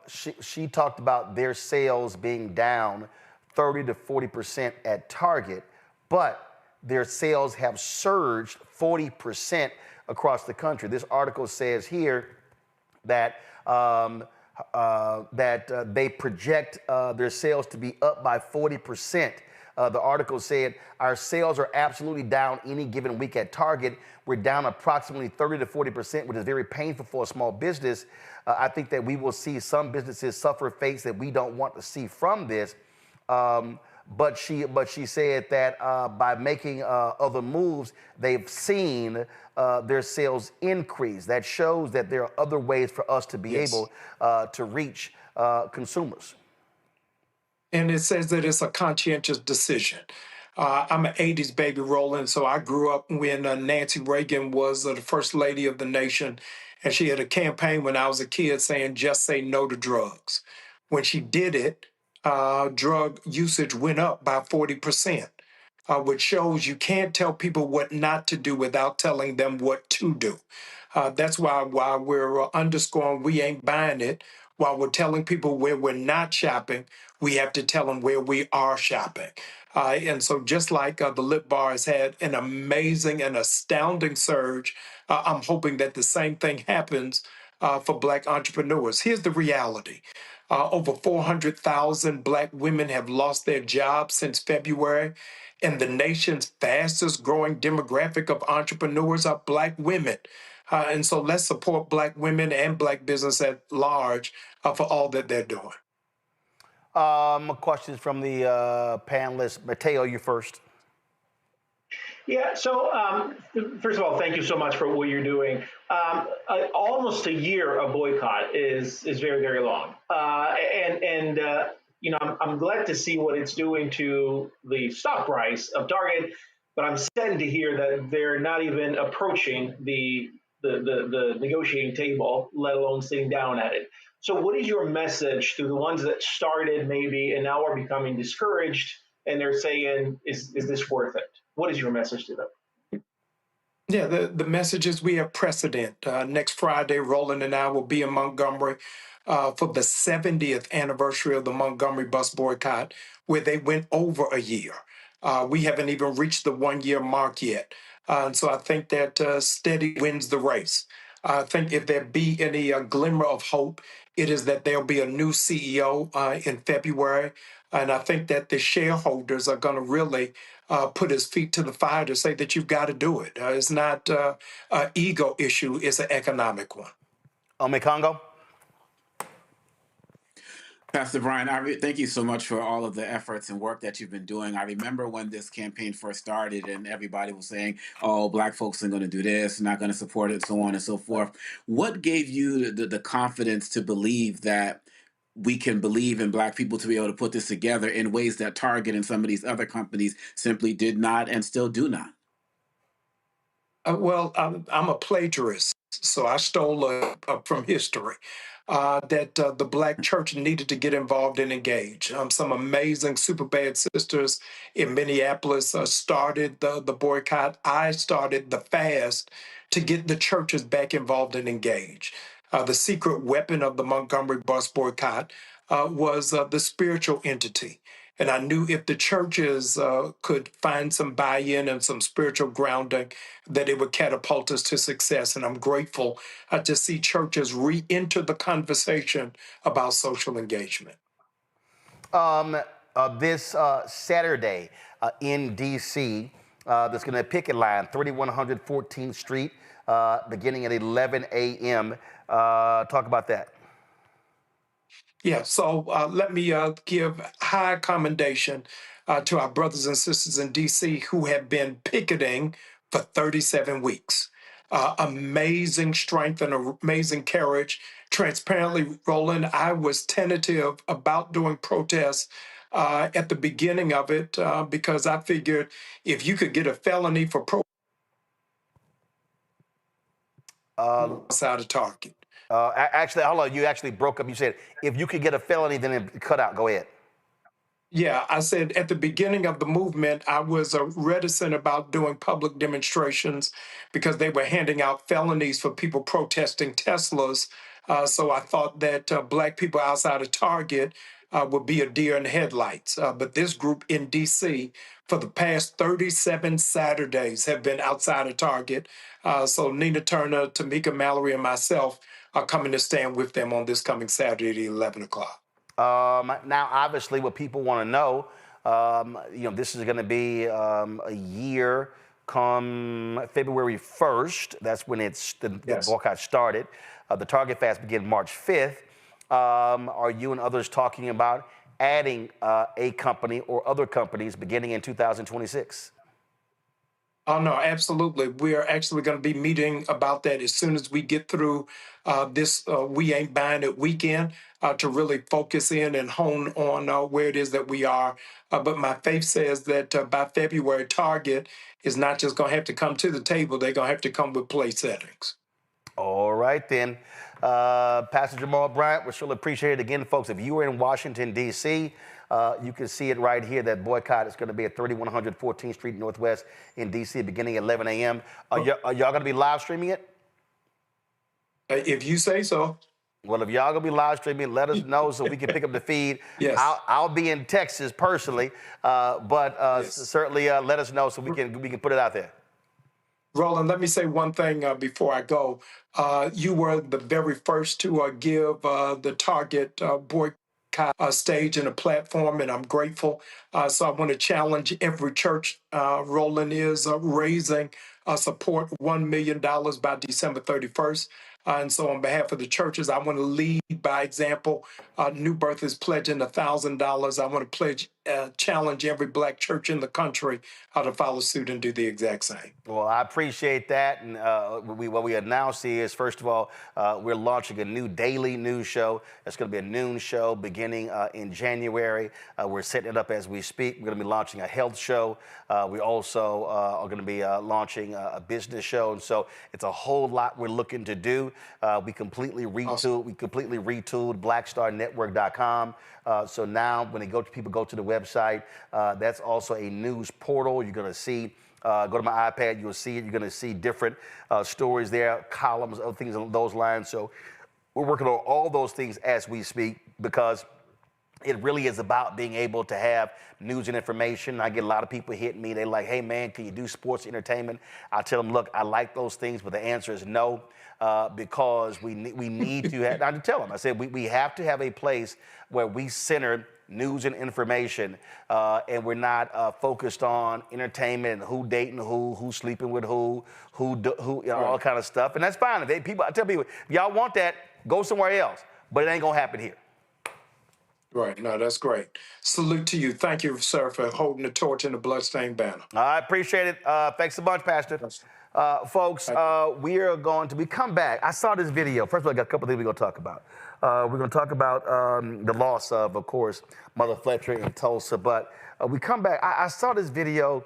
Speaker 2: She talked about their sales being down 30 to 40% at Target, but their sales have surged 40% across the country. This article says here that they project their sales to be up by 40%. The article said, our sales are absolutely down any given week at Target. We're down approximately 30 to 40%, which is very painful for a small business. I think that we will see some businesses suffer fates that we don't want to see from this. But she said that by making other moves, they've seen their sales increase. That shows that there are other ways for us to be able to reach consumers.
Speaker 5: And it says that it's a conscientious decision. I'm an 80s baby, Roland, so I grew up when Nancy Reagan was the first lady of the nation, and she had a campaign when I was a kid saying, just say no to drugs. When she did it, drug usage went up by 40%, which shows you can't tell people what not to do without telling them what to do. That's why we're underscoring we ain't buying it. While we're telling people where we're not shopping, we have to tell them where we are shopping. And so just like the Lip Bar has had an amazing and astounding surge, I'm hoping that the same thing happens for Black entrepreneurs. Here's the reality. Over 400,000 Black women have lost their jobs since February, and the nation's fastest growing demographic of entrepreneurs are Black women. And so let's support Black women and Black business at large for all that they're doing.
Speaker 2: Questions from the panelists. Mateo, you first.
Speaker 10: Yeah, so first of all, thank you so much for what you're doing. Almost a year of boycott is very, very long. You know, I'm glad to see what it's doing to the stock price of Target, but I'm saddened to hear that they're not even approaching the negotiating table, let alone sitting down at it. So what is your message to the ones that started maybe and now are becoming discouraged and they're saying, is this worth it? What is your message to them?
Speaker 5: Yeah, the message is we have precedent. Next Friday, Roland and I will be in Montgomery for the 70th anniversary of the Montgomery bus boycott, where they went over a year. We haven't even reached the 1 year mark yet. And so I think that steady wins the race. I think if there be any glimmer of hope, it is that there'll be a new CEO in February. And I think that the shareholders are going to really put his feet to the fire to say that you've got to do it. It's not an ego issue, it's an economic one.
Speaker 2: Ome Congo?
Speaker 11: Pastor Bryant, thank you so much for all of the efforts and work that you've been doing. I remember when this campaign first started and everybody was saying, oh, Black folks are going to do this, not going to support it, so on and so forth. What gave you the confidence to believe that we can believe in Black people to be able to put this together in ways that Target and some of these other companies simply did not and still do not?
Speaker 5: Well, I'm a plagiarist, so I stole from history. That the Black church needed to get involved and engage. Some amazing super bad sisters in Minneapolis started the boycott. I started the fast to get the churches back involved and engaged. The secret weapon of the Montgomery bus boycott was the spiritual entity. And I knew if the churches could find some buy-in and some spiritual grounding, that it would catapult us to success. And I'm grateful to see churches re-enter the conversation about social engagement.
Speaker 2: this Saturday in D.C. There's going to be a picket line, 3100 14th Street, beginning at 11 a.m. Talk about that.
Speaker 5: Yeah, so let me give high commendation to our brothers and sisters in D.C. who have been picketing for 37 weeks. Amazing strength and amazing courage. Transparently, Roland, I was tentative about doing protests at the beginning of it because I figured if you could get a felony for outside of Target.
Speaker 2: Actually, hold on. You actually broke up. You said if you could get a felony, then it cut out. Go ahead.
Speaker 5: Yeah, I said at the beginning of the movement, I was reticent about doing public demonstrations because they were handing out felonies for people protesting Teslas. So I thought that Black people outside of Target would be a deer in the headlights. But this group in D.C. for the past 37 Saturdays have been outside of Target. So Nina Turner, Tamika Mallory, and myself are coming to stand with them on this coming Saturday at 11 o'clock.
Speaker 2: Now, obviously, what people want to know, this is going to be a year come February 1st. That's when the boycott started. The Target fast began March 5th. Are you and others talking about adding a company or other companies beginning in 2026?
Speaker 5: Oh, no, absolutely. We are actually going to be meeting about that as soon as we get through this We Ain't Buying It weekend to really focus in and hone on where it is that we are. But my faith says that by February, Target is not just going to have to come to the table, they're going to have to come with place settings.
Speaker 2: All right, then. Pastor Jamal Bryant, we surely appreciate it. Again, folks, if you are in Washington, D.C., you can see it right here. That boycott is going to be at 3100 14th Street Northwest in D.C. beginning at 11 a.m. Are y'all going to be live streaming it?
Speaker 5: If you say so.
Speaker 2: Well, if y'all going to be live streaming, let us know so we can pick up the feed.
Speaker 5: Yes.
Speaker 2: I'll be in Texas personally, but certainly let us know so we can put it out there.
Speaker 5: Roland, let me say one thing before I go. You were the very first to give the Target boycott a stage and a platform, and I'm grateful. So I want to challenge every church. Roland is raising support $1 million by December 31st. And so on behalf of the churches, I want to lead by example. New Birth is pledging $1,000. I want to challenge every Black church in the country to follow suit and do the exact same.
Speaker 2: Well, I appreciate that. And what we announced is, first of all, we're launching a new daily news show. It's going to be a noon show beginning in January. We're setting it up as we speak. We're going to be launching a health show. We also are going to be launching a business show. And so it's a whole lot we're looking to do. We completely retooled blackstarnetwork.com. So now when people go to the website, that's also a news portal. You're going to see, go to my iPad, you'll see it. You're going to see different stories there, columns, other things along those lines. So we're working on all those things as we speak because it really is about being able to have news and information. I get a lot of people hitting me. They're like, hey, man, can you do sports entertainment? I tell them, look, I like those things, but the answer is no, because we need to have, I tell them, I said, we have to have a place where we center news and information, and we're not focused on entertainment and who dating who's sleeping with who, all kind of stuff. And that's fine. I tell people, if y'all want that, go somewhere else, but it ain't going to happen here.
Speaker 5: Right. No, that's great. Salute to you. Thank you, sir, for holding the torch in the bloodstained banner.
Speaker 2: I appreciate it. Thanks so much, Pastor. Folks, we come back. I saw this video. First of all, I got a couple of things we're going to talk about. We're going to talk about the loss of course, Mother Fletcher in Tulsa. But we come back. I saw this video,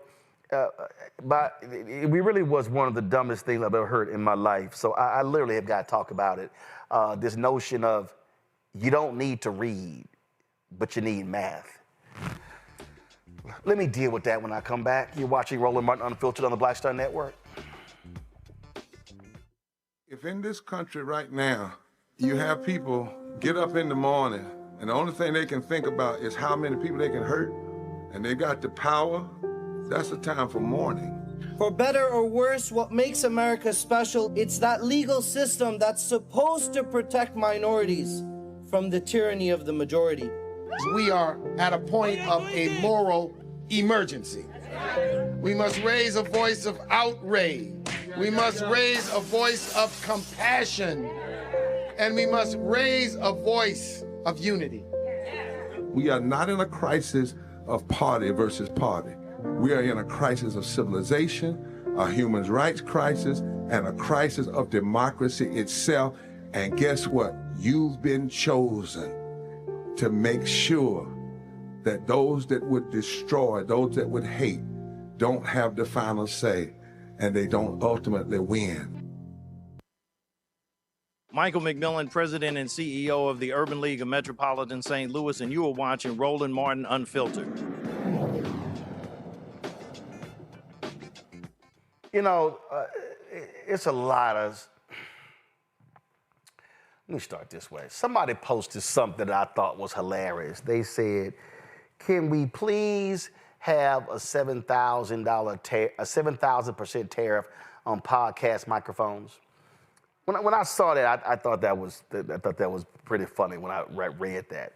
Speaker 2: but it really was one of the dumbest things I've ever heard in my life. So I literally have got to talk about it. This notion of you don't need to read, but you need math. Let me deal with that when I come back. You're watching Roland Martin Unfiltered on the Black Star Network.
Speaker 6: If in this country right now, you have people get up in the morning and the only thing they can think about is how many people they can hurt, and they got the power, that's the time for mourning.
Speaker 8: For better or worse, what makes America special, it's that legal system that's supposed to protect minorities from the tyranny of the majority.
Speaker 9: We are at a point of a moral emergency. We must raise a voice of outrage. We must raise a voice of compassion. And we must raise a voice of unity.
Speaker 6: We are not in a crisis of party versus party. We are in a crisis of civilization, a human rights crisis, and a crisis of democracy itself. And guess what? You've been chosen to make sure that those that would destroy, those that would hate, don't have the final say, and they don't ultimately win.
Speaker 12: Michael McMillan, President and CEO of the Urban League of Metropolitan St. Louis, and you are watching Roland Martin Unfiltered.
Speaker 2: You know, it's a lot of... Let me start this way. Somebody posted something that I thought was hilarious. They said, can we please have a $7,000% tariff on podcast microphones? When I saw that, I thought that was pretty funny when I read that.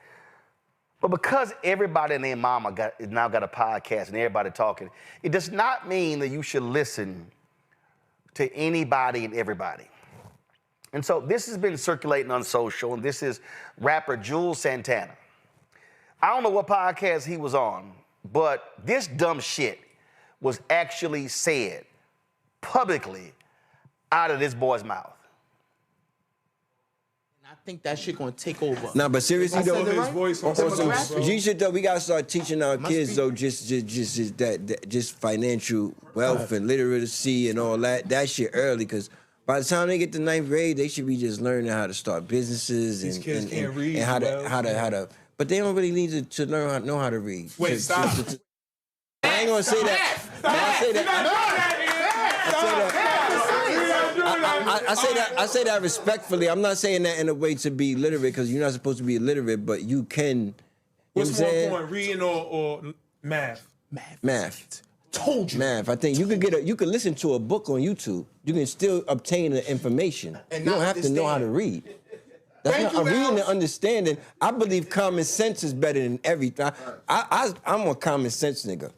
Speaker 2: But because everybody and their mama now got a podcast and everybody talking, it does not mean that you should listen to anybody and everybody. And so this has been circulating on social, and this is rapper Jules Santana. I don't know what podcast he was on, but this dumb shit was actually said publicly out of this boy's mouth.
Speaker 16: I think that shit gonna take over.
Speaker 17: Nah, but seriously though,
Speaker 16: you
Speaker 17: should though. We gotta start teaching our kids though, just financial wealth and literacy and all that shit early, because by the time they get to 9th grade, they should be just learning how to start businesses and how to. But they don't really need to know how to read.
Speaker 16: Wait, stop.
Speaker 17: I ain't gonna say that. I say that respectfully. I'm not saying that in a way to be literate, because you're not supposed to be illiterate, but you can.
Speaker 16: What's more important, reading or math?
Speaker 17: Math.
Speaker 16: Told you.
Speaker 17: Math. I think you could listen to a book on YouTube. You can still obtain the information. You don't have to know how to read. That's not reading and understanding. I believe common sense is better than everything. I'm a common sense nigga.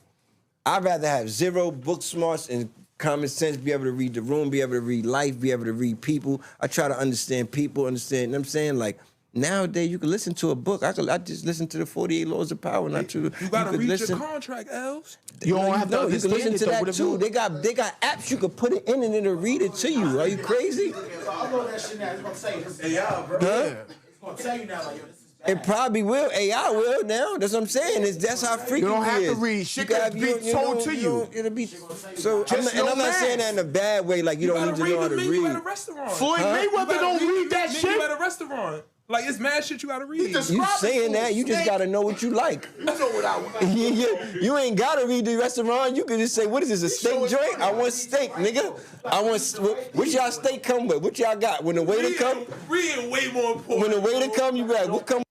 Speaker 17: I'd rather have 0 book smarts and common sense, be able to read the room, be able to read life, be able to read people. I try to understand people, you know what I'm saying? Like, nowadays, you can listen to a book. I just listen to the 48 Laws of Power, not to...
Speaker 16: You gotta read your contract, Els.
Speaker 17: You don't have to understand it, listen to that too. They got apps you can put it in and it'll read it to you. Are you crazy?
Speaker 9: I know that shit now. It's gonna say, this is
Speaker 17: AI, bro.
Speaker 9: Huh? It's gonna tell you now, like, yo, this is bad.
Speaker 17: It probably will. AI will now. That's what I'm saying. That's how freaky it is.
Speaker 16: You don't have to read. Shit can be told to you.
Speaker 17: It'll be... So, I'm not saying that in a bad way, like you don't need to know how to read.
Speaker 16: At a restaurant. Floyd Mayweather don't read that shit. You at a restaurant. Like, it's mad shit you gotta read.
Speaker 17: You saying that, you just gotta know what you like.
Speaker 16: You know what I want.
Speaker 17: You ain't gotta read the restaurant. You can just say, what is this, a steak joint? I want steak, nigga. What y'all steak come with? What y'all got? When the waiter come?
Speaker 16: Reading way more important.
Speaker 17: When the waiter come, you got, what come?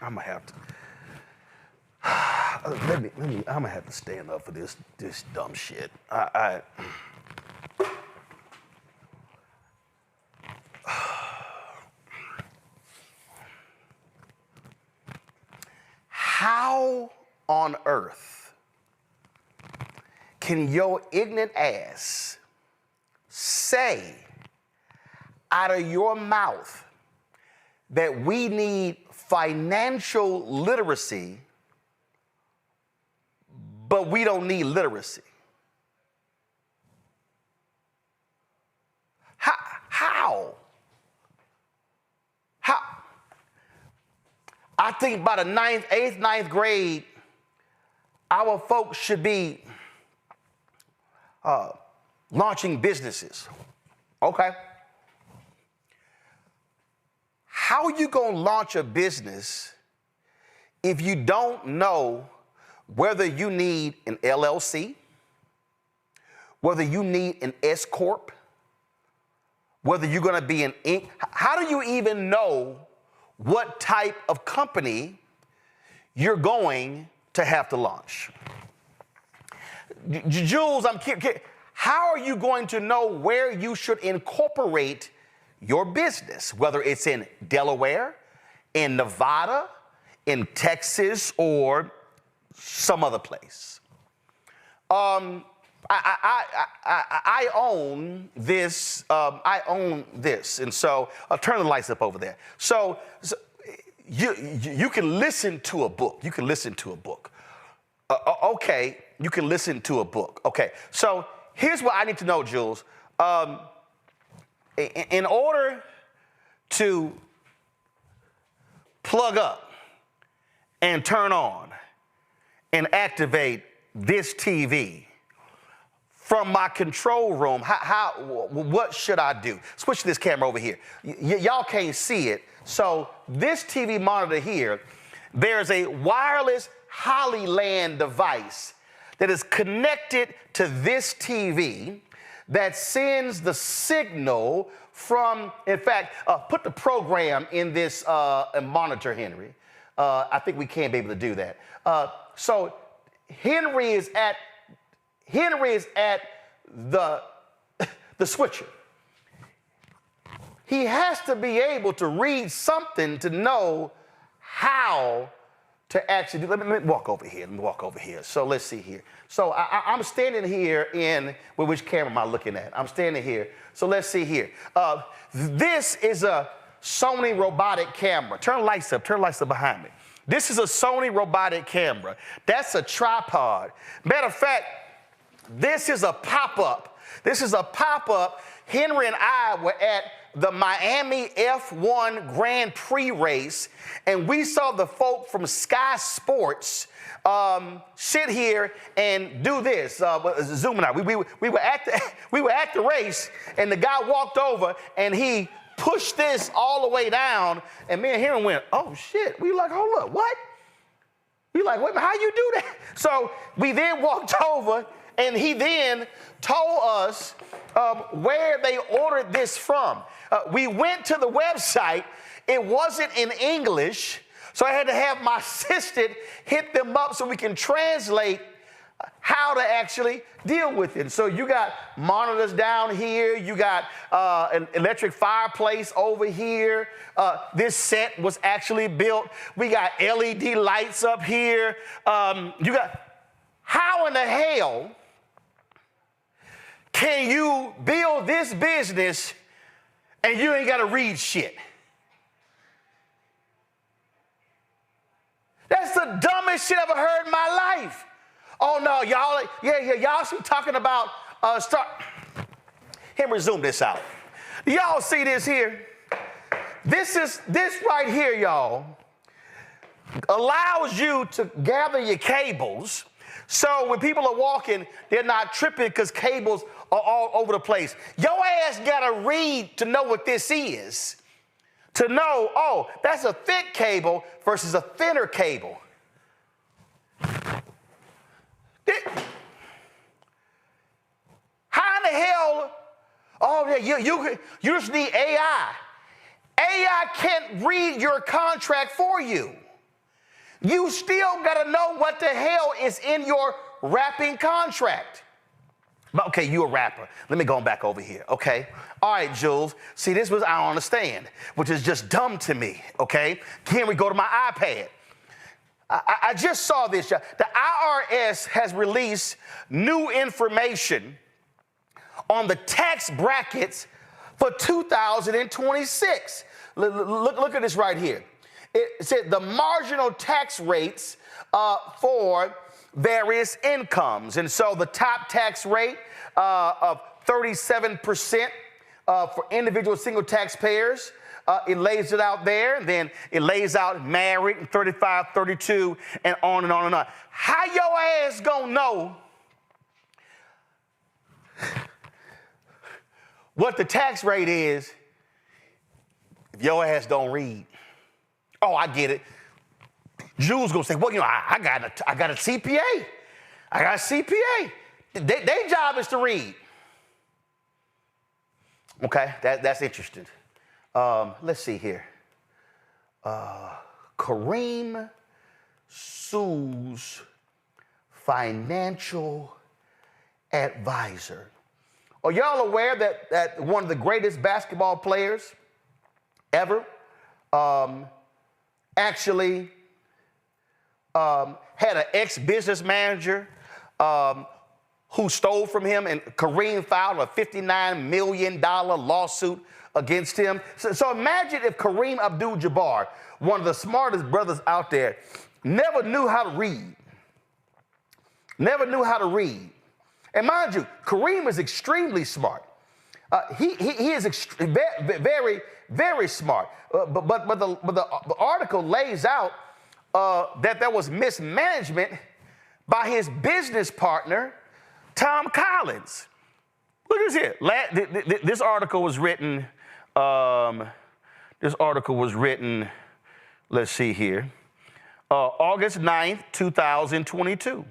Speaker 2: I'm gonna have to. I'm gonna have to stand up for this dumb shit. How on earth can your ignorant ass say out of your mouth that we need financial literacy, but we don't need literacy? How? I think by the 8th, 9th grade, our folks should be launching businesses. Okay. How are you going to launch a business if you don't know whether you need an LLC, whether you need an S Corp, whether you're going to be an Inc? How do you even know what type of company you're going to have to launch? Jules, how are you going to know where you should incorporate your business, whether it's in Delaware, in Nevada, in Texas, or some other place. I own this. I own this, and so I'll turn the lights up over there. So you can listen to a book. You can listen to a book. Okay, you can listen to a book. Okay, so here's what I need to know, Jules. In order to plug up and turn on and activate this TV from my control room, what should I do? Switch this camera over here. Y'all can't see it. So this TV monitor here, there's a wireless Hollyland device that is connected to this TV that sends the signal from, in fact, put the program in this monitor, Henry. I think we can be able to do that. So Henry is at the switcher. He has to be able to read something to know how to actually do. Let me walk over here. Let me walk over here. So let's see here. So I'm standing here well, which camera am I looking at? I'm standing here. So let's see here. This is a Sony robotic camera. Turn the lights up. Turn the lights up behind me. This is a Sony robotic camera. That's a tripod. Matter of fact, this is a pop-up. This is a pop-up. Henry and I were at the Miami F1 Grand Prix race, and we saw the folk from Sky Sports sit here and do this. Zooming out. We were at the race, and the guy walked over and he pushed this all the way down, and me and Henry went, "Oh shit!" We like, "Hold up, what?" We like, "Wait, how you do that?" So we then walked over, and he then told us where they ordered this from. We went to the website. It wasn't in English, so I had to have my assistant hit them up so we can translate how to actually deal with it. So you got monitors down here. You got an electric fireplace over here. This set was actually built. We got LED lights up here. You got, how in the hell can you build this business and you ain't got to read shit? That's the dumbest shit I've ever heard in my life. Oh no, y'all, y'all see talking about Henry, zoom this out. Y'all see this here? This right here, y'all, allows you to gather your cables. So when people are walking, they're not tripping because cables are all over the place. Your ass gotta read to know what this is. To know, oh, that's a thick cable versus a thinner cable. How in the hell? Oh, yeah, you just need AI. AI can't read your contract for you. You still got to know what the hell is in your rapping contract. But okay, you a rapper. Let me go back over here, okay? All right, Jules. See, this was I don't understand, which is just dumb to me, okay? Can we go to my iPad? I just saw this. The IRS has released new information on the tax brackets for 2026. Look at this right here. It said the marginal tax rates for various incomes. And so the top tax rate of 37% for individual single taxpayers, it lays it out there, and then it lays out married, 35, 32, and on and on and on. How your ass gonna know what the tax rate is if your ass don't read? Oh, I get it. Jules gonna say, well, you know, I got a CPA. I got a CPA. Their job is to read. Okay, that's interesting. Let's see here. Kareem sues financial advisor Are y'all aware that one of the greatest basketball players ever actually had an ex-business manager who stole from him, and Kareem filed a $59 million lawsuit against him? So imagine if Kareem Abdul-Jabbar, one of the smartest brothers out there, never knew how to read. Never knew how to read. And mind you, Kareem is extremely smart. He is very, very smart. But the article lays out that there was mismanagement by his business partner, Tom Collins. Look at this here. This article was written, let's see here, August 9th, 2022.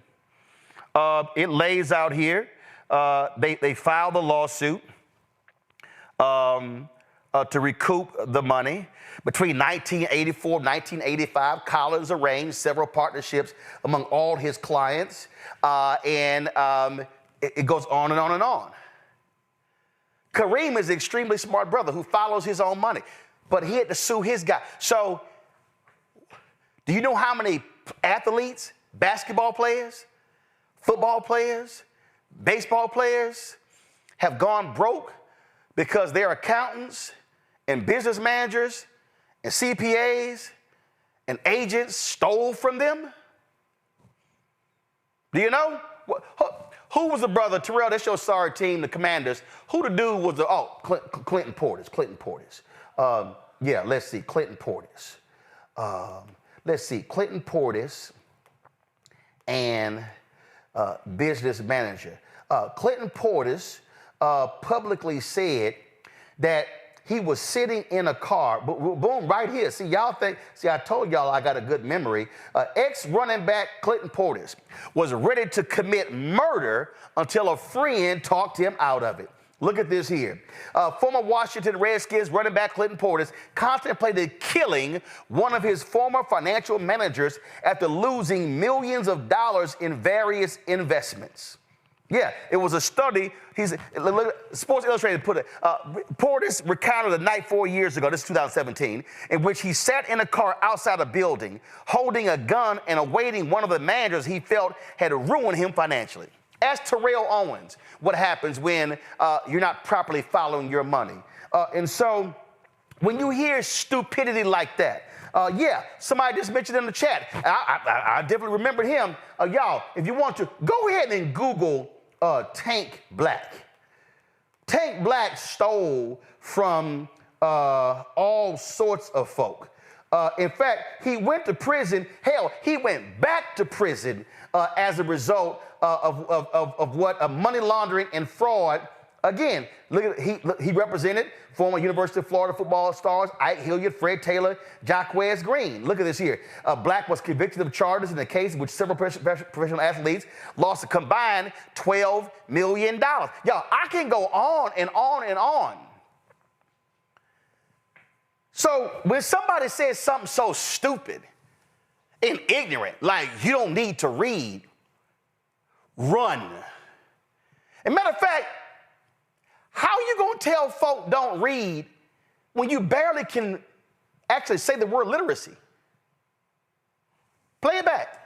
Speaker 2: It lays out here, they filed a lawsuit to recoup the money. Between 1984 and 1985, Collins arranged several partnerships among all his clients, and it goes on and on and on. Kareem is an extremely smart brother who follows his own money, but he had to sue his guy. So, do you know how many athletes, basketball players, football players, baseball players have gone broke because their accountants and business managers and CPAs and agents stole from them? Do you know? Who was the brother? Terrell, that's your sorry team, the Commanders. Who the dude was the, Clinton Portis. Yeah, let's see, Clinton Portis. Let's see, Clinton Portis and business manager. Clinton Portis publicly said that he was sitting in a car, boom, right here. See, I told y'all I got a good memory. Ex-running back Clinton Portis was ready to commit murder until a friend talked him out of it. Look at this here. Former Washington Redskins running back Clinton Portis contemplated killing one of his former financial managers after losing millions of dollars in various investments. Yeah, it was a study. Sports Illustrated put it. Portis recounted a night 4 years ago, this is 2017, in which he sat in a car outside a building, holding a gun and awaiting one of the managers he felt had ruined him financially. Ask Terrell Owens what happens when you're not properly following your money. And so when you hear stupidity like that, yeah, somebody just mentioned in the chat. I definitely remembered him. Y'all, if you want to, go ahead and Google Tank Black. Tank Black stole from all sorts of folk. In fact, he went to prison. Hell, he went back to prison as a result of what money laundering and fraud. Again, look at he represented former University of Florida football stars Ike Hilliard, Fred Taylor, Jacquez Green. Look at this here. Black was convicted of charges in a case in which several professional athletes lost a combined $12 million. Y'all, I can go on and on and on. So when somebody says something so stupid and ignorant, like you don't need to read, run. As a matter of fact, how you gonna tell folk don't read when you barely can actually say the word literacy? Play it back.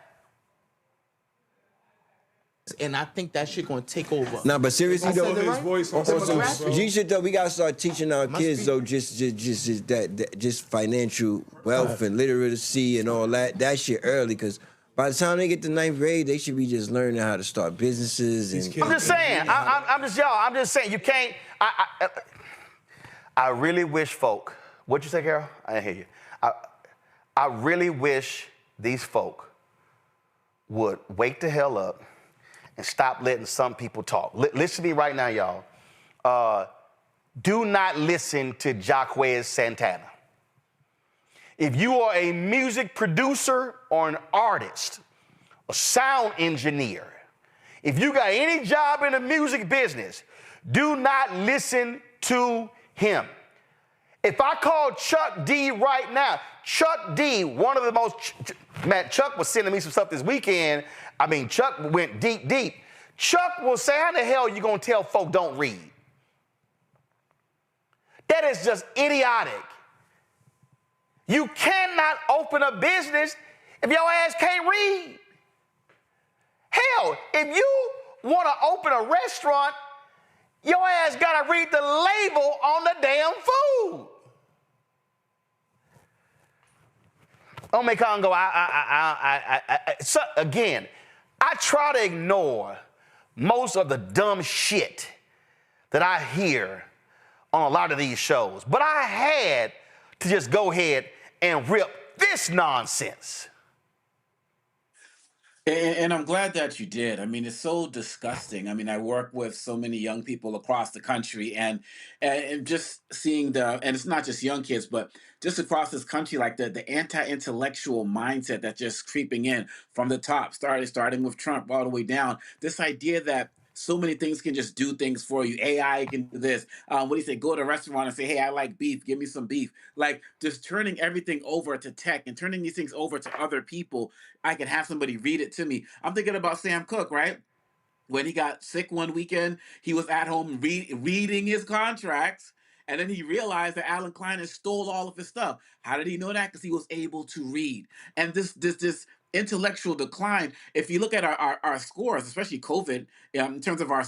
Speaker 18: And I think that shit gonna take over.
Speaker 17: Nah, but seriously though,
Speaker 18: Right?
Speaker 17: you should though. We gotta start teaching our kids though, just financial wealth and literacy and all that shit early, because by the time they get to 9th grade, they should be just learning how to start businesses. And
Speaker 2: I'm just saying. I'm just saying. You can't. I really wish folk. What'd you say, Carol? I didn't hear you. I really wish these folk would wake the hell up and stop letting some people talk. Listen to me right now, y'all. Do not listen to Jacquez Santana. If you are a music producer or an artist, a sound engineer, if you got any job in the music business, do not listen to him. If I call Chuck D right now, Chuck D, one of the most, man, Chuck was sending me some stuff this weekend. I mean, Chuck went deep. Chuck will say, how the hell are you going to tell folk don't read? That is just idiotic. You cannot open a business if your ass can't read. Hell, if you want to open a restaurant, your ass got to read the label on the damn food. Ome Congo, so again, I try to ignore most of the dumb shit that I hear on a lot of these shows, but I had to just go ahead and rip this nonsense.
Speaker 11: And I'm glad that you did. I mean, it's so disgusting. I mean, I work with so many young people across the country, and just seeing and it's not just young kids, but just across this country, like the anti-intellectual mindset that's just creeping in from the top, starting with Trump all the way down. This idea that so many things can just do things for you. AI can do this. What do you say? Go to a restaurant and say, hey, I like beef. Give me some beef. Like, just turning everything over to tech and turning these things over to other people. I can have somebody read it to me. I'm thinking about Sam Cooke, right? When he got sick one weekend, he was at home reading his contracts. And then he realized that Alan Klein had stole all of his stuff. How did he know that? Because he was able to read. And this intellectual decline, if you look at our scores, especially COVID, in terms of our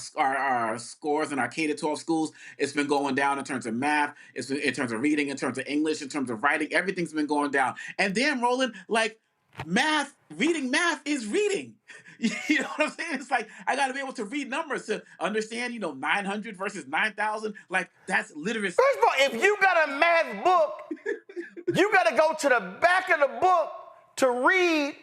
Speaker 11: scores in our K-12 schools, it's been going down in terms of math, in terms of reading, in terms of English, in terms of writing, everything's been going down. And damn, Roland, like reading math is reading. You know what I'm saying? It's like, I got to be able to read numbers to understand, 900 versus 9,000. Like, that's literacy.
Speaker 2: First of all, if you got a math book, you got to go to the back of the book to read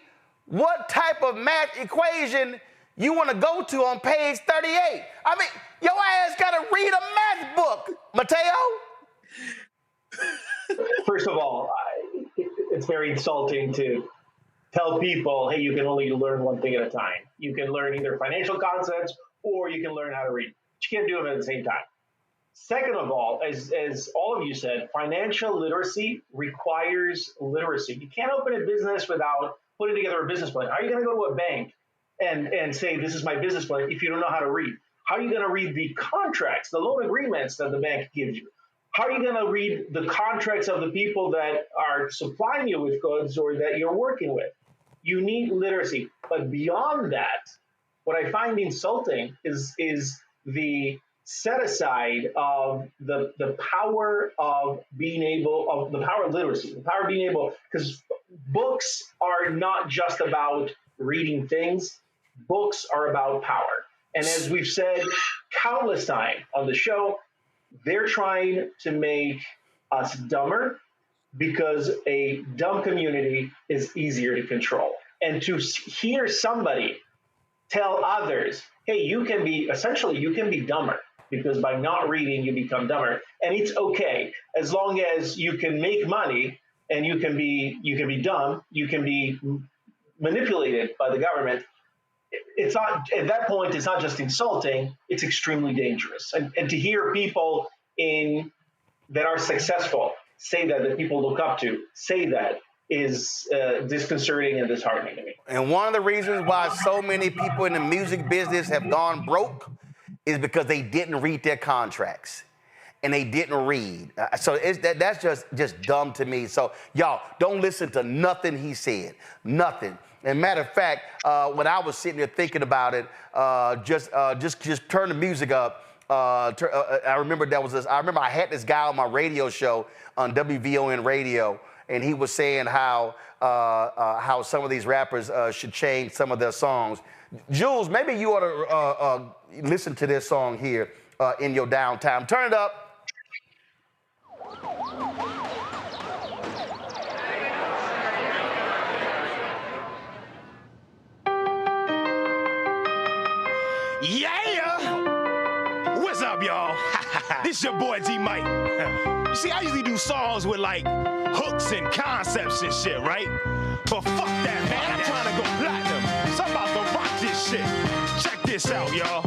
Speaker 2: what type of math equation you want to go to on page 38. I mean, your ass got to read a math book, Mateo.
Speaker 10: First of all, it's very insulting to tell people, hey, you can only learn one thing at a time. You can learn either financial concepts or you can learn how to read. But you can't do them at the same time. Second of all, as all of you said, financial literacy requires literacy. You can't open a business without putting together a business plan. How are you going to go to a bank and say, this is my business plan, if you don't know how to read? How are you going to read the contracts, the loan agreements that the bank gives you? How are you going to read the contracts of the people that are supplying you with goods or that you're working with? You need literacy. But beyond that, what I find insulting is the set aside of the power of being able, of the power of literacy, the power of being able, because books are not just about reading things, books are about power. And as we've said countless times on the show, they're trying to make us dumber because a dumb community is easier to control. And to hear somebody tell others, hey, you can be dumber, because by not reading, you become dumber. And it's okay, as long as you can make money and you can be dumb, you can be manipulated by the government. It's not, at that point, it's not just insulting, it's extremely dangerous. And to hear people that are successful say that people look up to, say that, is disconcerting and disheartening to me.
Speaker 2: And one of the reasons why so many people in the music business have gone broke is because they didn't read their contracts. And they didn't read. So that's just dumb to me. So y'all, don't listen to nothing he said. Nothing. And matter of fact, when I was sitting there thinking about it, just turn the music up. I remember I had this guy on my radio show on WVON radio, and he was saying how some of these rappers should change some of their songs. Jules, maybe you ought to listen to this song here in your downtime. Turn it up.
Speaker 20: Yeah! What's up, y'all? This your boy G Mike. You see, I usually do songs with like hooks and concepts and shit, right? But fuck that, man. I'm trying to go platinum. So I'm about to rock this shit. Check this out, y'all.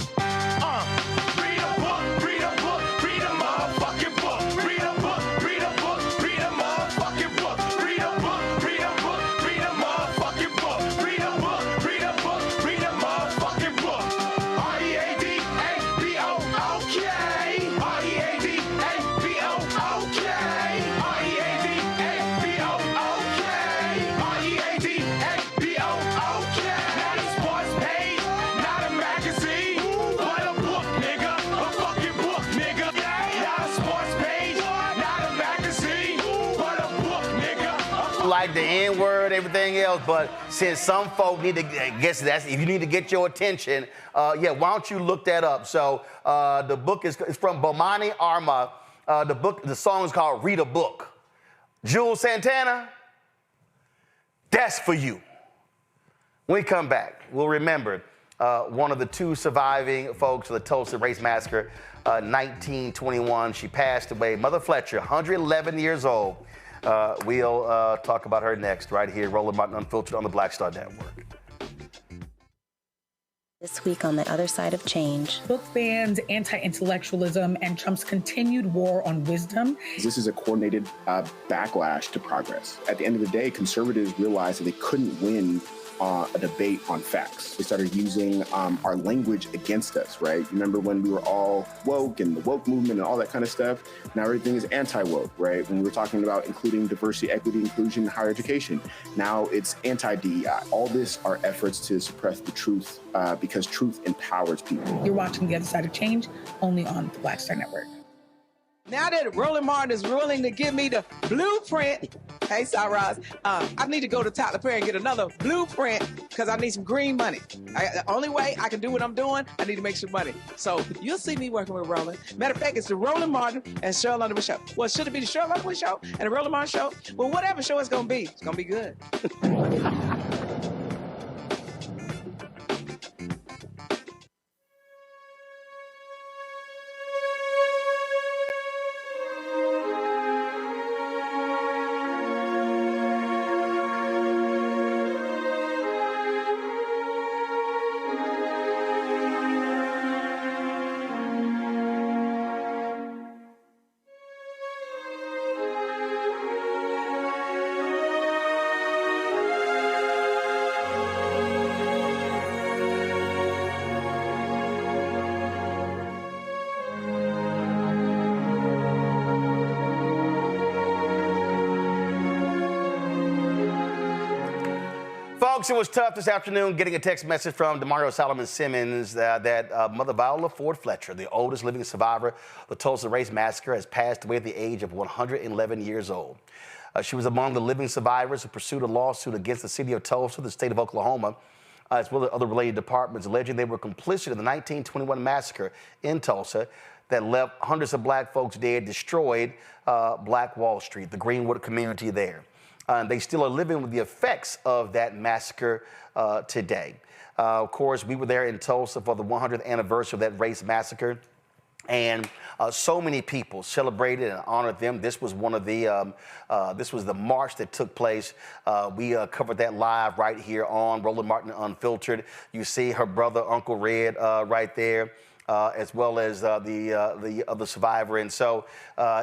Speaker 20: Read a book, read a book, read a motherfucking book. Read a book, read a book, read a motherfucking book. Read a book, read a book, read a motherfucking book. Read a book, read a book, read a motherfucking book. R-E-A-D-A-B-O-O-K. R-E-A-D-A-B-O-O-K.
Speaker 2: like the N-word, everything else, but since some folk need to, I guess that's, if you need to get your attention, yeah, why don't you look that up? So the book is from Bomani Arma. The song is called Read a Book. Jules Santana, that's for you. When we come back, we'll remember one of the two surviving folks of the Tulsa Race Massacre, 1921. She passed away. Mother Fletcher, 111 years old. We'll talk about her next, right here, Roland Martin Unfiltered on the Black Star Network.
Speaker 13: This week on the other side of change.
Speaker 14: Book bans, anti-intellectualism, and Trump's continued war on wisdom.
Speaker 15: This is a coordinated backlash to progress. At the end of the day, conservatives realized that they couldn't win a debate on facts. They started using our language against us, right? Remember when we were all woke and the woke movement and all that kind of stuff? Now everything is anti-woke, right? When we were talking about including diversity, equity, inclusion, and higher education, now it's anti-DEI. All this are efforts to suppress the truth because truth empowers people.
Speaker 14: You're watching The Other Side of Change only on the Black Star Network.
Speaker 19: Now that Roland Martin is willing to give me the blueprint, hey, Cyrus, I need to go to Tyler Perry and get another blueprint because I need some green money. The only way I can do what I'm doing, I need to make some money. So you'll see me working with Roland. Matter of fact, it's the Roland Martin and Cheryl Underwood show. Well, should it be the Cheryl Underwood show and the Roland Martin show? Well, whatever show it's going to be good.
Speaker 2: Folks, it was tough this afternoon getting a text message from Demario Solomon Simmons that Mother Viola Ford Fletcher, the oldest living survivor of the Tulsa Race Massacre, has passed away at the age of 111 years old. She was among the living survivors who pursued a lawsuit against the city of Tulsa, the state of Oklahoma, as well as other related departments, alleging they were complicit in the 1921 massacre in Tulsa that left hundreds of black folks dead, destroyed Black Wall Street, the Greenwood community there. They still are living with the effects of that massacre today. Of course, we were there in Tulsa for the 100th anniversary of that race massacre, and so many people celebrated and honored them. This was one of the, this was the march that took place. We covered that live right here on Roland Martin Unfiltered. You see her brother, Uncle Red, right there. As well as the other survivor. And so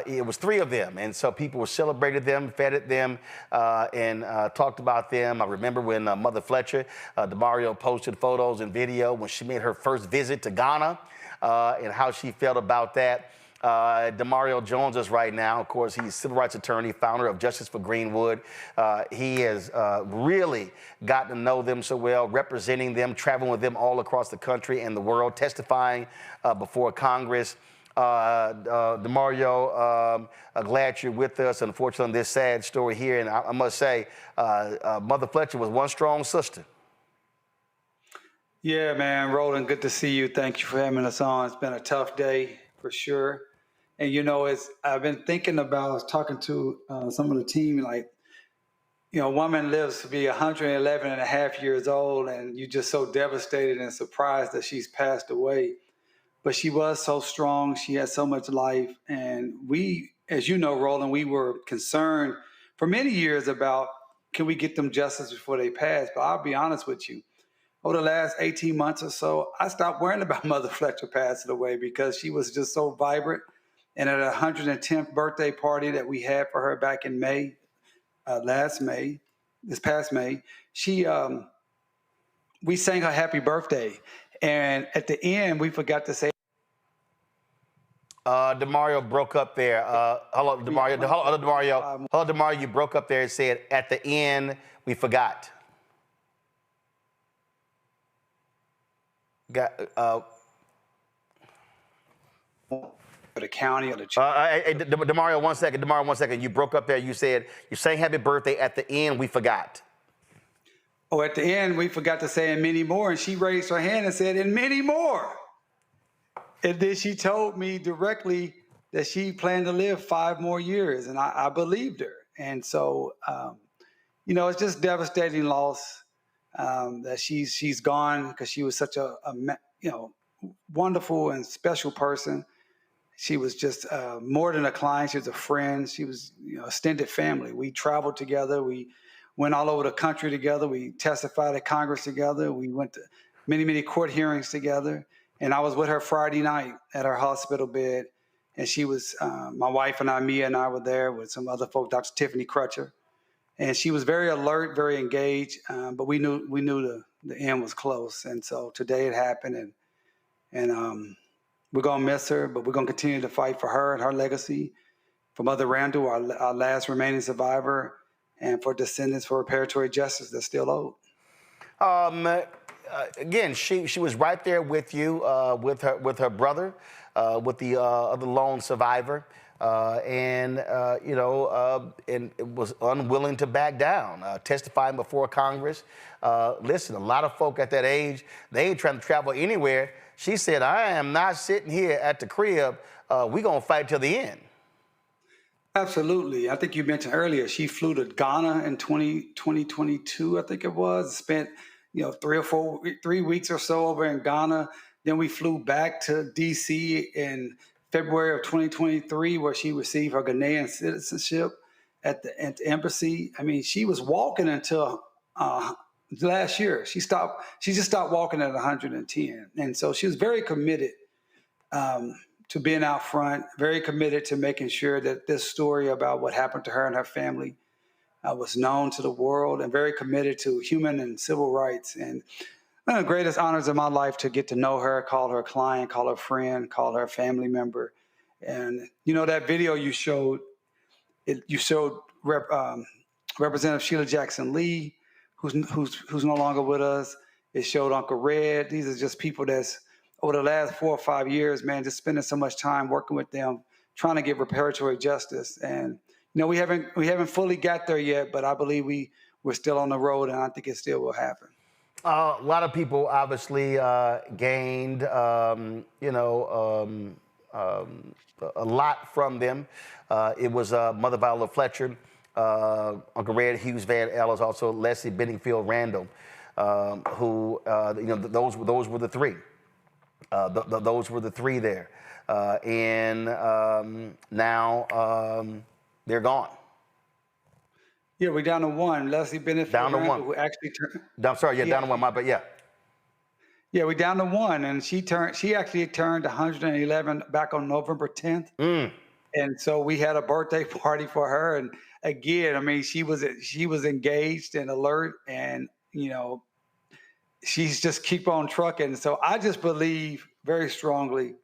Speaker 2: it was three of them. And so people celebrated them, feted them, and talked about them. I remember when Mother Fletcher, Demario, posted photos and video when she made her first visit to Ghana and how she felt about that. Demario joins us right now. Of course, he's a civil rights attorney, founder of Justice for Greenwood. He has really gotten to know them so well, representing them, traveling with them all across the country and the world, testifying before Congress. Demario, glad you're with us. Unfortunately, this sad story here, and I must say, Mother Fletcher was one strong sister.
Speaker 21: Yeah, man, Roland, good to see you. Thank you for having us on. It's been a tough day for sure. And, you know, I've been thinking about, I was talking to some of the team, like, you know, a woman lives to be 111 and a half years old, and you're just so devastated and surprised that she's passed away. But she was so strong. She had so much life. And we, as you know, Roland, we were concerned for many years about, can we get them justice before they pass? But I'll be honest with you. Over the last 18 months or so, I stopped worrying about Mother Fletcher passing away because she was just so vibrant. And at a 110th birthday party that we had for her back in May, this past May, we sang her happy birthday. And at the end, we forgot to say.
Speaker 2: Demario broke up there. Hello, Demario. Hello, Demario. Hello, Demario. You broke up there and said, at the end, we forgot.
Speaker 21: the county or the
Speaker 2: hey, Demario, 1 second. Demario, 1 second. You broke up there. You said, you're saying happy birthday. At the end, we forgot.
Speaker 21: Oh, at the end, we forgot to say and many more. And she raised her hand and said, and many more. And then she told me directly that she planned to live 5 more years. And I believed her. And so, you know, it's just devastating loss that she's gone, because she was such a you know, wonderful and special person. She was just more than a client. She was a friend. She was, you know, extended family. We traveled together. We went all over the country together. We testified at Congress together. We went to many, many court hearings together. And I was with her Friday night at her hospital bed. And she was, my wife and I, Mia and I were there with some other folk, Dr. Tiffany Crutcher. And she was very alert, very engaged. But we knew the end was close. And so today it happened. And we're going to miss her, but we're going to continue to fight for her and her legacy, for Mother Randall, our last remaining survivor, and for descendants for reparatory justice that's still owed.
Speaker 2: Again, she was right there with you, with her brother, with the other lone survivor, and you know, and it was unwilling to back down, testifying before Congress. Listen, a lot of folk at that age, they ain't trying to travel anywhere. She said, I am not sitting here at the crib. We're going to fight till the end.
Speaker 21: Absolutely. I think you mentioned earlier, she flew to Ghana in 2022, I think it was, spent, you know, 3 weeks or so over in Ghana. Then we flew back to D.C. in February of 2023, where she received her Ghanaian citizenship at the embassy. I mean, she was walking until last year. She just stopped walking at 110. And so she was very committed to being out front, very committed to making sure that this story about what happened to her and her family was known to the world, and very committed to human and civil rights. And one of the greatest honors of my life to get to know her, call her client, call her friend, call her family member. And, you know, that video you showed, you showed Representative Sheila Jackson Lee, who's no longer with us. It showed Uncle Red. These are just people that's, over the last 4 or 5 years, man, just spending so much time working with them, trying to get reparatory justice. And, you know, we haven't fully got there yet, but I believe we're still on the road, and I think it still will happen.
Speaker 2: A lot of people obviously gained, you know, a lot from them. It was Mother Viola Fletcher, Uncle Red Hughes Van Ellis, also Leslie Benningfield Randall, who, you know, those were the three. Those were the three there. And now they're gone.
Speaker 21: Yeah, we're down to one. Leslie Benningfield
Speaker 2: down to
Speaker 21: Randall,
Speaker 2: one.
Speaker 21: Who actually turned.
Speaker 2: I'm sorry, yeah, down to one, but yeah.
Speaker 21: Yeah, we're down to one, and she actually turned 111 back on November 10th. And so we had a birthday party for her. And again, I mean, she was engaged and alert, and, you know, she's just keep on trucking. So I just believe very strongly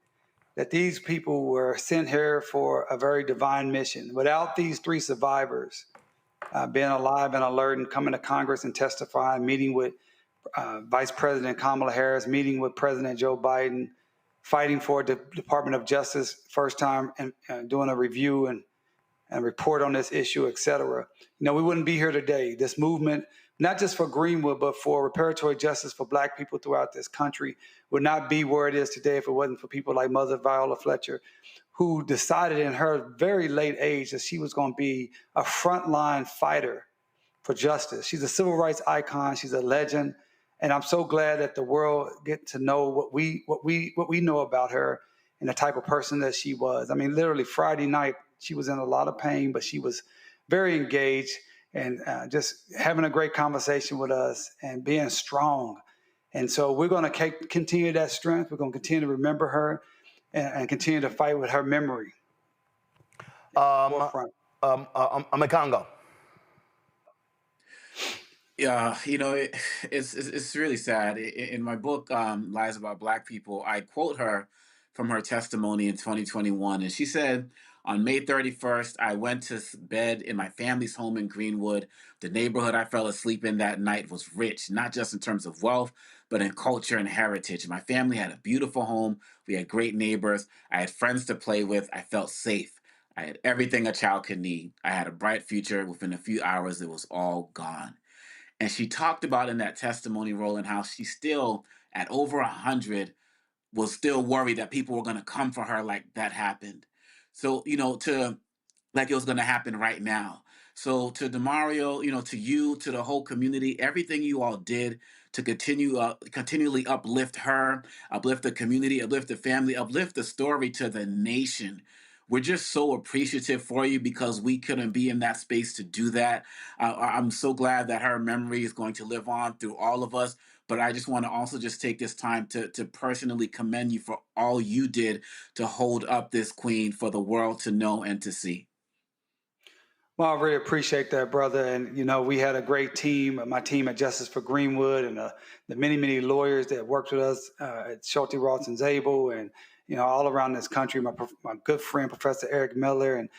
Speaker 21: that these people were sent here for a very divine mission. Without these 3 survivors being alive and alert and coming to Congress and testifying, meeting with Vice President Kamala Harris, meeting with President Joe Biden, fighting for the Department of Justice first time, and doing a review and report on this issue, et cetera. You know, we wouldn't be here today. This movement, not just for Greenwood, but for reparatory justice for Black people throughout this country, would not be where it is today if it wasn't for people like Mother Viola Fletcher, who decided in her very late age that she was going to be a frontline fighter for justice. She's a civil rights icon. She's a legend. And I'm so glad that the world get to know what we know about her and the type of person that she was. I mean, literally Friday night, she was in a lot of pain, but she was very engaged and just having a great conversation with us and being strong. And so we're going to continue that strength. We're going to continue to remember her and continue to fight with her memory.
Speaker 2: I'm in Congo.
Speaker 11: Yeah, you know, it's really sad. In my book, Lies About Black People, I quote her from her testimony in 2021. And she said, on May 31st, I went to bed in my family's home in Greenwood. The neighborhood I fell asleep in that night was rich, not just in terms of wealth, but in culture and heritage. My family had a beautiful home. We had great neighbors. I had friends to play with. I felt safe. I had everything a child could need. I had a bright future. Within a few hours, it was all gone. And she talked about in that testimony, Roland, how she still, at over 100, was still worried that people were going to come for her like that happened. So, like it was going to happen right now. So to DeMario, to you, to the whole community, everything you all did to continually uplift her, uplift the community, uplift the family, uplift the story to the nation. We're just so appreciative for you because we couldn't be in that space to do that. I'm so glad that her memory is going to live on through all of us. But I just want to also just take this time to personally commend you for all you did to hold up this queen for the world to know and to see.
Speaker 21: Well, I really appreciate that, brother. And, we had a great team, my team at Justice for Greenwood, and the many, many lawyers that worked with us at Schulte, Ross, and Zabel, and, all around this country, my good friend, Professor Eric Miller, and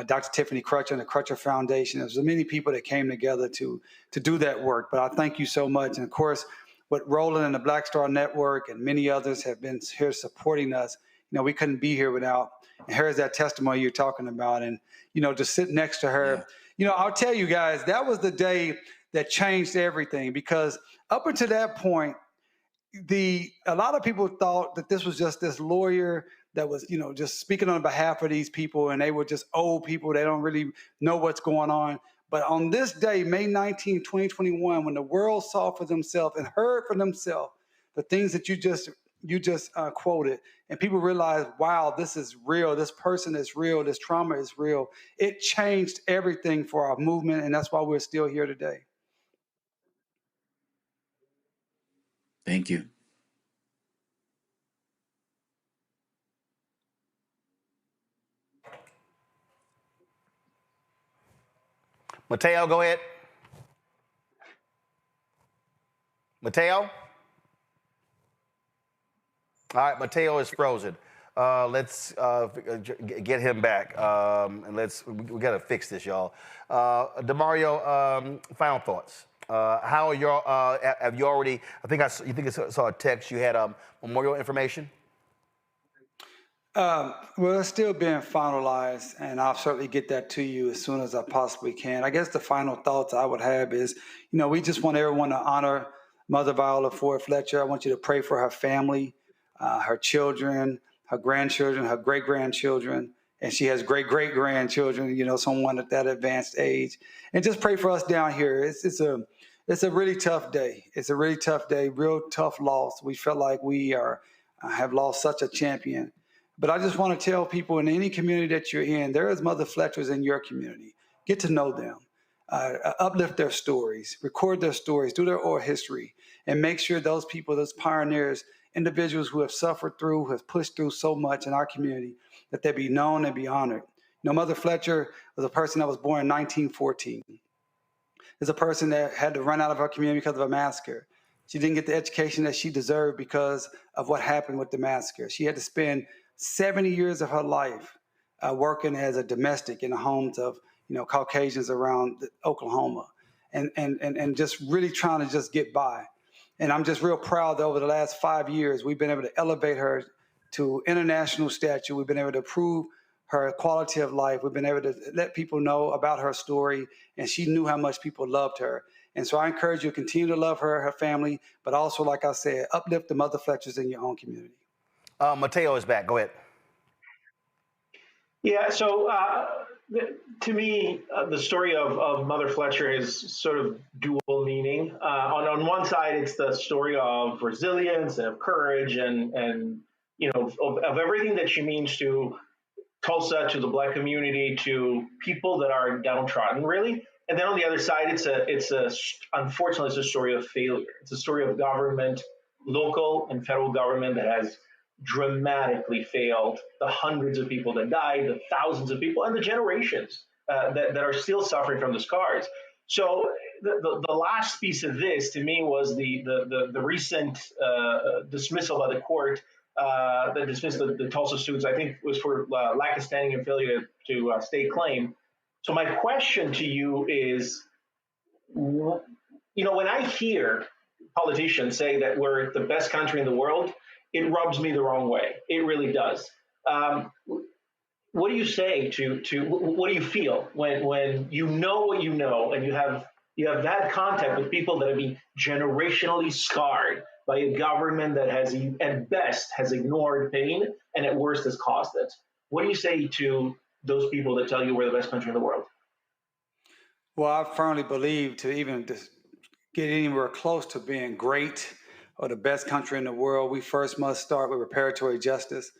Speaker 21: Dr. Tiffany Crutcher and the Crutcher Foundation. There's many people that came together to do that work. But I thank you so much. And, of course, what Roland and the Black Star Network and many others have been here supporting us, we couldn't be here without. And here's that testimony you're talking about. And, to sit next to her, I'll tell you guys, that was the day that changed everything, because up until that point, a lot of people thought that this was just this lawyer that was, just speaking on behalf of these people, and they were just old people. They don't really know what's going on. But on this day, May 19, 2021, when the world saw for themselves and heard for themselves the things that you just quoted, and people realized, wow, this is real. This person is real. This trauma is real. It changed everything for our movement, and that's why we're still here today.
Speaker 11: Thank you.
Speaker 2: Mateo, go ahead. Mateo? All right, Mateo is frozen. Let's get him back, and we got to fix this, y'all. DeMario, final thoughts. How are your? Have you already? I saw a text. You had memorial information.
Speaker 21: Well, it's still being finalized, and I'll certainly get that to you as soon as I possibly can. I guess the final thoughts I would have is, we just want everyone to honor Mother Viola Ford Fletcher. I want you to pray for her family, her children, her grandchildren, her great-grandchildren, and she has great-great-grandchildren, someone at that advanced age. And just pray for us down here. It's a really tough day. It's a really tough day, real tough loss. We felt like we have lost such a champion. But I just want to tell people in any community that you're in, there is Mother Fletchers in your community. Get to know them, uplift their stories, record their stories, do their oral history, and make sure those people, those pioneers, individuals who have suffered through, who have pushed through so much in our community, that they be known and be honored. Mother Fletcher was a person that was born in 1914. Is a person that had to run out of her community because of a massacre. She didn't get the education that she deserved because of what happened with the massacre. She had to spend 70 years of her life working as a domestic in the homes of Caucasians around Oklahoma, and just really trying to just get by. And I'm just real proud that over the last 5 years we've been able to elevate her to international stature. We've been able to improve her quality of life. We've been able to let people know about her story, and she knew how much people loved her. And so I encourage you to continue to love her, her family, but also, like I said, uplift the Mother Fletchers in your own community.
Speaker 2: Mateo is back. Go ahead.
Speaker 10: Yeah, so to me, the story of Mother Fletcher is sort of dual meaning. On one side, it's the story of resilience and of courage and of everything that she means to Tulsa, to the Black community, to people that are downtrodden, really. And then on the other side, unfortunately, it's a story of failure. It's a story of government, local and federal government, that has dramatically failed the hundreds of people that died, the thousands of people, and the generations that are still suffering from the scars. So the last piece of this, to me, was the recent dismissal by the court that dismissed the Tulsa suits, I think was for lack of standing and failure to state claim. So my question to you is, when I hear politicians say that we're the best country in the world, it rubs me the wrong way. It really does. What do you say what do you feel when you know what you know, and you have had contact with people that have been generationally scarred by a government that has, at best, has ignored pain and at worst has caused it? What do you say to those people that tell you we're the best country in the world?
Speaker 21: Well, I firmly believe to even get anywhere close to being great or the best country in the world, we first must start with reparatory justice.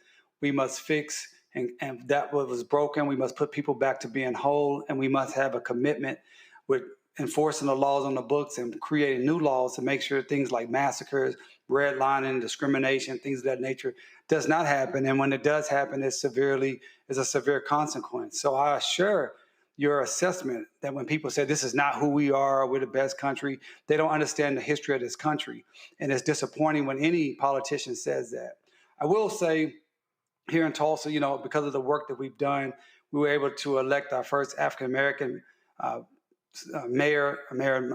Speaker 21: We must fix and that what was broken. We must put people back to being whole, and we must have a commitment with enforcing the laws on the books and creating new laws to make sure things like massacres, redlining, discrimination, things of that nature does not happen. And when it does happen, it's a severe consequence. So I assure your assessment that when people say this is not who we are, we're the best country, they don't understand the history of this country. And it's disappointing when any politician says that. I will say here in Tulsa, because of the work that we've done, we were able to elect our first African-American Mayor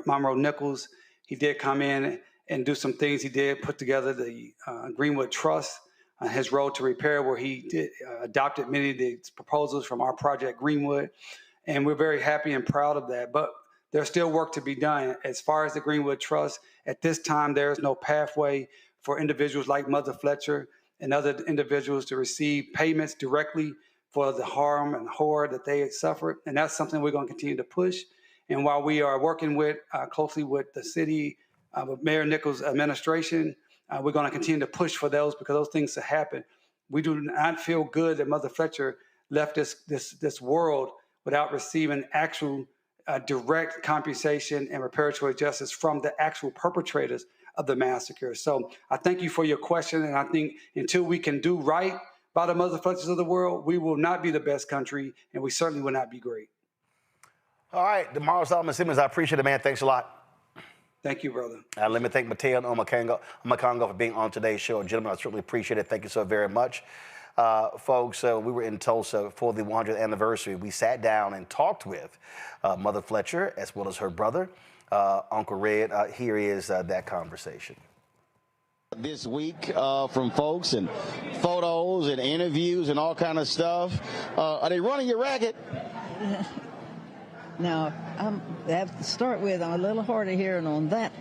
Speaker 21: Monroe Nichols. He did come in and do some things. He did put together the Greenwood Trust, his road to repair, where he did adopted many of the proposals from our Project Greenwood. And we're very happy and proud of that. But there's still work to be done. As far as the Greenwood Trust, at this time, there is no pathway for individuals like Mother Fletcher and other individuals to receive payments directly for the harm and horror that they had suffered. And that's something we're going to continue to push. And while we are working closely with the city, with Mayor Nichols' administration, we're going to continue to push for those, because those things to happen. We do not feel good that Mother Fletcher left this world without receiving actual direct compensation and reparatory justice from the actual perpetrators of the massacre. So I thank you for your question, and I think until we can do right by the Mother Fletchers of the world, we will not be the best country, and we certainly will not be great.
Speaker 2: All right, DeMario Solomon Simmons, I appreciate it, man. Thanks a lot.
Speaker 21: Thank you, brother.
Speaker 2: Let me thank Mateo and Omakongo for being on today's show. Gentlemen, I certainly appreciate it. Thank you so very much. Folks, we were in Tulsa for the 100th anniversary. We sat down and talked with Mother Fletcher, as well as her brother, Uncle Red. Here is that conversation.
Speaker 1: This week from folks and photos and interviews and all kind of stuff. Are they running your racket?
Speaker 22: Now, I have to start with, I'm a little hard of hearing on that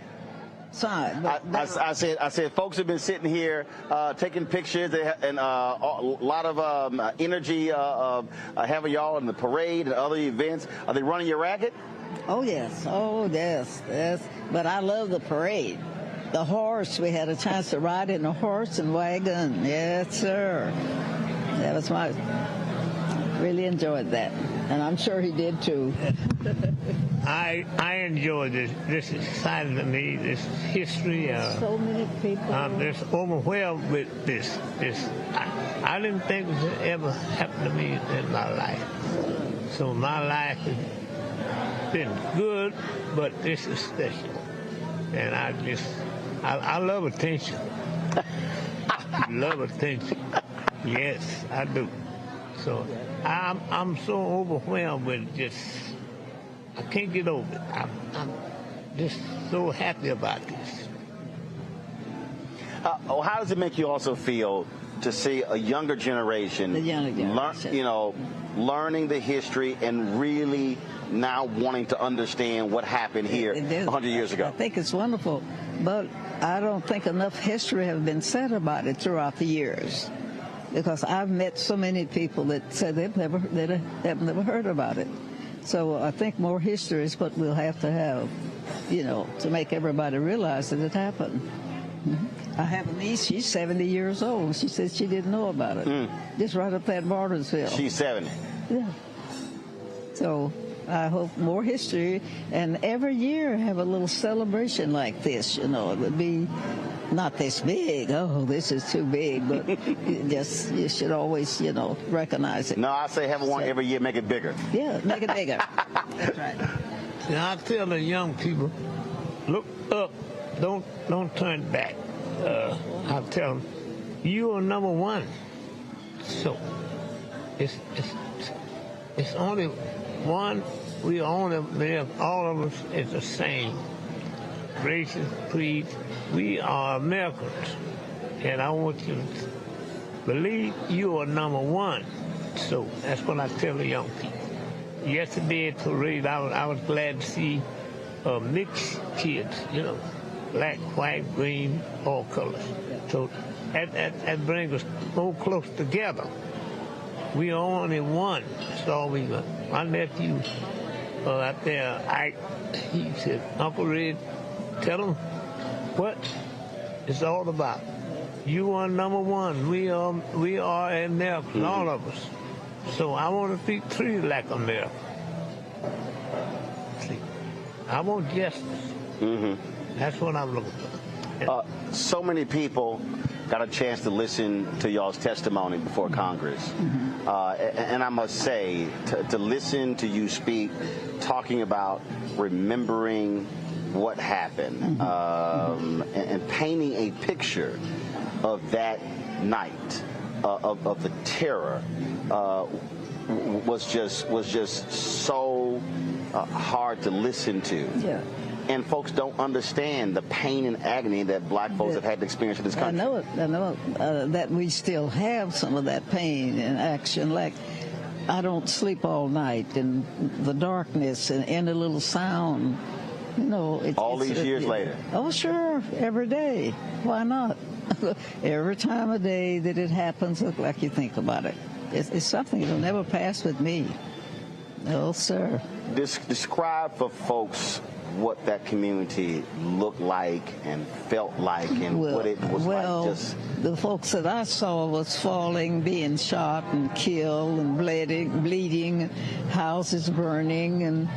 Speaker 22: side.
Speaker 1: I said folks have been sitting here taking pictures and a lot of energy having y'all in the parade and other events. Are they running your racket?
Speaker 22: Oh, yes. Oh, yes. But I love the parade. The horse, we had a chance to ride in a horse and wagon. Yes, sir. That was really enjoyed that. And I'm sure he did too.
Speaker 23: I enjoy this. This is exciting to me. This history.
Speaker 22: So many people.
Speaker 23: I'm just overwhelmed with this. I didn't think this would ever happen to me in my life. So my life has been good, but this is special. And I love attention. Love attention. Yes, I do. So I'm so overwhelmed with I can't get over it. I'm just so happy about this.
Speaker 1: How does it make you also feel to see a younger generation, learning the history and really now wanting to understand what happened here 100 years ago?
Speaker 22: I think it's wonderful, but I don't think enough history has been said about it throughout the years. Because I've met so many people that said they've never heard about it. So I think more history is what we'll have to have, to make everybody realize that it happened. I have a niece, she's 70 years old. She said she didn't know about it. Just right up there at Martinsville.
Speaker 1: She's 70.
Speaker 22: Yeah. So I hope more history, and every year have a little celebration like this. It would be not this big. Oh, this is too big, but you should always, recognize it.
Speaker 1: No, I say have one every year, make it bigger.
Speaker 22: Yeah, make it bigger. That's right.
Speaker 23: Now I tell the young people, look up, don't turn back. I tell them, You are number one. So it's only one. We only live. All of us is the same. Races, creeds. We are Americans, and I want you to believe you are number one. So that's what I tell the young people. Yesterday at parade, I was glad to see mixed kids. You know, black, white, green, all colors. So that brings us more close together. We are only one. That's all we got. My nephew out there, he said, Uncle Red, tell him what it's all about. You are number one. We are Americans, all of us. So I want to be treated like America. See, I want justice. That's what I'm looking for.
Speaker 1: So many people got a chance to listen to y'all's testimony before Congress. And I must say, to listen to you speak, talking about remembering what happened, and painting a picture of that night, of the terror, was just so hard to listen to.
Speaker 22: Yeah.
Speaker 1: And folks don't understand the pain and agony that black folks have had to experience in this country.
Speaker 22: I know that we still have some of that pain and action. Like, I don't sleep all night in the darkness and any little sound. You know,
Speaker 1: all these years later.
Speaker 22: Oh, sure, every day. Why not? Every time of day that it happens, look like you think about it. It's something that'll never pass with me. No, sir.
Speaker 1: Describe for folks what that community looked like and felt like, and what it was like.
Speaker 22: The folks that I saw was falling, being shot and killed and bleeding, houses burning, and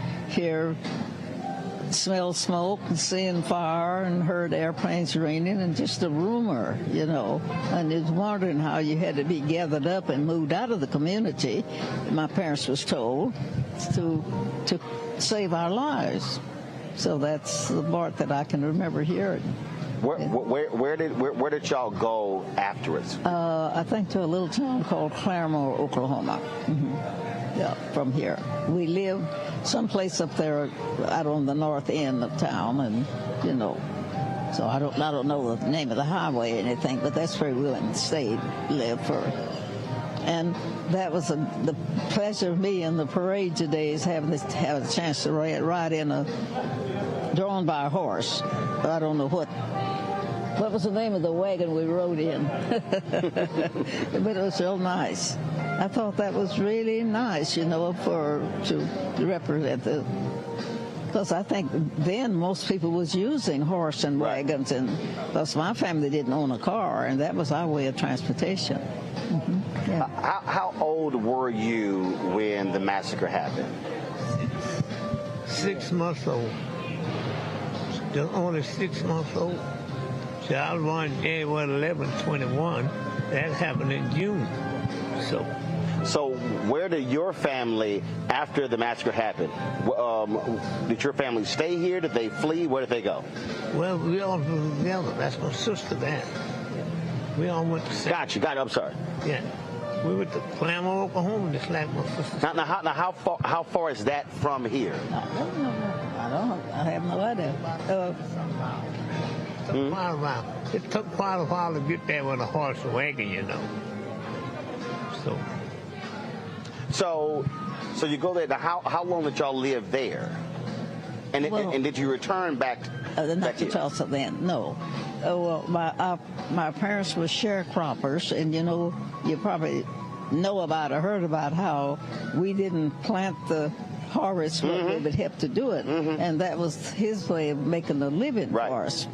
Speaker 22: smell smoke and seeing fire and heard airplanes raining, and just a rumor, you know. And it's wondering how you had to be gathered up and moved out of the community, my parents was told, to save our lives. So that's the part that I can remember hearing.
Speaker 1: Where did y'all go afterwards?
Speaker 22: I think to a little town called Claremore, Oklahoma. Yeah, from here. We lived someplace up there out on the north end of town, and you know, so I don't know the name of the highway or anything, but that's where we went and stayed, lived for. And that was the pleasure of me in the parade today, is having a chance to ride in drawn by a horse. I don't know what was the name of the wagon we rode in, but it was real nice. I thought that was really nice, you know, to represent because I think then most people was using horse and wagons, and because my family didn't own a car, and that was our way of transportation. Yeah.
Speaker 1: How old were you when the massacre happened?
Speaker 23: 6 months old. Just only 6 months old. So I was born January 11, 21. That happened in June. So
Speaker 1: where did your family, after the massacre happened, did your family stay here? Did they flee? Where did they go?
Speaker 23: Well, we all were together. That's my sister there. We all went to
Speaker 1: Got you. I'm sorry.
Speaker 23: Yeah. We went to Claremore, Oklahoma, just like my sister.
Speaker 1: Now how far is that from here?
Speaker 22: I have no idea.
Speaker 23: Quite a while. It took quite a while to get there with a horse and wagon, you know.
Speaker 1: So you go there. Now, how long did y'all live there? And did you return back?
Speaker 22: Not to Tulsa then. No. Well, my parents were sharecroppers, and you know, you probably know about or heard about how we didn't plant the harvest, but we would help to do it, and that was his way of making a living for us.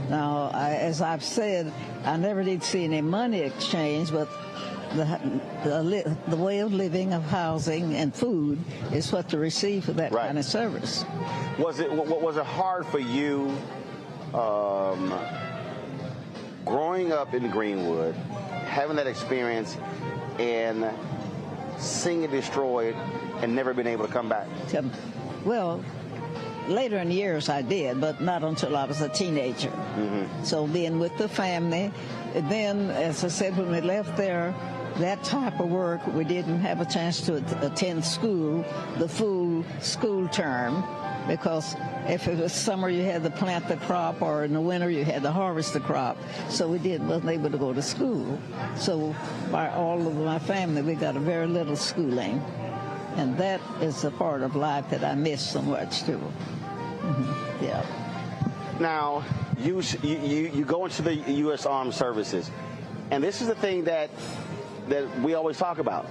Speaker 22: Now, as I've said, I never did see any money exchange, but the way of living, of housing and food is what to receive for that kind of service.
Speaker 1: Was it hard for you growing up in Greenwood, having that experience, and seeing it destroyed and never been able to come back?
Speaker 22: Well, later in years I did, but not until I was a teenager. So being with the family, then, as I said, when we left there, that type of work, we didn't have a chance to attend school, the full school term, because if it was summer, you had to plant the crop, or in the winter, you had to harvest the crop. So we wasn't able to go to school. So by all of my family, we got a very little schooling. And that is a part of life that I miss so much, too. Mm-hmm. Yeah.
Speaker 1: Now, you go into the U.S. Armed Services, and this is the thing that we always talk about.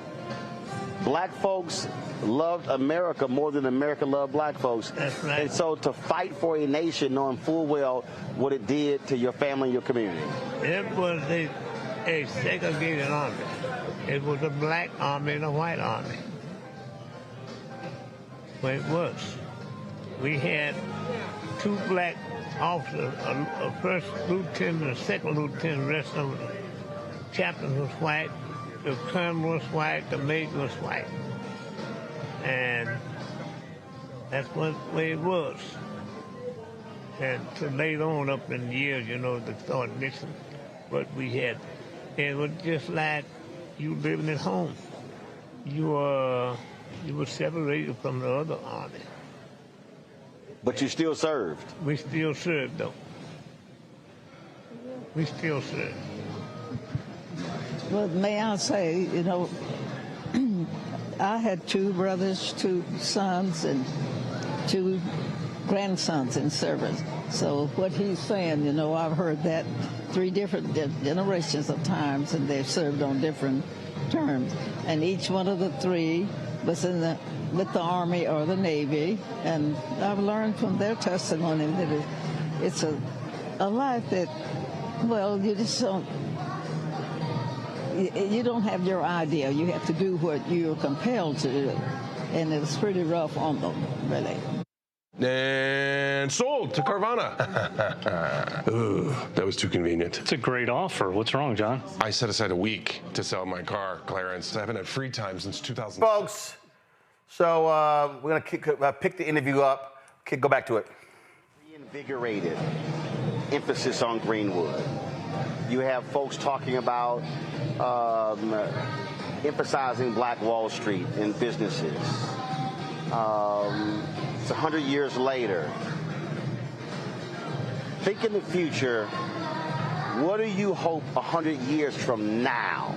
Speaker 1: Black folks loved America more than America loved black folks.
Speaker 23: That's right.
Speaker 1: And so to fight for a nation knowing full well what it did to your family and your community.
Speaker 23: It was a segregated army. It was a black army and a white army. Well, it was. We had two black officers, a first lieutenant and a second lieutenant. The rest of the captain was white, the colonel was white, the major was white. And that's what the way it was. And so later on up in the years, you know, they started mixing what we had. It was just like you living at home. You were separated from the other army.
Speaker 1: But you still served.
Speaker 23: We still served, though. We still served.
Speaker 22: Well, may I say, you know, I had two brothers, two sons, and two grandsons in service. So what he's saying, you know, I've heard that 3 different generations of times, and they've served on different terms. And each one of the 3 was with the Army or the Navy, and I've learned from their testimony that it's a life that, well, you just don't. You don't have your idea. You have to do what you're compelled to do. And it's pretty rough on them, really.
Speaker 3: And sold to Carvana. Ooh, that was too convenient.
Speaker 4: It's a great offer. What's wrong, John?
Speaker 3: I set aside a week to sell my car, Clarence. I haven't had free time since 2000.
Speaker 2: Folks, so we're going to pick the interview up. Go back to it.
Speaker 1: Reinvigorated emphasis on Greenwood. You have folks talking about emphasizing Black Wall Street in businesses. It's 100 years later. Think in the future, what do you hope 100 years from now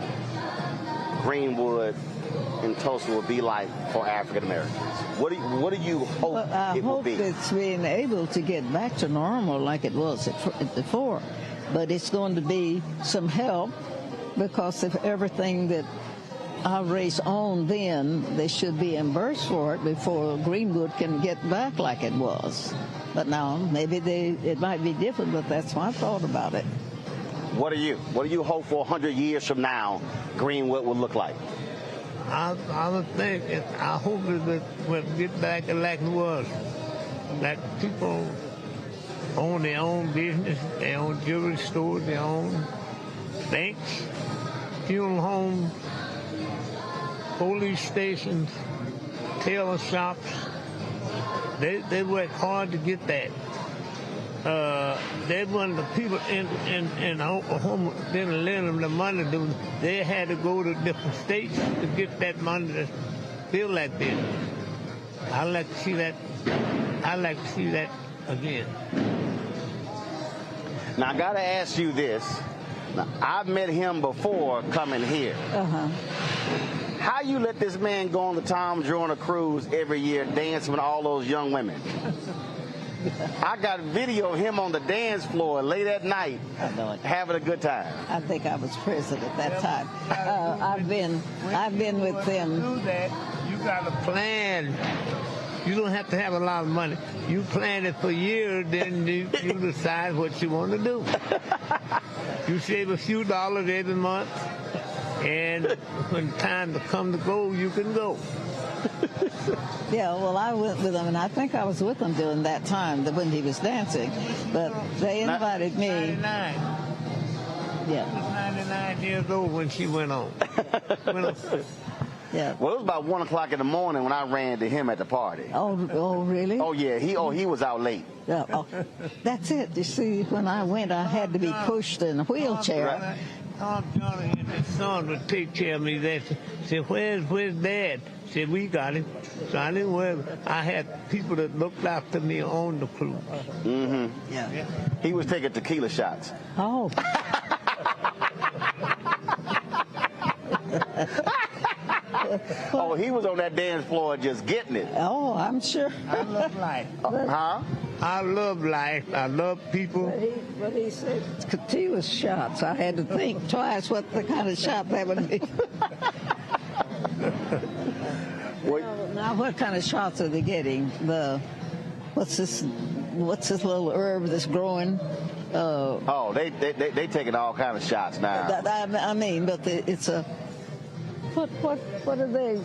Speaker 1: Greenwood and Tulsa will be like for African Americans? What do you hope it will be?
Speaker 22: I hope it's being able to get back to normal like it was before. But it's going to be some help, because of everything that our race owned then, they should be reimbursed for it before Greenwood can get back like it was. But now, maybe it might be different, but that's my thought about it.
Speaker 1: What do you hope for 100 years from now Greenwood will look like?
Speaker 23: I would think, I hope it will get back like it was. Like people own their own business, they own jewelry stores, they own banks, funeral homes, police stations, tailor shops. They work hard to get that. They wanted the people in Oklahoma didn't lend them the money. They had to go to different states to get that money to build that business. I'd like to see that. I'd like to see that again.
Speaker 1: Now, I got to ask you this. Now, I've met him before coming here.
Speaker 22: Uh-huh.
Speaker 1: How you let this man go on the Tom Joyner cruise every year dancing with all those young women? I got video of him on the dance floor late at night having a good time.
Speaker 22: I think I was president at that time. I've been with them.
Speaker 23: To do that, you got to plan. You don't have to have a lot of money. You plan it for years, then you decide what you want to do. You save a few dollars every month, and when time to come to go, you can go.
Speaker 22: Yeah, well, I went with him, and I think I was with him during that time when he was dancing. But they invited me.
Speaker 23: 99.
Speaker 22: Yeah.
Speaker 23: She was 99 years old when she went on.
Speaker 22: Yeah.
Speaker 1: Well, it was about 1 o'clock in the morning when I ran to him at the party.
Speaker 22: Oh, really?
Speaker 1: Oh, yeah. He was out late.
Speaker 22: Yeah. Oh, that's it. You see, when I went, I had to be pushed in a wheelchair.
Speaker 23: Right. Tom Johnny and his son would take care of me. They said, where's Dad? Said, we got him. So I didn't worry. I had people that looked after me on the cruise.
Speaker 1: Mm-hmm.
Speaker 22: Yeah.
Speaker 1: He was taking tequila shots.
Speaker 22: Oh.
Speaker 1: Oh, he was on that dance floor just getting it.
Speaker 22: Oh, I'm sure.
Speaker 23: I love life.
Speaker 1: Huh?
Speaker 23: I love life. I love people.
Speaker 22: But he said tequila shots. I had to think twice what the kind of shot that would be. Now, what kind of shots are they getting? What's this little herb that's growing?
Speaker 1: They taking all kind of shots now.
Speaker 22: I mean, but it's a what are they?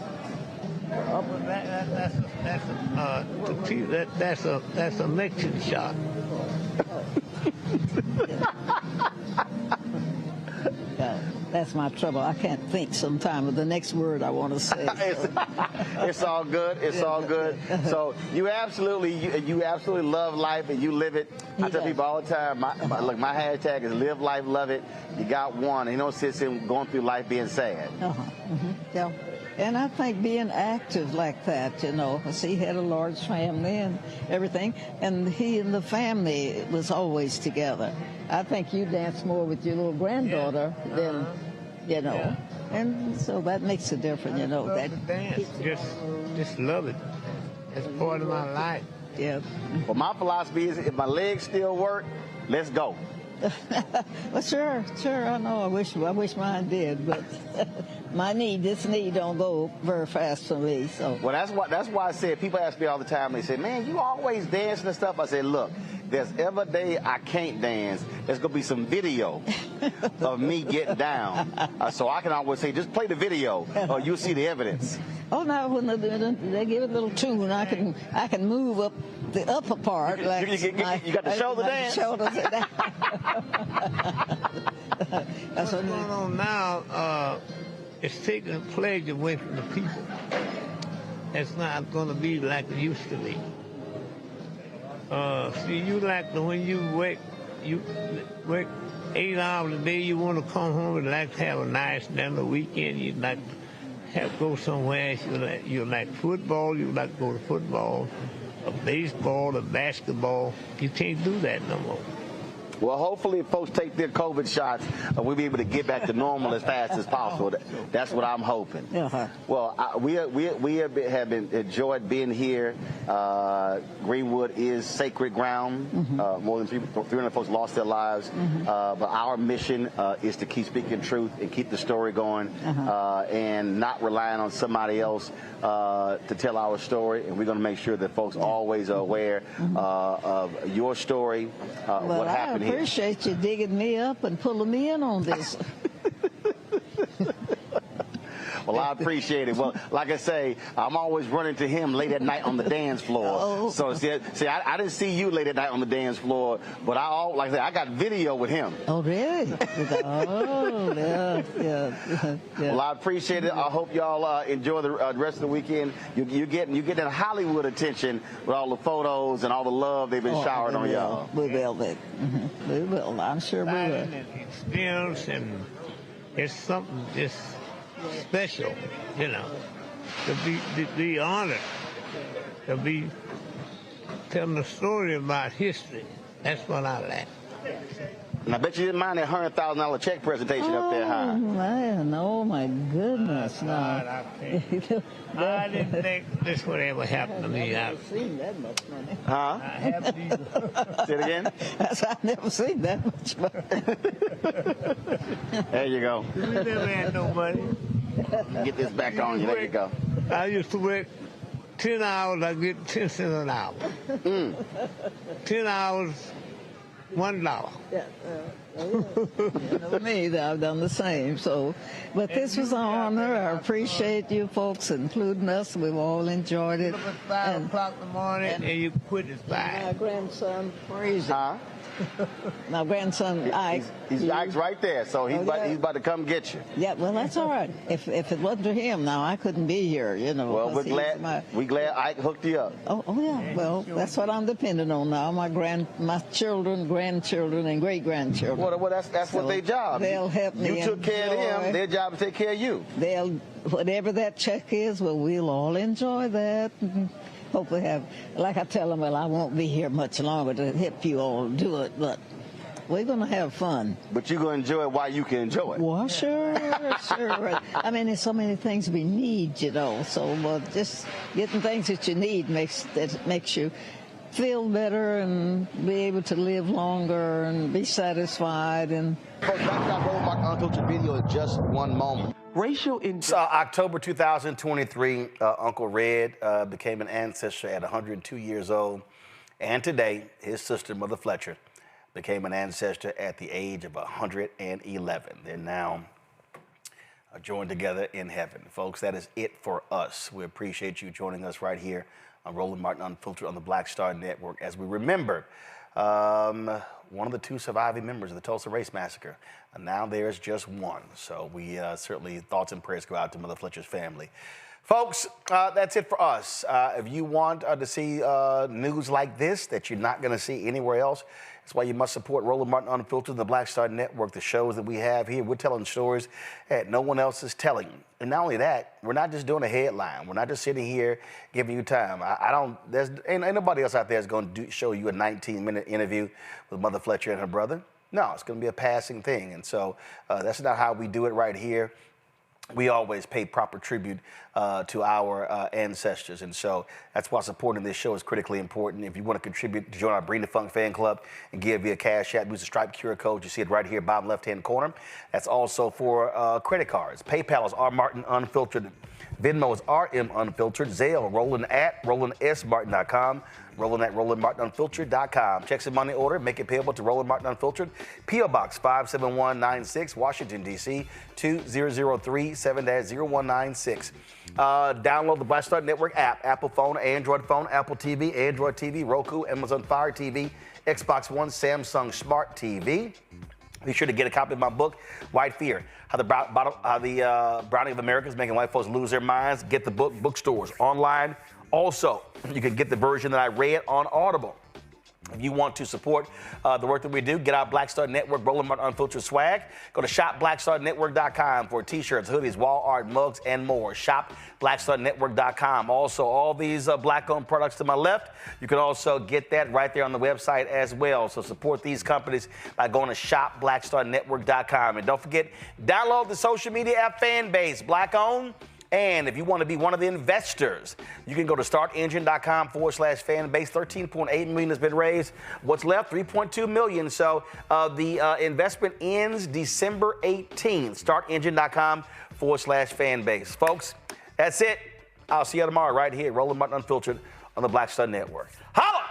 Speaker 23: That's a Mexican shot.
Speaker 22: That's my trouble. I can't think sometimes of the next word I want to say.
Speaker 1: It's all good. It's all good. So you absolutely love life and you live it. I tell people all the time, my hashtag is live life, love it. You got one. You don't sit there going through life being sad.
Speaker 22: Yeah. And I think being active like that, he had a large family and everything, and he and the family was always together. I think you dance more with your little granddaughter than, and so that makes a difference,
Speaker 23: That dance, just love it. It's part of my life.
Speaker 22: Yeah.
Speaker 1: Well, my philosophy is if my legs still work, let's go.
Speaker 22: Well, sure. I know. I wish mine did, but this knee don't go very fast for me. So.
Speaker 1: Well, that's why I said people ask me all the time. They say, "Man, you always dancing and stuff." I said, "Look, there's ever a day I can't dance. There's gonna be some video of me getting down, so I can always say, just play the video, or you'll see the evidence."
Speaker 22: Oh no! When they give it a little tune, I can move up the upper part. Like
Speaker 1: you got the shoulder dance.
Speaker 23: What's going on now? It's taking a pledge away from the people. It's not going to be like it used to be. See, when you work 8 hours a day. You want to come home and like to have a nice dinner weekend. You'd like to go somewhere. You like football. You like to go to football, or baseball, or basketball. You can't do that no more.
Speaker 1: Well, hopefully, if folks take their COVID shots, we'll be able to get back to normal as fast as possible. That's what I'm hoping. Well, we have enjoyed being here. Greenwood is sacred ground. More than 300 folks lost their lives. But our mission is to keep speaking truth and keep the story going and not relying on somebody else to tell our story. And we're going to make sure that folks always are aware of your story, what happened here.
Speaker 22: I appreciate you digging me up and pulling me in on this.
Speaker 1: Well, I appreciate it. Well, like I say, I'm always running to him late at night on the dance floor. So, see, I didn't see you late at night on the dance floor, but I got video with him.
Speaker 22: Oh, really? Oh, yeah.
Speaker 1: Well, I appreciate it. I hope y'all enjoy the rest of the weekend. You get that Hollywood attention with all the photos and all the love they've been showering on y'all.
Speaker 22: We will. We will. I'm sure we will.
Speaker 23: Experience, and it's something just special, to be honored, to be telling a story about history. That's what I like.
Speaker 1: And I bet you didn't mind that $100,000 check presentation up there, huh?
Speaker 22: Man, oh my goodness, no.
Speaker 23: I didn't think this would ever happen to me.
Speaker 22: I've never seen that much money.
Speaker 1: Huh?
Speaker 23: I have these.
Speaker 1: Say it again?
Speaker 22: I've never seen that much money.
Speaker 1: There you go.
Speaker 23: We never had no money.
Speaker 1: Get this back on you. There you go.
Speaker 23: I used to work 10 hours. I get 10 cents an hour. 10 hours, $1.
Speaker 22: You know me, I've done the same. So, but this was an honor. I appreciate you folks including us. We've all enjoyed it.
Speaker 23: 5 o'clock in the morning and you quit at 5.
Speaker 22: My grandson, crazy. My grandson, Ike.
Speaker 1: He's Ike's right there, so he's about to come get you.
Speaker 22: Yeah, well, that's all right. If it wasn't for him, now I couldn't be here, you know.
Speaker 1: Well, we're glad Ike hooked you up.
Speaker 22: Oh yeah. Well, that's what I'm depending on now. My children, grandchildren, and great-grandchildren.
Speaker 1: Well, that's what their job.
Speaker 22: They'll help me.
Speaker 1: You took care of them. Their job is to take care of you.
Speaker 22: Whatever that check is, well, we'll all enjoy that. Hopefully have, like I tell them, well, I won't be here much longer to help you all do it, but we're going to have fun.
Speaker 1: But you're going to enjoy it while you can enjoy it.
Speaker 22: Well, sure. I mean, there's so many things we need, you know, so just getting things that you need makes you feel better and be able to live longer and be satisfied. And
Speaker 1: folks, back to that Roland Martin Unfiltered video in just one moment.
Speaker 2: October 2023, Uncle Red became an ancestor at 102 years old. And today, his sister, Mother Fletcher, became an ancestor at the age of 111. They're now joined together in heaven. Folks, that is it for us. We appreciate you joining us right here on Roland Martin Unfiltered on the Black Star Network as we remember one of the 2 surviving members of the Tulsa Race Massacre. And now there's just one. So we certainly, thoughts and prayers go out to Mother Fletcher's family. Folks, that's it for us. If you want to see news like this that you're not going to see anywhere else, that's why you must support Roland Martin Unfiltered and the Black Star Network, the shows that we have here. We're telling stories that no one else is telling. And not only that, we're not just doing a headline. We're not just sitting here giving you time. Ain't nobody else out there is going to show you a 19-minute interview with Mother Fletcher and her brother. No, it's going to be a passing thing. And so that's not how we do it right here. We always pay proper tribute to our ancestors. And so that's why supporting this show is critically important. If you want to contribute to join our Bring the Funk fan club and give via Cash App, use the Stripe QR code. You see it right here, bottom left-hand corner. That's also for credit cards. PayPal is R Martin Unfiltered. Venmo is RM Unfiltered. Zelle, Roland at RolandSMartin.com. Roland at RolandMartinUnfiltered.com. Checks and money order, make it payable to Roland Martin Unfiltered. P.O. Box 57196, Washington, D.C. 2003 7-0196. Download the Black Star Network app, Apple phone, Android phone, Apple TV, Android TV, Roku, Amazon Fire TV, Xbox One, Samsung Smart TV. Be sure to get a copy of my book, White Fear, How the Browning of America is Making White Folks Lose Their Minds. Get the book, bookstores, online. Also, you can get the version that I read on Audible. If you want to support the work that we do, get our Black Star Network, Roland Martin Unfiltered swag. Go to shopblackstarnetwork.com for t-shirts, hoodies, wall art, mugs, and more. Shopblackstarnetwork.com. Also, all these black-owned products to my left, you can also get that right there on the website as well. So support these companies by going to shopblackstarnetwork.com. And don't forget, download the social media app Fanbase, black-owned. And if you want to be one of the investors, you can go to startengine.com/fanbase. 13.8 million has been raised. What's left? 3.2 million. So the investment ends December 18th. Startengine.com/fanbase. Folks, that's it. I'll see you tomorrow right here, Roland Martin Unfiltered on the Black Star Network. Holla!